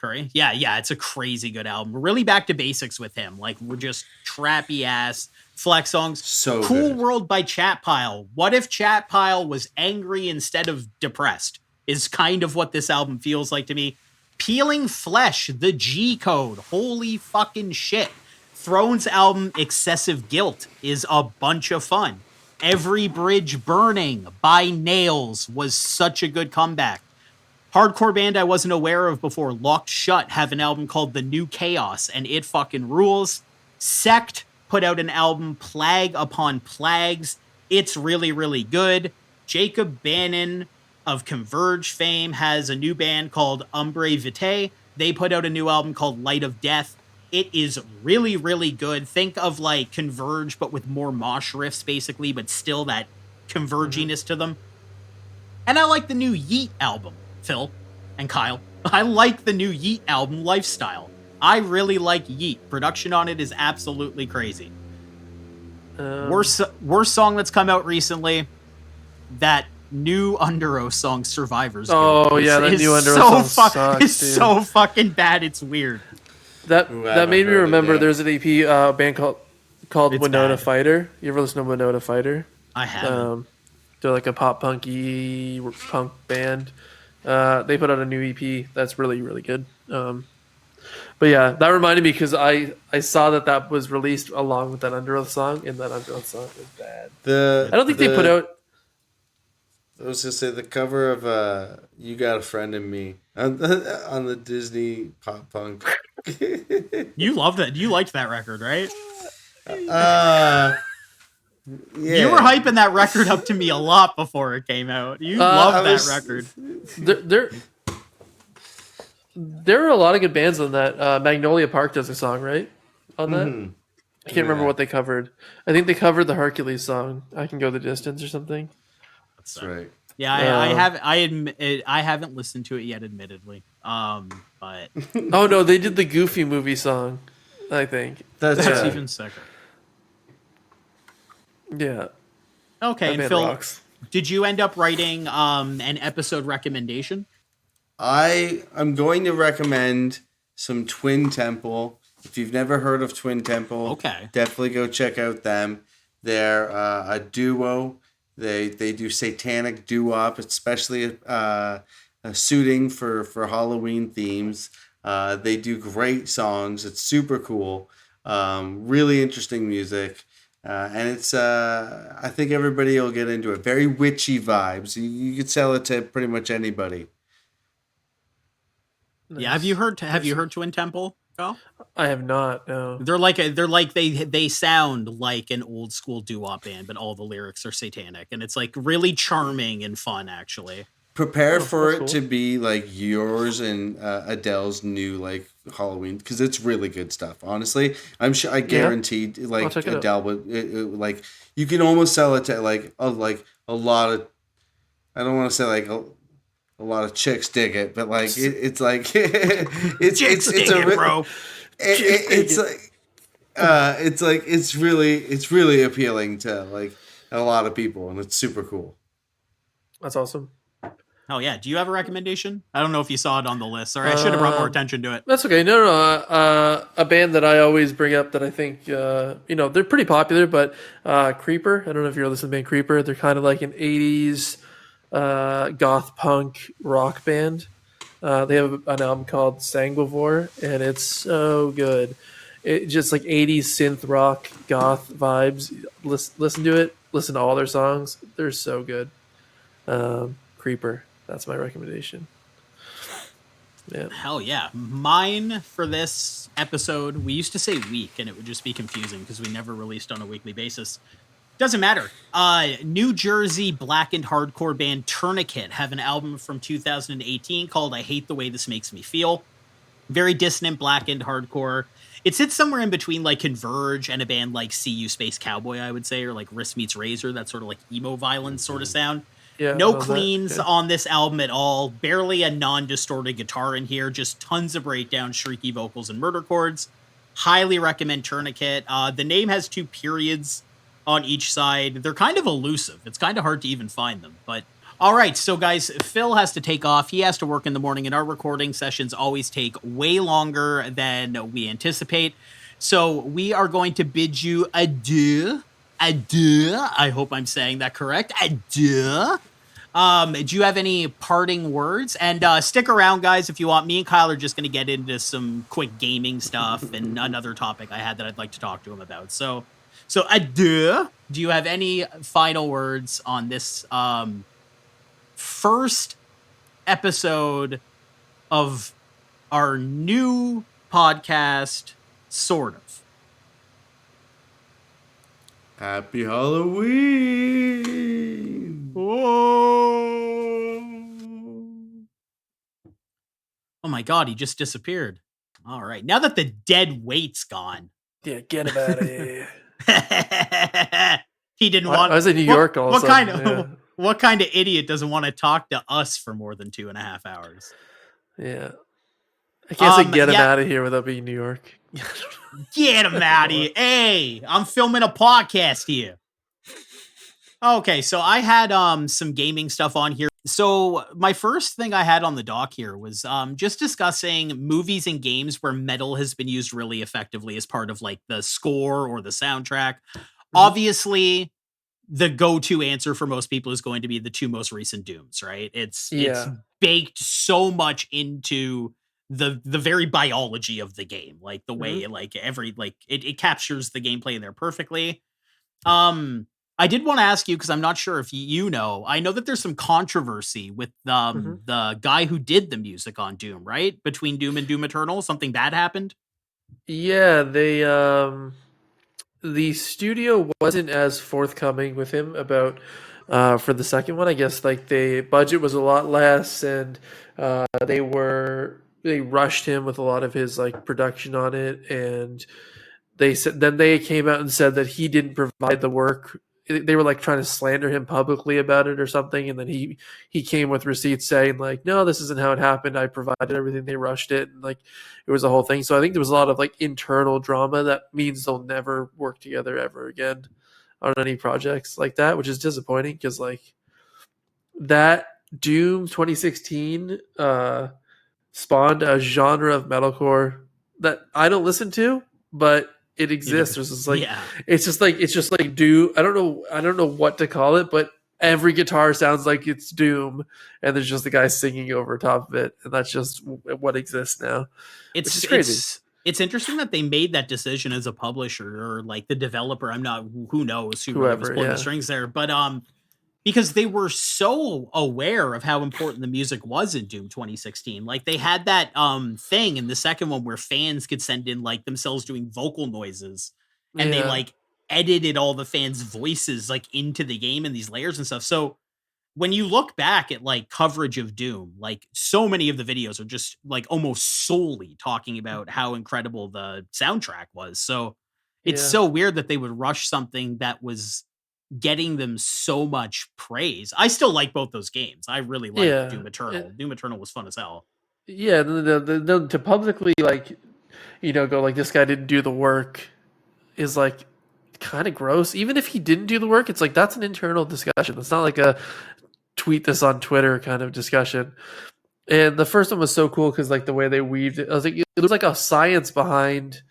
Curry? Yeah, it's a crazy good album. We're really back to basics with him. Like, we're just trappy ass flex songs. So Cool good. World by Chat Pile. What if Chat Pile was angry instead of depressed? Is kind of what this album feels like to me. Peeling Flesh, the G Code. Holy fucking shit. Thrones album Excessive Guilt is a bunch of fun. Every Bridge Burning by Nails was such a good comeback. Hardcore band I wasn't aware of before, Locked Shut, have an album called The New Chaos, and it fucking rules. Sect put out an album, Plague Upon Plagues. It's really, really good. Jacob Bannon of Converge fame has a new band called Umbre Vitae. They put out a new album called Light of Death. It is really, really good. Think of like Converge, but with more mosh riffs, basically, but still that converginess to them. And I like the new Yeet album, Phil and Kyle. I like the new Yeet album, Lifestyle. I really like Yeet. Production on it is absolutely crazy. Worst song that's come out recently, that new Underoath song, Survivors. Oh, yeah, that new Underoath song sucks, It's so fucking bad, it's weird. That made me remember there's an EP band called Winona bad. Fighter. You ever listen to Winona Fighter? I haven't. They're like a pop punky punk band. They put out a new EP that's really, really good. But yeah, that reminded me because I saw that was released along with that Underoath song, and that Underoath song is bad. I don't think they put out. I was gonna say the cover of "You Got a Friend in Me" on the Disney pop punk. You loved it. You liked that record, right? Yeah. You were hyping that record up to me a lot before it came out. You loved that record. There are a lot of good bands on that. Magnolia Park does a song, right? On that? Mm-hmm. I can't remember what they covered. I think they covered the Hercules song, I Can Go the Distance or something. That's right. Yeah, I haven't listened to it yet, admittedly. But oh no, they did the Goofy movie song, I think. That's even sicker. Yeah. Okay, and Phil, did you end up writing an episode recommendation? I'm going to recommend some Twin Temple. If you've never heard of Twin Temple, definitely go check out them. They're a duo. They do satanic doo-wop, especially suiting for Halloween themes. They do great songs. It's super cool. Really interesting music. And it's, I think everybody will get into it. Very witchy vibes. You could sell it to pretty much anybody. Nice. Yeah, have you heard Twin Temple? Phil? I have not. No. They sound like an old school doo-wop band, but all the lyrics are satanic, and it's like really charming and fun, actually. prepare for that's it cool. to be like yours and Adele's new like Halloween, because it's really good stuff. Honestly, I'm sure, I guaranteed like check it out. Adele would like, you can almost sell it to like a lot of, I don't want to say like a lot of chicks dig it, but like it's like it's a bro. it's like it's really appealing to like a lot of people, and it's super cool. That's awesome. Oh yeah. Do you have a recommendation? I don't know if you saw it on the list. Sorry, I should have brought more attention to it. That's okay. No. A band that I always bring up that I think they're pretty popular, but Creeper. I don't know if you're listening to band Creeper. They're kind of like an '80s goth punk rock band. They have an album called Sanguivore, and it's so good. It just like '80s synth rock goth vibes. Listen to it. Listen to all their songs. They're so good. Creeper. That's my recommendation. Yeah. Hell yeah. Mine for this episode, we used to say week, and it would just be confusing because we never released on a weekly basis. Doesn't matter. New Jersey blackened hardcore band Tourniquet have an album from 2018 called I Hate the Way This Makes Me Feel. Very dissonant blackened hardcore. It sits somewhere in between like Converge and a band like CU Space Cowboy, I would say, or like Wrist Meets Razor, that sort of like emo violence sort of sound. Yeah, no cleans on this album at all. Barely a non-distorted guitar in here. Just tons of breakdown, shrieky vocals, and murder chords. Highly recommend Tourniquet. The name has 2 periods on each side. They're kind of elusive. It's kind of hard to even find them. But all right, so guys, Phill has to take off. He has to work in the morning, and our recording sessions always take way longer than we anticipate. So we are going to bid you adieu. Adieu. I hope I'm saying that correct. Adieu. Do you have any parting words? And stick around, guys, if you want. Me and Kyle are just going to get into some quick gaming stuff and another topic I had that I'd like to talk to him about. So adieu. Do you have any final words on this first episode of our new podcast, sort of? Happy Halloween! Oh my god, he just disappeared. All right, now that the dead weight's gone. Yeah, get him out of here. He didn't want. I was in New York all of a sudden. What kind of idiot doesn't want to talk to us for more than 2.5 hours? Yeah. I can't say get him out of here without being New York. Get him out of here. Hey, I'm filming a podcast here. Okay, so I had some gaming stuff on here. So my first thing I had on the dock here was just discussing movies and games where metal has been used really effectively as part of like the score or the soundtrack. Mm-hmm. Obviously, the go-to answer for most people is going to be the 2 most recent Dooms, right? It's baked so much into the very biology of the game, like the way like every like it captures the gameplay in there perfectly. I did want to ask you, because I'm not sure if you know. I know that there's some controversy with the guy who did the music on Doom, right? Between Doom and Doom Eternal, something bad happened. Yeah, they the studio wasn't as forthcoming with him about for the second one. I guess like the budget was a lot less, and they rushed him with a lot of his like production on it, and they came out and said that he didn't provide the work. They were like trying to slander him publicly about it or something, and then he came with receipts saying like, no, this isn't how it happened. I provided everything. They rushed it, and like it was a whole thing. So I think there was a lot of like internal drama that means they'll never work together ever again on any projects like that, which is disappointing because like that Doom 2016 spawned a genre of metalcore that I don't listen to, but it exists. There's just like it's just like Doom. I don't know what to call it, but every guitar sounds like it's Doom, and there's just the guy singing over top of it, and that's just what exists now. It's crazy. It's interesting that they made that decision as a publisher or like the developer. I'm not who knows who was pulling the strings there, but because they were so aware of how important the music was in Doom 2016. Like they had that thing in the second one where fans could send in like themselves doing vocal noises, and they like edited all the fans' voices like into the game and these layers and stuff. So when you look back at like coverage of Doom, like so many of the videos are just like almost solely talking about how incredible the soundtrack was. So it's so weird that they would rush something that was getting them so much praise. I still like both those games. I really like Doom Eternal. Doom Eternal was fun as hell. Yeah, to publicly like, go like this guy didn't do the work is like kind of gross. Even if he didn't do the work, it's like that's an internal discussion. It's not like a tweet this on Twitter kind of discussion. And the first one was so cool because like the way they weaved it, I was like, it was like a science behind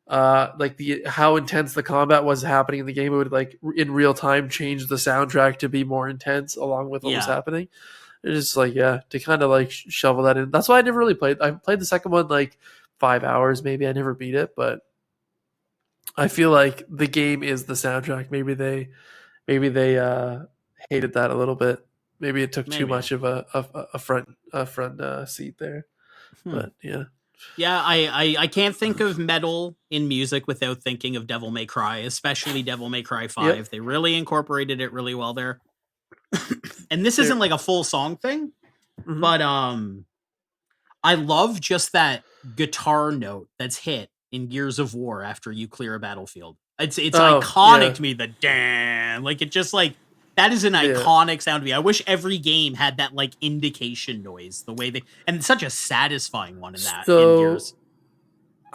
like the how intense the combat was happening in the game. It would like in real time change the soundtrack to be more intense along with what was happening. It's just like to kind of like shovel that in. That's why I never really played. I played the second one like 5 hours maybe. I never beat it, but I feel like the game is the soundtrack. Maybe they hated that a little bit. Maybe it took too much of a front seat there. But yeah. Yeah, I can't think of metal in music without thinking of Devil May Cry, especially Devil May Cry 5. Yep. They really incorporated it really well there. And this isn't like a full song thing, but I love just that guitar note that's hit in Gears of War after you clear a battlefield. It's iconic to me, the damn. Like it just like that is an iconic sound to me. I wish every game had that like indication noise, the way and such a satisfying one in that. So, in Gears.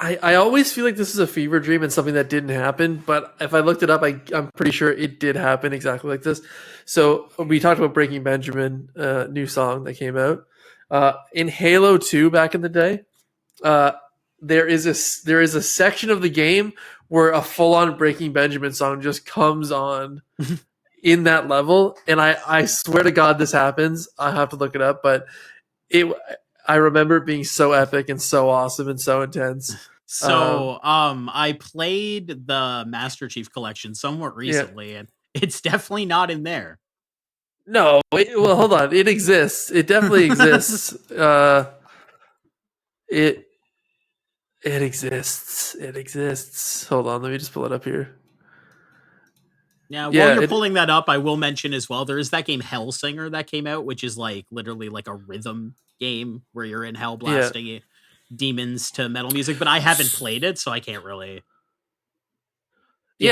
I always feel like this is a fever dream and something that didn't happen, but if I looked it up, I'm pretty sure it did happen exactly like this. So we talked about Breaking Benjamin, new song that came out. In Halo 2 back in the day, there is a section of the game where a full-on Breaking Benjamin song just comes on in that level, and I swear to God this happens. I have to look it up, but I remember it being so epic and so awesome and so intense. So I played the Master Chief Collection somewhat recently, and it's definitely not in there. No, well, hold on. It exists. It definitely exists. It exists. It exists. Hold on, let me just pull it up here. Now, while you're pulling that up, I will mention as well, there is that game Hellsinger that came out, which is like literally like a rhythm game where you're in hell blasting demons to metal music, but I haven't played it, so I can't really.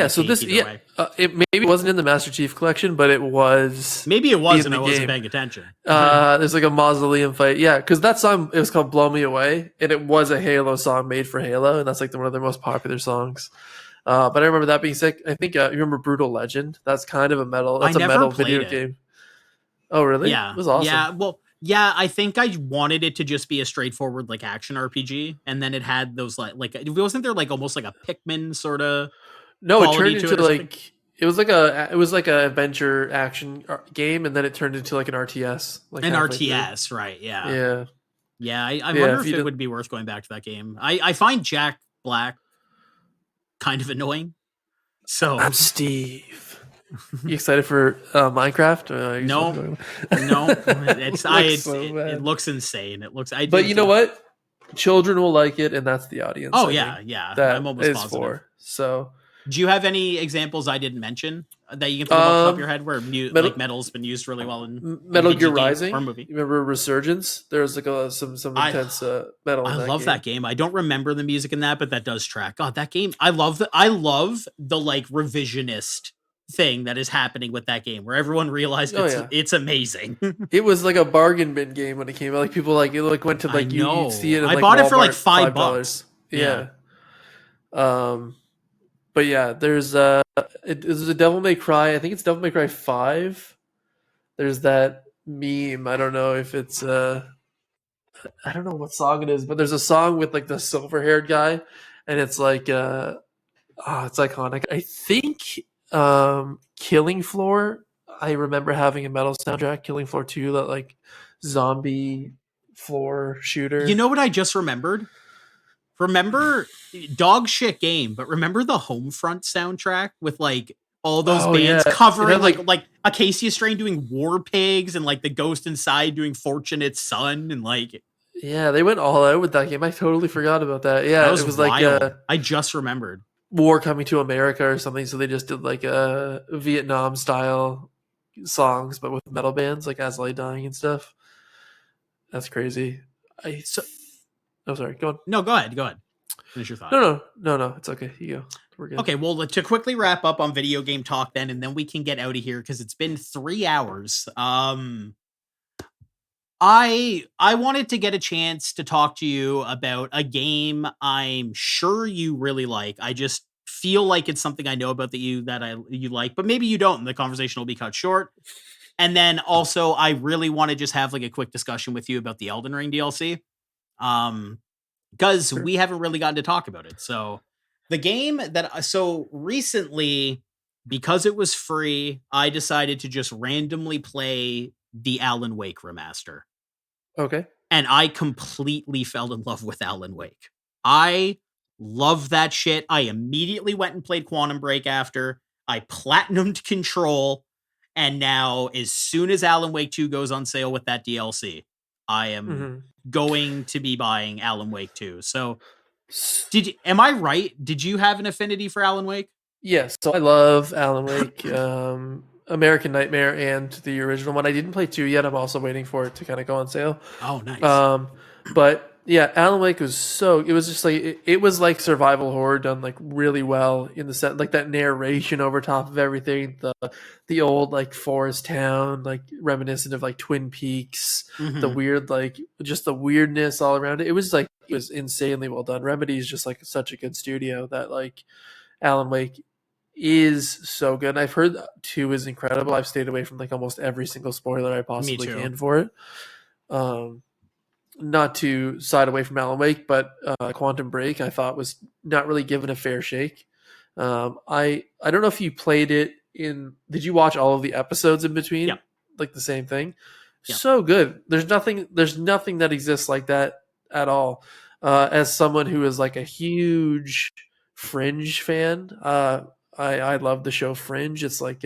So this, it maybe wasn't in the Master Chief Collection, but it was. Maybe it was, and I wasn't paying attention. There's like a mausoleum fight, because that song it was called "Blow Me Away," and it was a Halo song made for Halo, and that's like one of their most popular songs. But I remember that being sick. I think you remember Brutal Legend. That's kind of a metal. That's a metal video game. Oh, really? Yeah, it was awesome. Yeah, well, yeah. I think I wanted it to just be a straightforward like action RPG, and then it had those like wasn't there like almost like a Pikmin sort of. No, it turned into like it was like a adventure action game, and then it turned into like an RTS. Like an RTS, through. Right? Yeah. I wonder if it would be worth going back to that game. I find Jack Black kind of annoying. So I'm Steve. You excited for Minecraft? No. It looks insane. It looks. But you know what? Children will like it, and that's the audience. Oh yeah. That I'm almost positive. For. So. Do you have any examples I didn't mention that you can think of off the top of your head where metal's been used really well in Metal Gear Rising or movie? You remember Resurgence? There's like some intense metal. I love that game. I don't remember the music in that, but that does track. God, that game. I love the like revisionist thing that is happening with that game, where everyone realized it's amazing. It was like a bargain bin game when it came out. Like people went to like you see it. I bought it for like $5. Yeah. But yeah, there's a Devil May Cry. I think it's Devil May Cry 5. There's that meme. I don't know if it's I don't know what song it is, but there's a song with like the silver-haired guy, and it's like it's iconic. I think Killing Floor. I remember having a metal soundtrack. Killing Floor 2, that like zombie floor shooter. You know what I just remembered? Remember dog shit game, but remember the Homefront soundtrack with like all those bands covering like Acacia Strain doing War Pigs and like the Ghost Inside doing Fortunate Son and like they went all out with that game. I totally forgot about that. Yeah, it was wild. Like I just remembered War Coming to America or something. So they just did like a Vietnam style songs, but with metal bands like As I Lay Dying and stuff. That's crazy. So Oh, sorry. Go on. no, go ahead. Finish your thought. No. It's okay. You go. We're good. Okay, well, to quickly wrap up on video game talk then, and then we can get out of here because it's been 3 hours. I wanted to get a chance to talk to you about a game I'm sure you really like. I just feel like it's something I know about you like, but maybe you don't, and the conversation will be cut short. And then also, I really want to just have like a quick discussion with you about the Elden Ring DLC. Because we haven't really gotten to talk about it. So the game so recently, because it was free, I decided to just randomly play the Alan Wake remaster. Okay. And I completely fell in love with Alan Wake. I love that shit. I immediately went and played Quantum Break after. I platinumed Control. And now, as soon as Alan Wake 2 goes on sale with that DLC, I am going to be buying Alan Wake 2. So, am I right? Did you have an affinity for Alan Wake? Yes. So I love Alan Wake, American Nightmare, and the original one. I didn't play 2 yet. I'm also waiting for it to kind of go on sale. Oh, nice. But yeah, Alan Wake was it was just like, it was like survival horror done like really well in the set, like that narration over top of everything, the old like forest town, like reminiscent of like Twin Peaks, the weird, like just the weirdness all around it. It was insanely well done. Remedy's just like such a good studio that like Alan Wake is so good. And I've heard 2 is incredible. I've stayed away from like almost every single spoiler I possibly can for it. Not to side away from Alan Wake, but Quantum Break I thought was not really given a fair shake. I don't know if you played it did you watch all of the episodes in between? Yeah. Like the same thing? Yeah. So good. There's nothing that exists like that at all. As someone who is like a huge Fringe fan, I love the show Fringe. It's like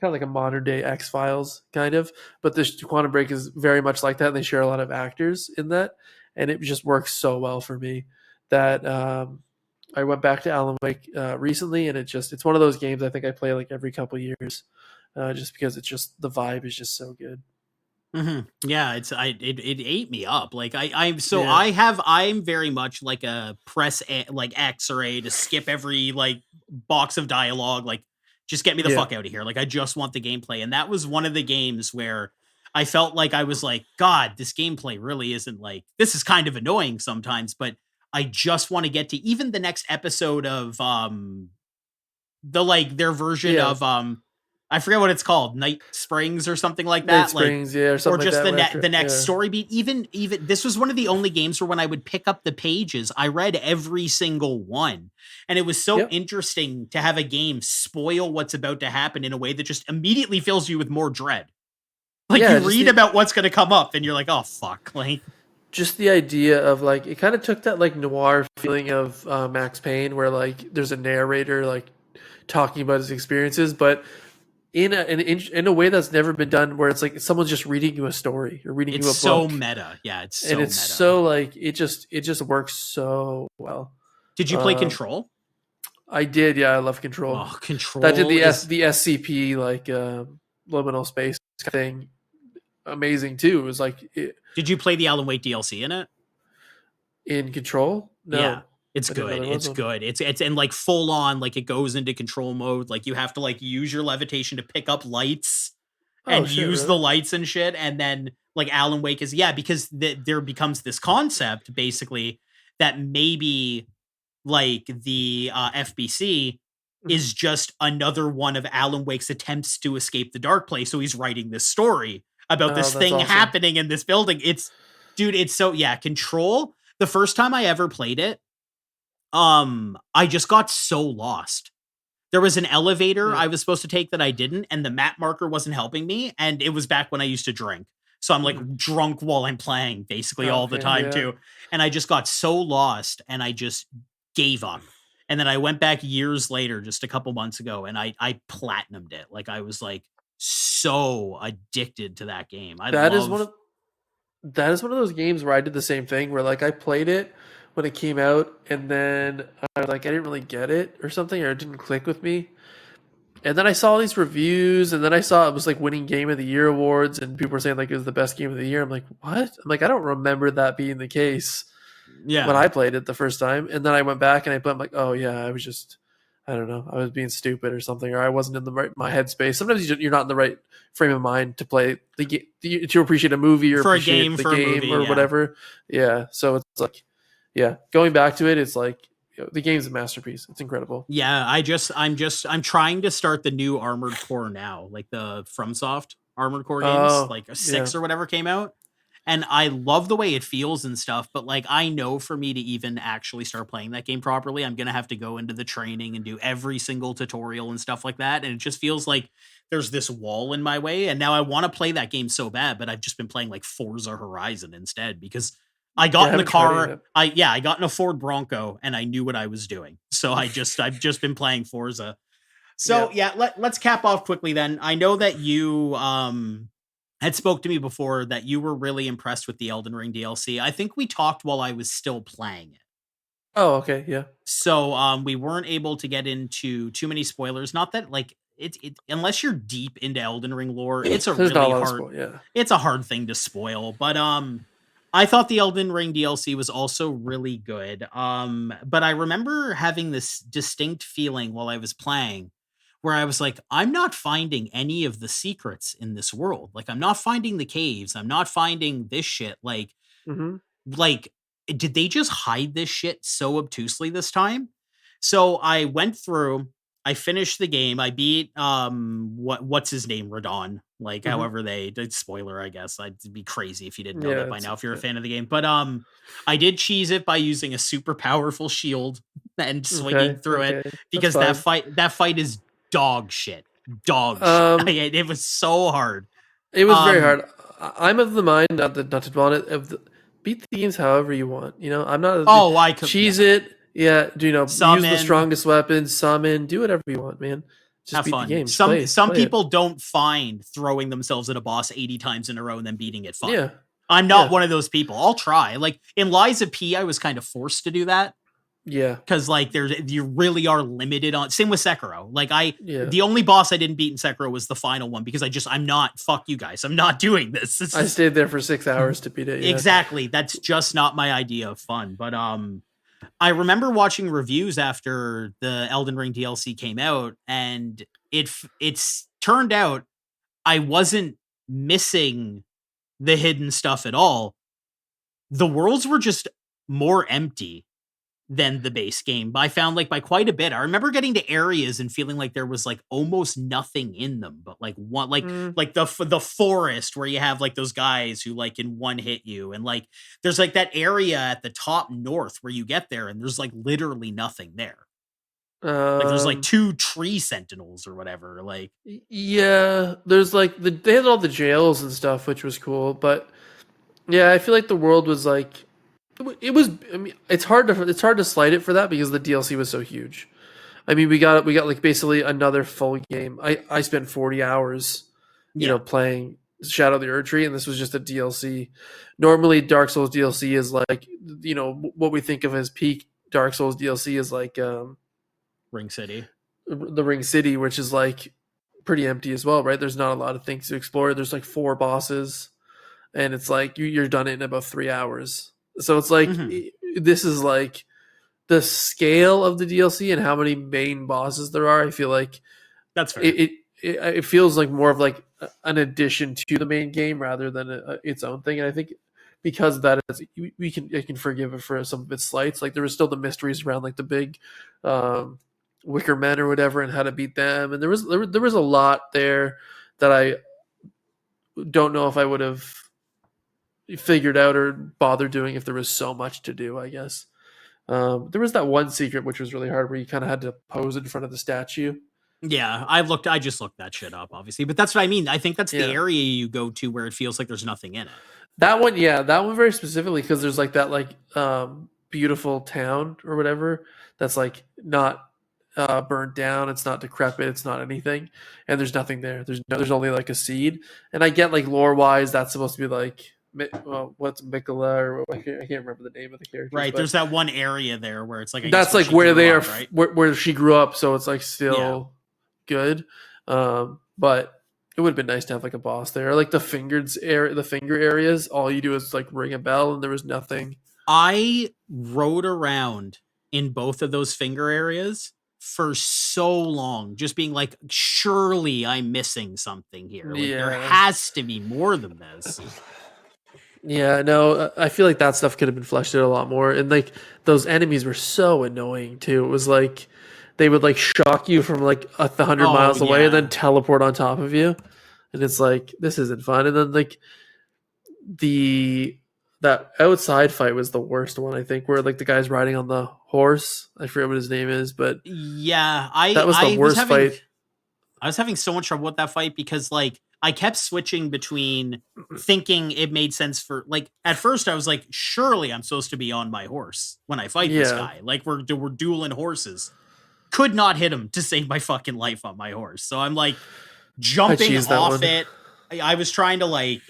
kind of like a modern day X-Files kind of, but this Quantum Break is very much like that. And they share a lot of actors in that, and it just works so well for me that I went back to Alan Wake recently, and it's one of those games I think I play like every couple years, just because it's just the vibe is just so good. Yeah, it ate me up. Like I'm very much like a press like X or A to skip every like box of dialogue. Like, just get me the fuck out of here. Like, I just want the gameplay. And that was one of the games where I felt like I was like, God, this gameplay really isn't like, this is kind of annoying sometimes, but I just want to get to even the next episode of their version of I forget what it's called, Night Springs or something like that. Night Springs, or something or just like the next story beat. Even this was one of the only games where when I would pick up the pages, I read every single one, and it was so interesting to have a game spoil what's about to happen in a way that just immediately fills you with more dread. Like, you read about what's going to come up, and you're like, oh fuck, like. Just the idea of like, it kind of took that like noir feeling of Max Payne, where like there's a narrator like talking about his experiences, but in a way that's never been done, where it's like someone's just reading you a story or reading you a book. It's so meta. Yeah, it's so meta. So like it just works so well. Did you play Control? I did, yeah. I love Control. Oh, Control. That did the SCP like liminal space thing. Amazing too. It was like did you play the Alan Wake DLC in it? In Control? No. Yeah. It's good. It's good. It's and like full on, like it goes into control mode. Like you have to like use your levitation to pick up lights and use the lights and shit. And then like Alan Wake is because there becomes this concept basically that maybe like the FBC is just another one of Alan Wake's attempts to escape the dark place. So he's writing this story about this thing happening in this building. It's so Control. The first time I ever played it, I just got so lost. There was an elevator I was supposed to take that I didn't, and the map marker wasn't helping me, and it was back when I used to drink. So I'm like drunk while I'm playing basically all the time too. And I just got so lost and I just gave up. And then I went back years later, just a couple months ago, and I platinumed it. Like I was like so addicted to that game. That is one of those games where I did the same thing, where like I played it when it came out, and then I didn't really get it or something, or it didn't click with me. And then I saw these reviews, and then I saw it was like winning Game of the Year awards, and people were saying like it was the best game of the year. I'm like, what? I'm like, I don't remember that being the case when Yeah. I played it the first time. And then I went back and I played. I'm like, oh yeah, I was just, I don't know, I was being stupid or something, or I wasn't in the right my headspace. Sometimes you're not in the right frame of mind to play the game, to appreciate a movie or For a appreciate game, the for a game movie, or yeah. whatever. Yeah, so it's like, yeah, going back to it, it's like the game's a masterpiece. It's incredible. Yeah, I'm trying to start the new Armored Core now, like the FromSoft Armored Core games, Oh like a yeah, 6 or whatever came out. And I love the way it feels and stuff, but like I know for me to even actually start playing that game properly, I'm gonna have to go into the training and do every single tutorial and stuff like that. And it just feels like there's this wall in my way. And now I want to play that game so bad, but I've just been playing like Forza Horizon instead because I yeah, got I in the haven't tried it car. yet. I got in a Ford Bronco and I knew what I was doing. So I've just been playing Forza. Yeah. So yeah, let's cap off quickly then. I know that you had spoke to me before that you were really impressed with the Elden Ring DLC. I think we talked while I was still playing it. Oh okay, yeah. So we weren't able to get into too many spoilers. Not that like it unless you're deep into Elden Ring lore, it's a There's not a really lot of hard spoil. Yeah. it's a hard thing to spoil. But I thought the Elden Ring DLC was also really good. But I remember having this distinct feeling while I was playing where I was like, I'm not finding any of the secrets in this world. Like, I'm not finding the caves. I'm not finding this shit. Mm-hmm. Like, did they just hide this shit so obtusely this time? So I went through, I finished the game. I beat what's his name, Radon. Like Mm-hmm. however they did, spoiler, I guess. I'd be crazy if you didn't know Yeah. that by now if you're a Yeah. fan of the game. But I did cheese it by using a super powerful shield and swinging Okay. through it Okay. That's because fine. that fight is dog shit. Dog shit. Um, It was so hard. it was very Um hard. I'm of the mind not to dwell on it. Beat the games however you want. You know, I'm not oh, I could, yeah. cheese it. Yeah. Do use the Summon, strongest weapons, summon, do whatever you want, man. Just have beat the fun. game. Just play. Some Play it. people don't find throwing themselves at a boss 80 times in a row and then beating it fun. Yeah. I'm not Yeah. one of those people. I'll try. Like in Lies of P, I was kind of forced to do that Yeah. because like you really are limited on. Same with Sekiro. Like Yeah. the only boss I didn't beat in Sekiro was the final one because I'm not. Fuck you guys. I'm not doing this. I stayed there for 6 hours to beat it. Yeah. Exactly. That's just not my idea of fun. But I remember watching reviews after the Elden Ring DLC came out, and it's turned out I wasn't missing the hidden stuff at all. The worlds were just more empty than the base game. I found like by quite a bit. I remember getting to areas and feeling like there was like almost nothing in them, but like one Mm. like the forest where you have like those guys who like can one hit you, and like there's like that area at the top north where you get there and there's like literally nothing there. Like there's like 2 tree sentinels or whatever. Like Yeah, there's like they had all the jails and stuff, which was cool. But yeah, I feel like the world was like it was. I mean, it's hard to slight it for that because the DLC was so huge. I mean, we got like basically another full game. I spent 40 hours, yeah, playing Shadow of the Erdtree, and this was just a DLC. Normally, Dark Souls DLC is like what we think of as peak Dark Souls DLC is like Ring City. the Ring City, which is like pretty empty as well, right? There's not a lot of things to explore. There's like 4 bosses, and it's like you're done it in about 3 hours. So it's like this is like the scale of the DLC and how many main bosses there are. I feel like That's fair. It feels like more of like an addition to the main game rather than its own thing. And I think because of that, I can forgive it for some of its slights. Like there was still the mysteries around like the big wicker men or whatever and how to beat them, and there was a lot there that I don't know if I would have figured out or bothered doing if there was so much to do, I guess. There was that one secret which was really hard where you kind of had to pose in front of the statue. Yeah, I just looked that shit up, obviously. But that's what I mean. I think that's the Yeah. area you go to where it feels like there's nothing in it. That one, yeah, that one very specifically because there's like that like beautiful town or whatever that's like not burned down. It's not decrepit. It's not anything, and there's nothing there. There's only like a seed. And I get like lore wise, that's supposed to be like what's Mikola or I can't remember the name of the character. Right. There's that one area there where it's like That's like where they are, right? Where she grew up. So it's like still good, but it would have been nice to have like a boss there. Like the finger areas, all you do is like ring a bell, and there was nothing. I rode around in both of those finger areas for so long, just being like, surely I'm missing something here. Like there has to be more than this. Yeah, no, I feel like that stuff could have been fleshed out a lot more. And like those enemies were so annoying too. It was like they would like shock you from like 100 miles away and then teleport on top of you. And it's like, this isn't fun. And then like that outside fight was the worst one, I think, where like the guy's riding on the horse. I forget what his name is, but yeah, that was the worst fight. I was having so much trouble with that fight because like I kept switching between thinking it made sense for like at first I was like, surely I'm supposed to be on my horse when I fight this guy. Like we're dueling horses. Could not hit him to save my fucking life on my horse. So I'm like jumping off it. I was trying to like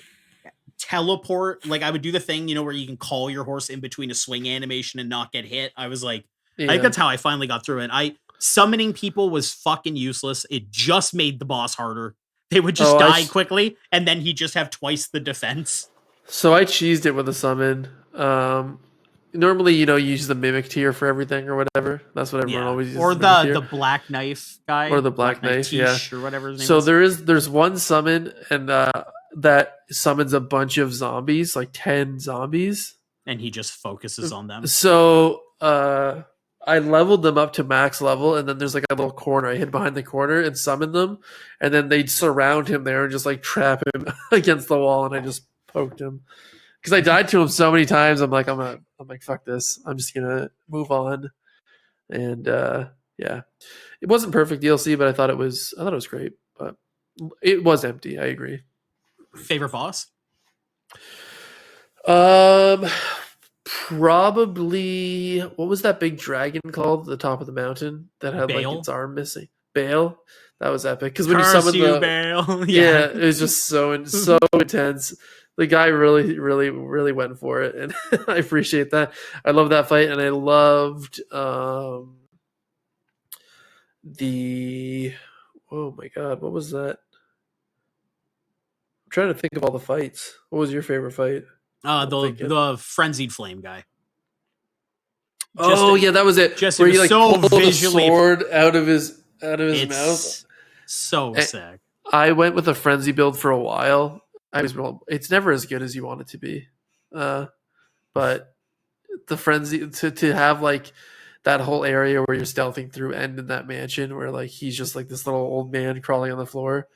teleport. Like I would do the thing, you know, where you can call your horse in between a swing animation and not get hit. I was like, I think that's how I finally got through it. Summoning people was fucking useless. It just made the boss harder. They would just die quickly, and then he'd just have twice the defense. So I cheesed it with a summon. Normally, you use the mimic tier for everything or whatever. That's what everyone always uses. Or the black knife guy. Or the black knife, or whatever his name is. So there's one summon, and that summons a bunch of zombies, like 10 zombies. And he just focuses on them. So I leveled them up to max level, and then there's like a little corner. I hid behind the corner and summoned them, and then they'd surround him there and just like trap him against the wall, and I just poked him because I died to him so many times. I'm like, fuck this. I'm just gonna move on, and yeah, it wasn't perfect DLC, but I thought it was great, but it was empty. I agree. Favorite boss? Probably, what was that big dragon called at the top of the mountain that had Bale? like its arm missing? Bale? That was epic. Because when you summoned the Bale. yeah, it was just so intense. The guy really went for it, and I appreciate that. I love that fight, and I loved the oh my god, what was that? I'm trying to think of all the fights. What was your favorite fight? The frenzied flame guy. Yeah, that was it. Just where he like so pulled the sword out of his mouth. So sick. I went with a frenzy build for a while. It's never as good as you want it to be, but the frenzy to have like that whole area where you're stealthing through end in that mansion where like he's just like this little old man crawling on the floor,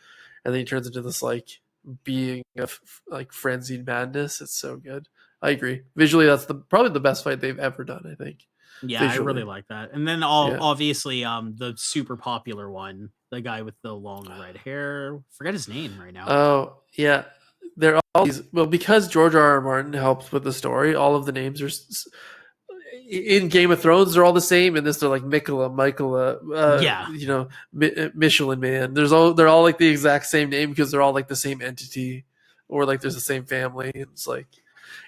and then he turns into this like being of like frenzied madness. It's so good. I agree. Visually, that's probably the best fight they've ever done, I think. Yeah, visually. I really like that. And then obviously the super popular one, the guy with the long red hair. Forget his name right now. Oh, yeah. They're all because George R.R. Martin helped with the story, all of the names are in Game of Thrones, they're all the same. In this, they're like Michaela, Michelin Man. They're all like the exact same name because they're all like the same entity, or like there's the same family. It's like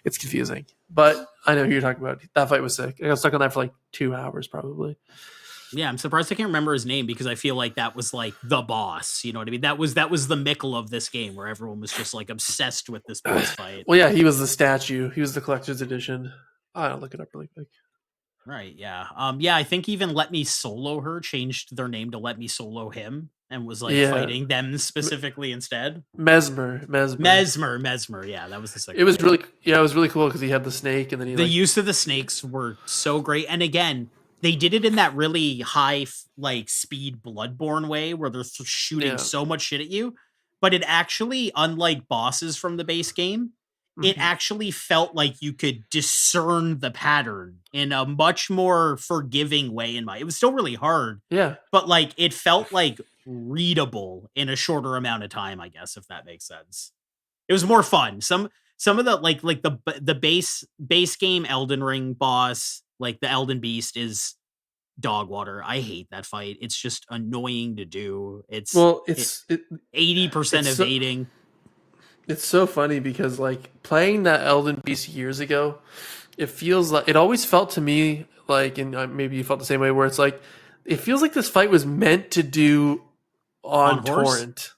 it's confusing, but I know who you're talking about. That fight was sick. I got stuck on that for like 2 hours probably. Yeah, I'm surprised I can't remember his name because I feel like that was like the boss. You know what I mean? That was the Mickle of this game where everyone was just like obsessed with this boss fight. Well, yeah, he was the statue. He was the collector's edition. I'll look it up really quick. Right, yeah. I think even Let Me Solo Her changed their name to Let Me Solo Him and was like fighting them specifically instead. Mesmer. Yeah, that was the second. It was really cool because he had the snake, and then the use of the snakes were so great. And again, they did it in that really high like speed Bloodborne way where they're shooting so much shit at you, but it actually, unlike bosses from the base game, it actually felt like you could discern the pattern in a much more forgiving way. It was still really hard. Yeah. But like, it felt like readable in a shorter amount of time, I guess, if that makes sense. It was more fun. Some of the like the base game Elden Ring boss, like the Elden Beast, is dog water. I hate that fight. It's just annoying to do. It's 80% evading. It's so funny because like playing that Elden Beast years ago, it always felt to me like, and maybe you felt the same way, where it's like, it feels like this fight was meant to do on horse? torrent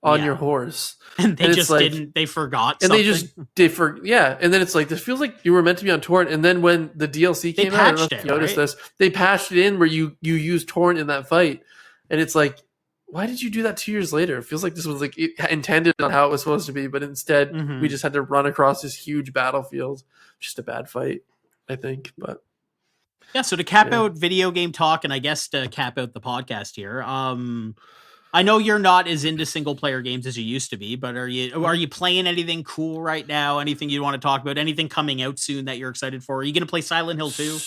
on Yeah. your horse. And they And it's just like- didn't. They forgot And something. they just did and then it's like, this feels like you were meant to be on torrent. And then when the DLC They came out, I don't know patched if it, you noticed right? this, they patched it in where you use torrent in that fight. And it's like, why did you do that 2 years later? It feels like this was like intended on how it was supposed to be, but instead Mhm. we just had to run across this huge battlefield. Just a bad fight, I think. But Yeah, so to cap Yeah. out video game talk, and I guess to cap out the podcast here, I know you're not as into single player games as you used to be, but are you playing anything cool right now? Anything you want to talk about? Anything coming out soon that you're excited for? Are you going to play Silent Hill 2?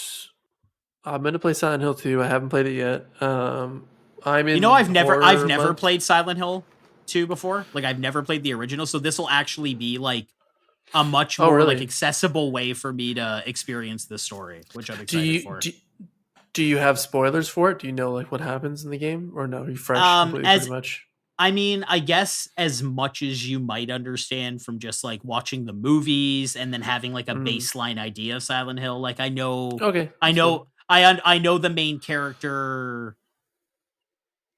I'm gonna play Silent Hill 2. I haven't played it yet. I'm in. You know, I've never horror never month. played Silent Hill 2 before. Like I've never played the original, so this will actually be like a much Oh, more really? like accessible way for me to experience this story, which I'm excited for. Do you have spoilers for it? Do you know like what happens in the game, or no? Are you fresh completely, as pretty much? I mean, I guess as much as you might understand from just like watching the movies and then having like a baseline idea of Silent Hill. Like I know, Okay, I that's know, good. I know the main character.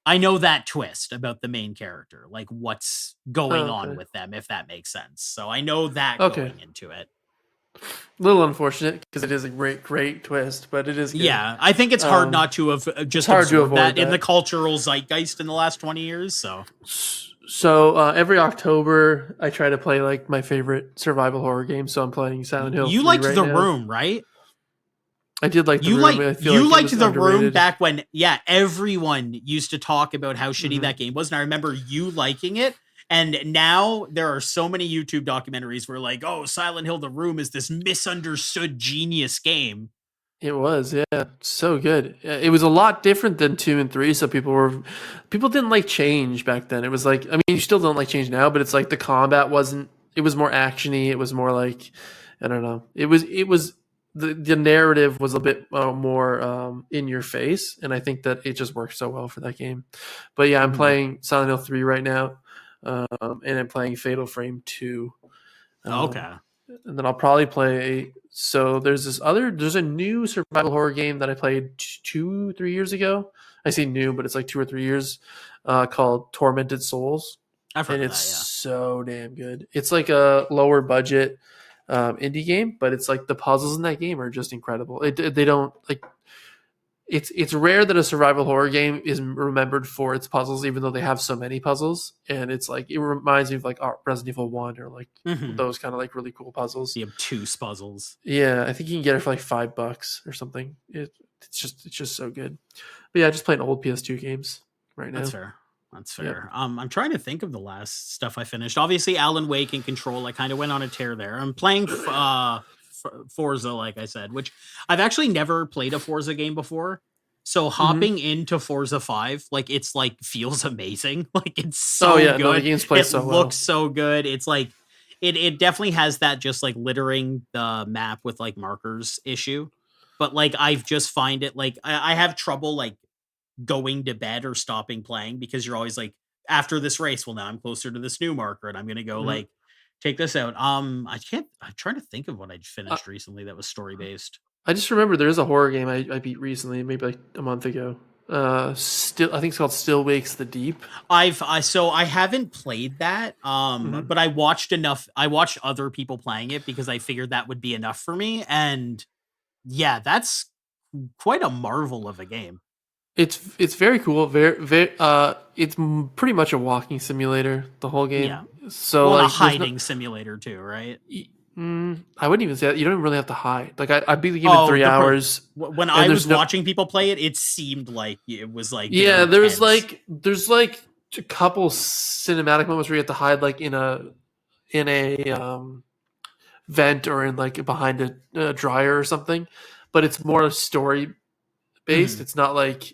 I know that twist about the main character, like what's going on Okay. with them, if that makes sense. So I know that Okay. going into it. A little unfortunate because it is a great twist, but it is good. Yeah, I think it's hard Um, not to have just hard to absorbed avoid that in that. the cultural zeitgeist in the last 20 years. So Every October, I try to play like my favorite survival horror game. So I'm playing Silent Hill. you 3 liked right The now. Room, right? I did like the You room. like I feel you like it liked was The Room underrated. back when everyone used to talk about how shitty Mhm. that game was, and I remember you liking it. And now there are so many YouTube documentaries where like, oh, Silent Hill The Room is this misunderstood genius game. It was, yeah, so good. It was a lot different than 2 and 3. So people didn't like change back then. It was like, I mean, you still don't like change now, but it's like the combat wasn't. It was more actiony. It was more like, I don't know. It was the narrative was a bit more in your face, and I think that it just worked so well for that game. But yeah, I'm playing Silent Hill 3 right now, and I'm playing Fatal Frame 2. Okay. And then I'll probably play. So there's a new survival horror game that I played 2-3 years ago. I say new, but it's like 2 or 3 years, called Tormented Souls. I've heard And of it's that, so damn good. It's like a lower budget indie game, but it's like the puzzles in that game are just incredible. They don't like. It's rare that a survival horror game is remembered for its puzzles, even though they have so many puzzles. And it's like it reminds me of like Resident Evil 1 or like those kind of like really cool puzzles. The obtuse puzzles. Yeah, I think you can get it for like $5 or something. It's just so good. But yeah, just playing old PS2 games right now. That's fair. That's fair. I'm trying to think of the last stuff I finished. Obviously, Alan Wake and Control. I kind of went on a tear there. I'm playing Forza, like I said, which I've actually never played a Forza game before. So hopping into Forza 5, like it's like feels amazing. Like it's so good. No, the game's played it so well. looks so good. It's like it definitely has that just like littering the map with like markers issue. But like I've just find it like I have trouble like going to bed or stopping playing because you're always like after this race, well now I'm closer to this new marker and I'm gonna go like take this out. I'm trying to think of what I finished recently that was story based. I just remember there is a horror game I beat recently, maybe like a month ago. I think it's called Still Wakes the Deep. I haven't played that, but I watched enough. I watched other people playing it because I figured that would be enough for me. And yeah, that's quite a marvel of a game. It's very cool. It's pretty much a walking simulator. The whole game. Yeah. So well, like a hiding simulator too, right? I wouldn't even say that. You don't even really have to hide. Like I beat the game in 3 hours. When I was watching people play it, it seemed like it was like there's like a couple cinematic moments where you have to hide like in a vent or in like behind a dryer or something, but it's more story based. It's not like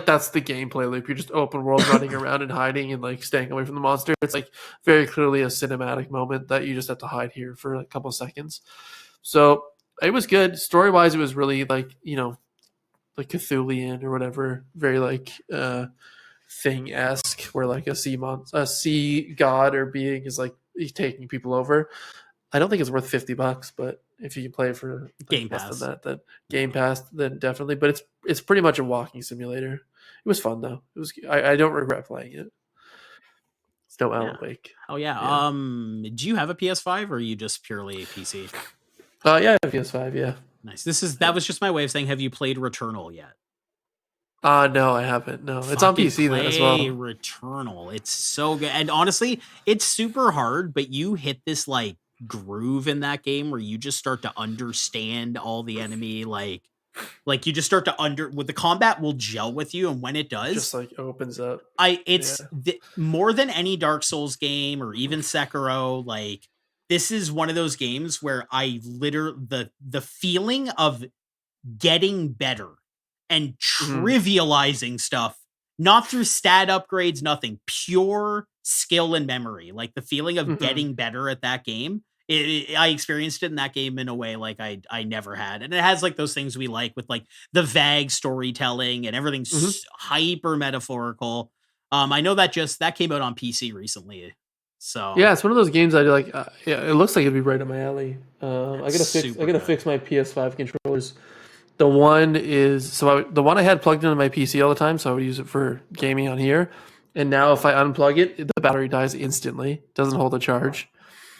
that's the gameplay loop. You're just open world running around and hiding and like staying away from the monster. It's like very clearly a cinematic moment that you just have to hide here for a couple seconds. So it was good. Story wise, it was really like, like Cthulhian or whatever. Very like thing-esque where like a sea god or being is like he's taking people over. I don't think it's worth $50, but if you can play it for Game Pass, then Game Pass, then definitely. But it's pretty much a walking simulator. It was fun though. It was. I don't regret playing it. It's no Alan Wake. Oh yeah. Yeah. Do you have a PS5 or are you just purely PC? Yeah, I have PS5. Yeah. Nice. That was just my way of saying, have you played Returnal yet? No, I haven't. No, it's on PC then as well. Returnal. It's so good. And honestly, it's super hard, but you hit this like groove in that game where you just start to understand all the enemy, like you just start to with the combat will gel with you, and when it does, just like opens up. More than any Dark Souls game or even Sekiro, like this is one of those games where I literally the feeling of getting better and trivializing stuff, not through stat upgrades, nothing, pure skill and memory. Like the feeling of getting better at that game. I experienced it in that game in a way like I never had. And it has like those things we like with like the vague storytelling and everything's hyper metaphorical. I know that came out on PC recently. So yeah, it's one of those games I like. Yeah, it looks like it'd be right up my alley. I gotta fix my PS5 controllers. The one the one I had plugged into my PC all the time, so I would use it for gaming on here. And now if I unplug it, the battery dies instantly. Doesn't hold a charge.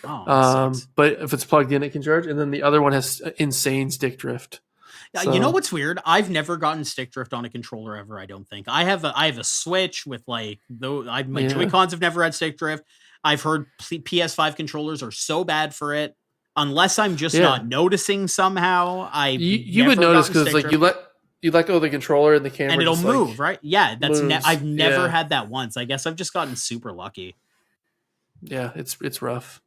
But if it's plugged in, it can charge. And then the other one has insane stick drift. So. You know what's weird? I've never gotten stick drift on a controller ever. I don't think I have a Switch with like my Joy-Cons have never had stick drift. I've heard PS5 controllers are so bad for it. Unless I'm just not noticing somehow, you would notice because like you let go of the controller and the camera and it'll move, like, right? Yeah, that's I've never had that once. I guess I've just gotten super lucky. Yeah, it's rough.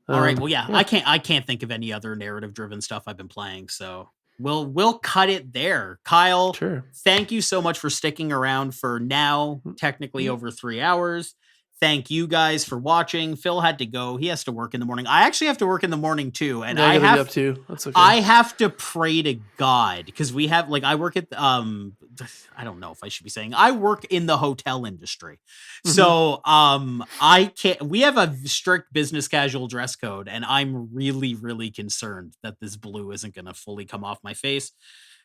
All right, well, yeah, I can't think of any other narrative driven stuff I've been playing, so we'll cut it there. Kyle, thank you so much for sticking around for now technically over 3 hours. Thank you guys for watching. Phil had to go. He has to work in the morning. I actually have to work in the morning too. And I have to. That's okay. I have to pray to God because we have I work at I don't know if I should be saying I work in the hotel industry. So I can't we have a strict business casual dress code, and I'm really, really concerned that this blue isn't gonna fully come off my face.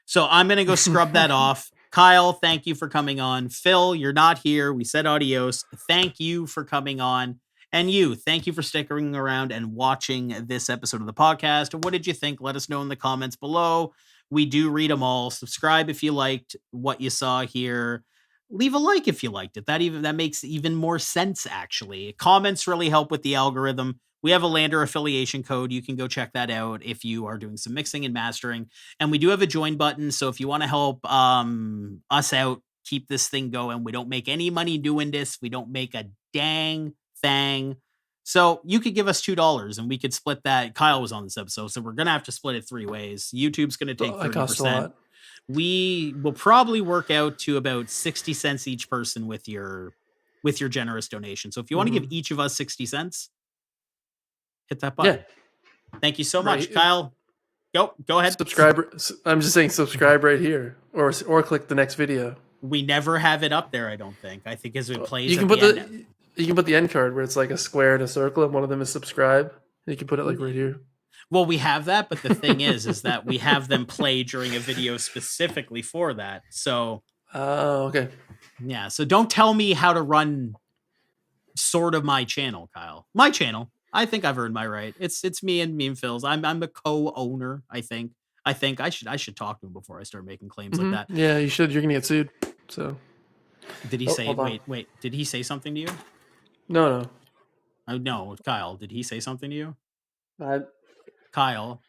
So I'm gonna go scrub that off. Kyle, thank you for coming on. Phil, you're not here. We said adios. Thank you for coming on. And you, thank you for sticking around and watching this episode of the podcast. What did you think? Let us know in the comments below. We do read them all. Subscribe if you liked what you saw here. Leave a like if you liked it. That makes even more sense, actually. Comments really help with the algorithm. We have a Lander affiliation code. You can go check that out if you are doing some mixing and mastering. And we do have a join button. So if you want to help us out, keep this thing going. We don't make any money doing this. We don't make a dang thing. So you could give us $2 and we could split that. Kyle was on this episode, so we're going to have to split it 3 ways. YouTube's going to take 30%. We will probably work out to about 60 cents each person with your generous donation. So if you want to give each of us 60 cents, hit that button. Yeah. Thank you so much, Kyle. Go ahead. Subscribe. I'm just saying subscribe right here or click the next video. We never have it up there, I don't think. I think as it plays you can put the end card where it's like a square and a circle and one of them is subscribe. And you can put it like right here. Well, we have that, but the thing is that we have them play during a video specifically for that. So okay. Yeah, so don't tell me how to run sort of my channel, Kyle. My channel. I think I've earned my right. It's me and Phil's. I'm the co-owner, I think. I should talk to him before I start making claims like that. Yeah, you should. You're gonna get sued. So did he say wait, did he say something to you? No. Oh no, Kyle, did he say something to you? Kyle.